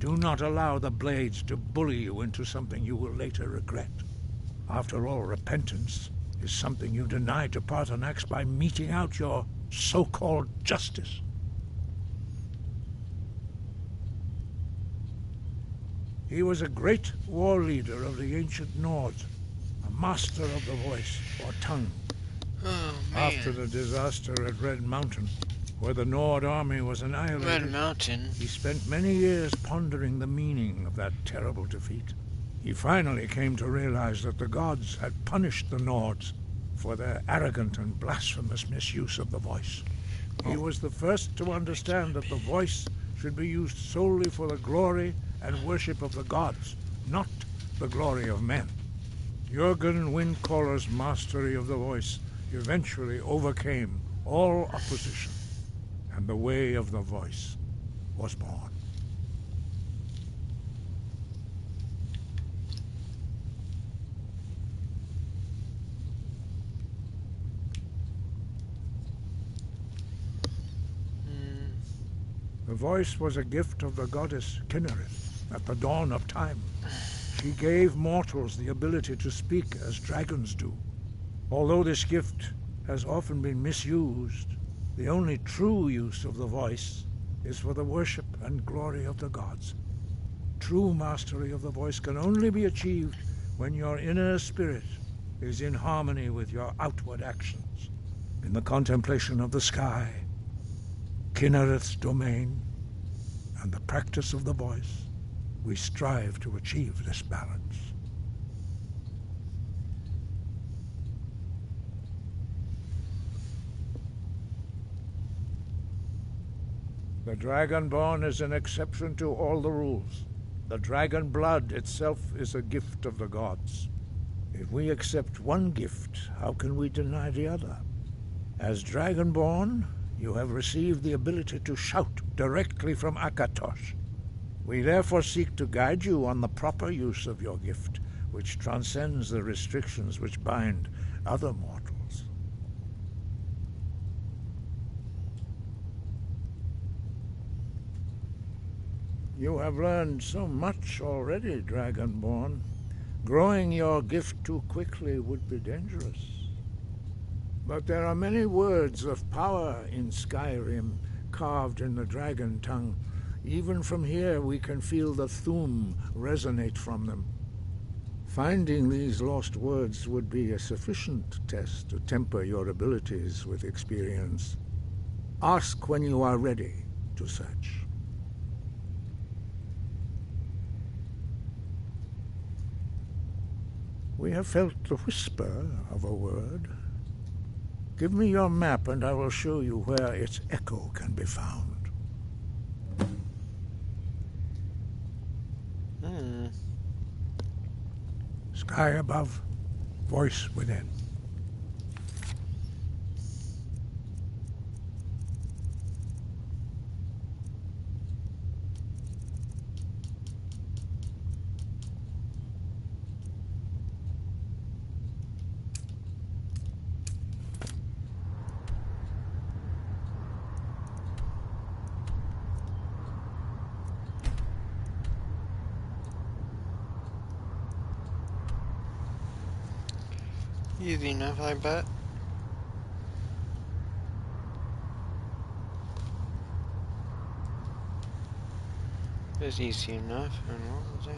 S6: Do not allow the blades to bully you into something you will later regret. After all, repentance is something you deny to Paarthurnax by meting out your so-called justice. He was a great war leader of the ancient Nords, a master of the voice, or tongue.
S11: Oh, man.
S6: After the disaster at Red Mountain, where the Nord army was annihilated,
S11: Red Mountain.
S6: He spent many years pondering the meaning of that terrible defeat. He finally came to realize that the gods had punished the Nords for their arrogant and blasphemous misuse of the voice. He was the first to understand that the voice should be used solely for the glory and worship of the gods, not the glory of men. Jürgen Windcaller's mastery of the voice eventually overcame all opposition, and the way of the voice was born. The voice was a gift of the goddess Kinnereth at the dawn of time. She gave mortals the ability to speak as dragons do. Although this gift has often been misused, the only true use of the voice is for the worship and glory of the gods. True mastery of the voice can only be achieved when your inner spirit is in harmony with your outward actions. In the contemplation of the sky, Kinnereth's domain, and the practice of the voice, we strive to achieve this balance. The Dragonborn is an exception to all the rules. The dragon blood itself is a gift of the gods. If we accept one gift, how can we deny the other? As Dragonborn, you have received the ability to shout directly from Akatosh. We therefore seek to guide you on the proper use of your gift, which transcends the restrictions which bind other mortals. You have learned so much already, Dragonborn. Growing your gift too quickly would be dangerous. But there are many words of power in Skyrim, carved in the dragon tongue. Even from here we can feel the Thum resonate from them. Finding these lost words would be a sufficient test to temper your abilities with experience. Ask when you are ready to search. We have felt the whisper of a word. Give me your map and I will show you where its echo can be found. Sky above, voice within.
S11: Easy enough, I bet. It's easy enough. And what was that?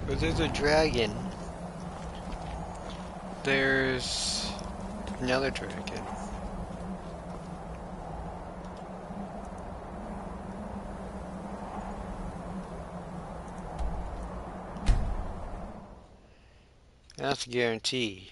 S11: But there's a dragon. There's another dragon. That's a guarantee.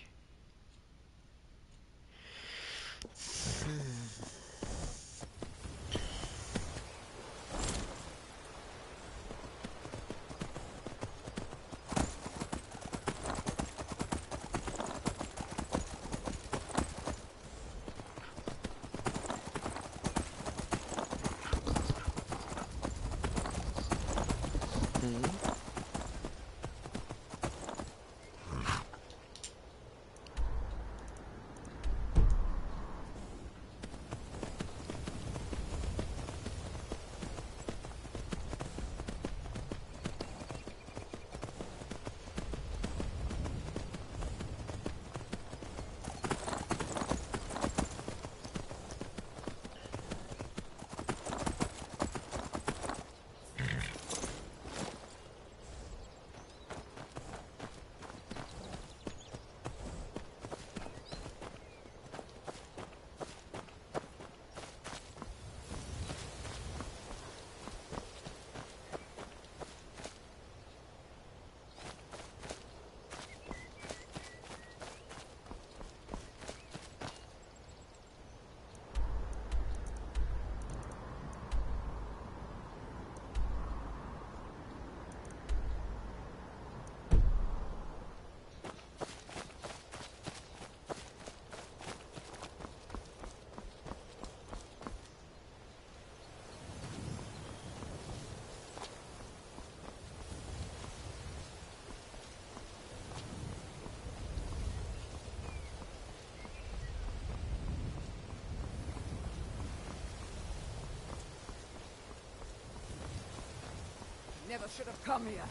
S12: Never should have come here.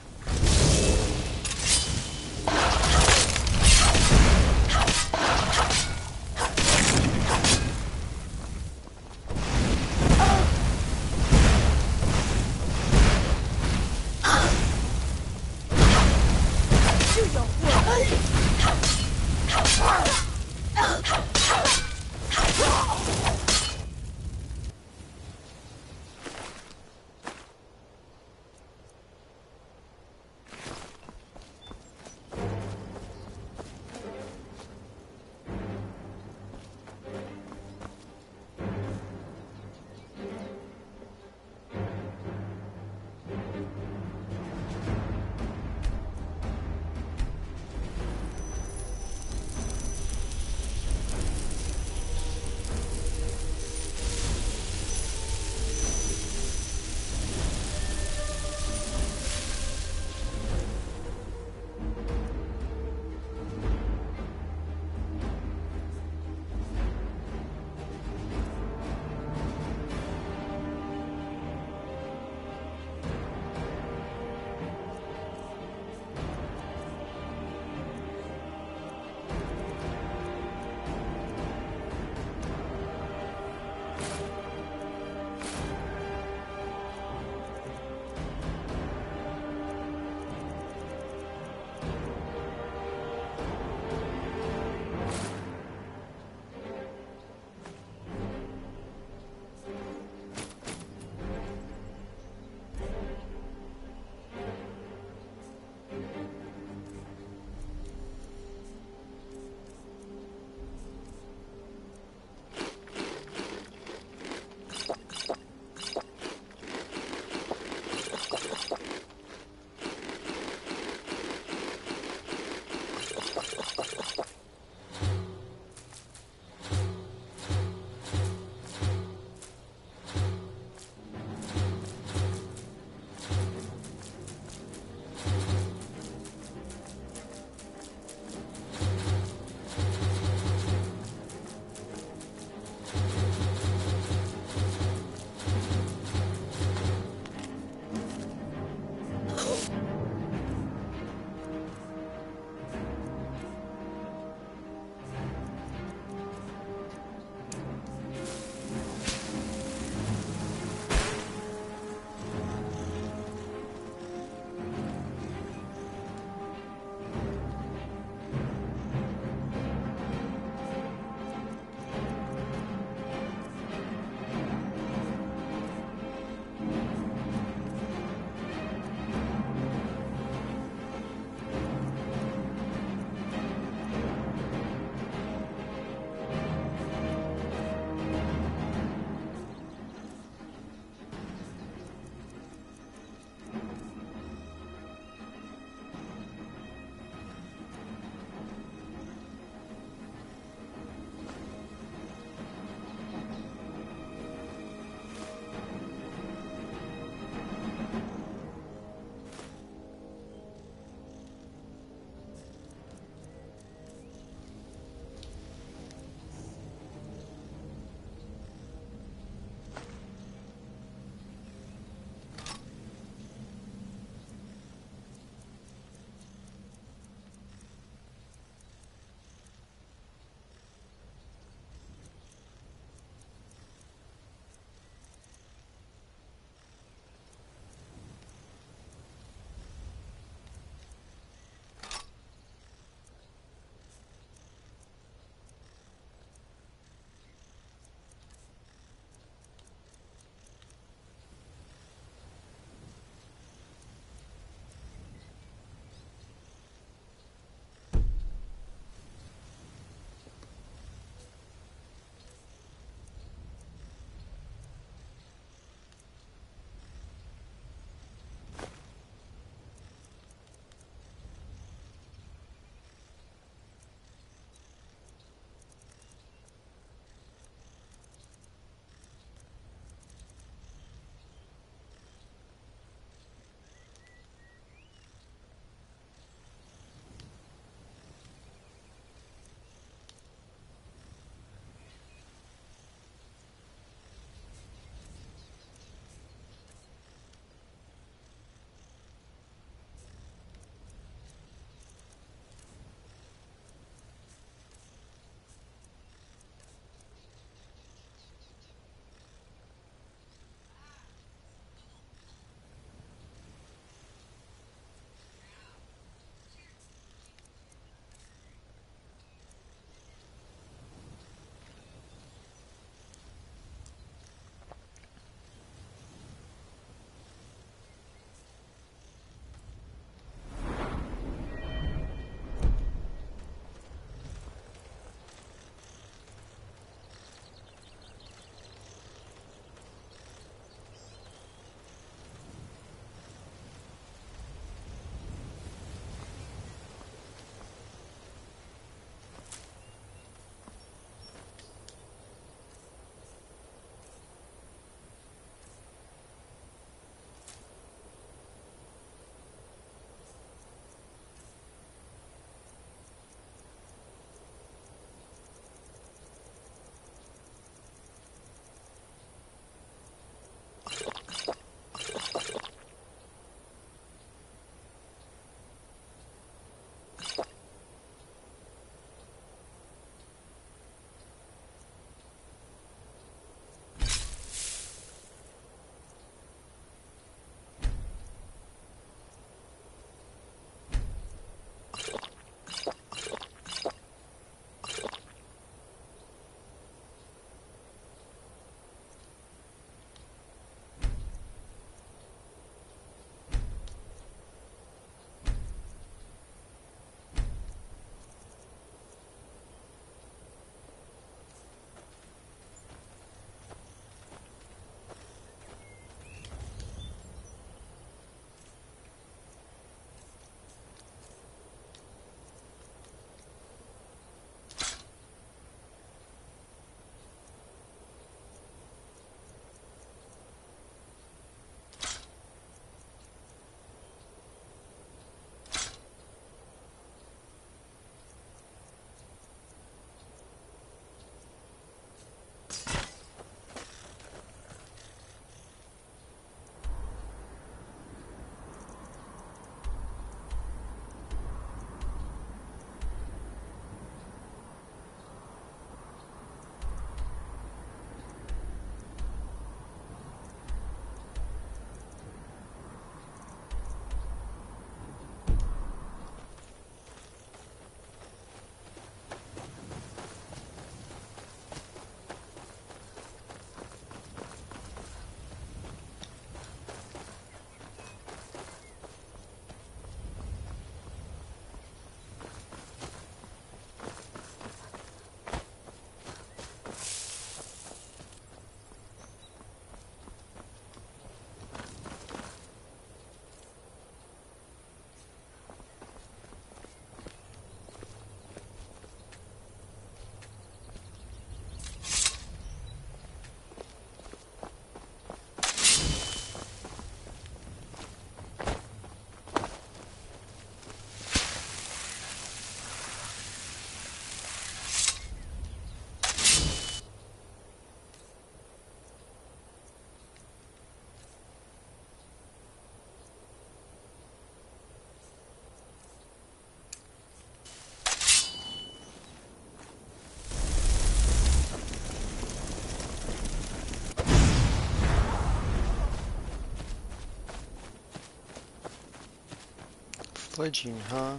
S11: Pillaging, huh?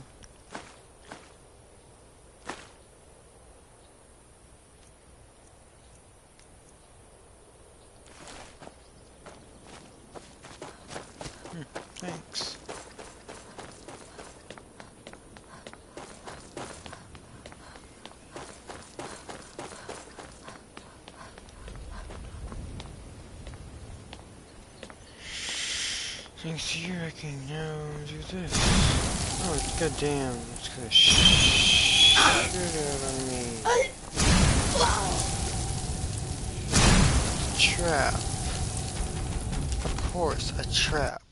S11: Thanks. Thanks to you, I can now do this. Oh, goddamn. It's gonna shoot out on me. Trap. Of course, a trap.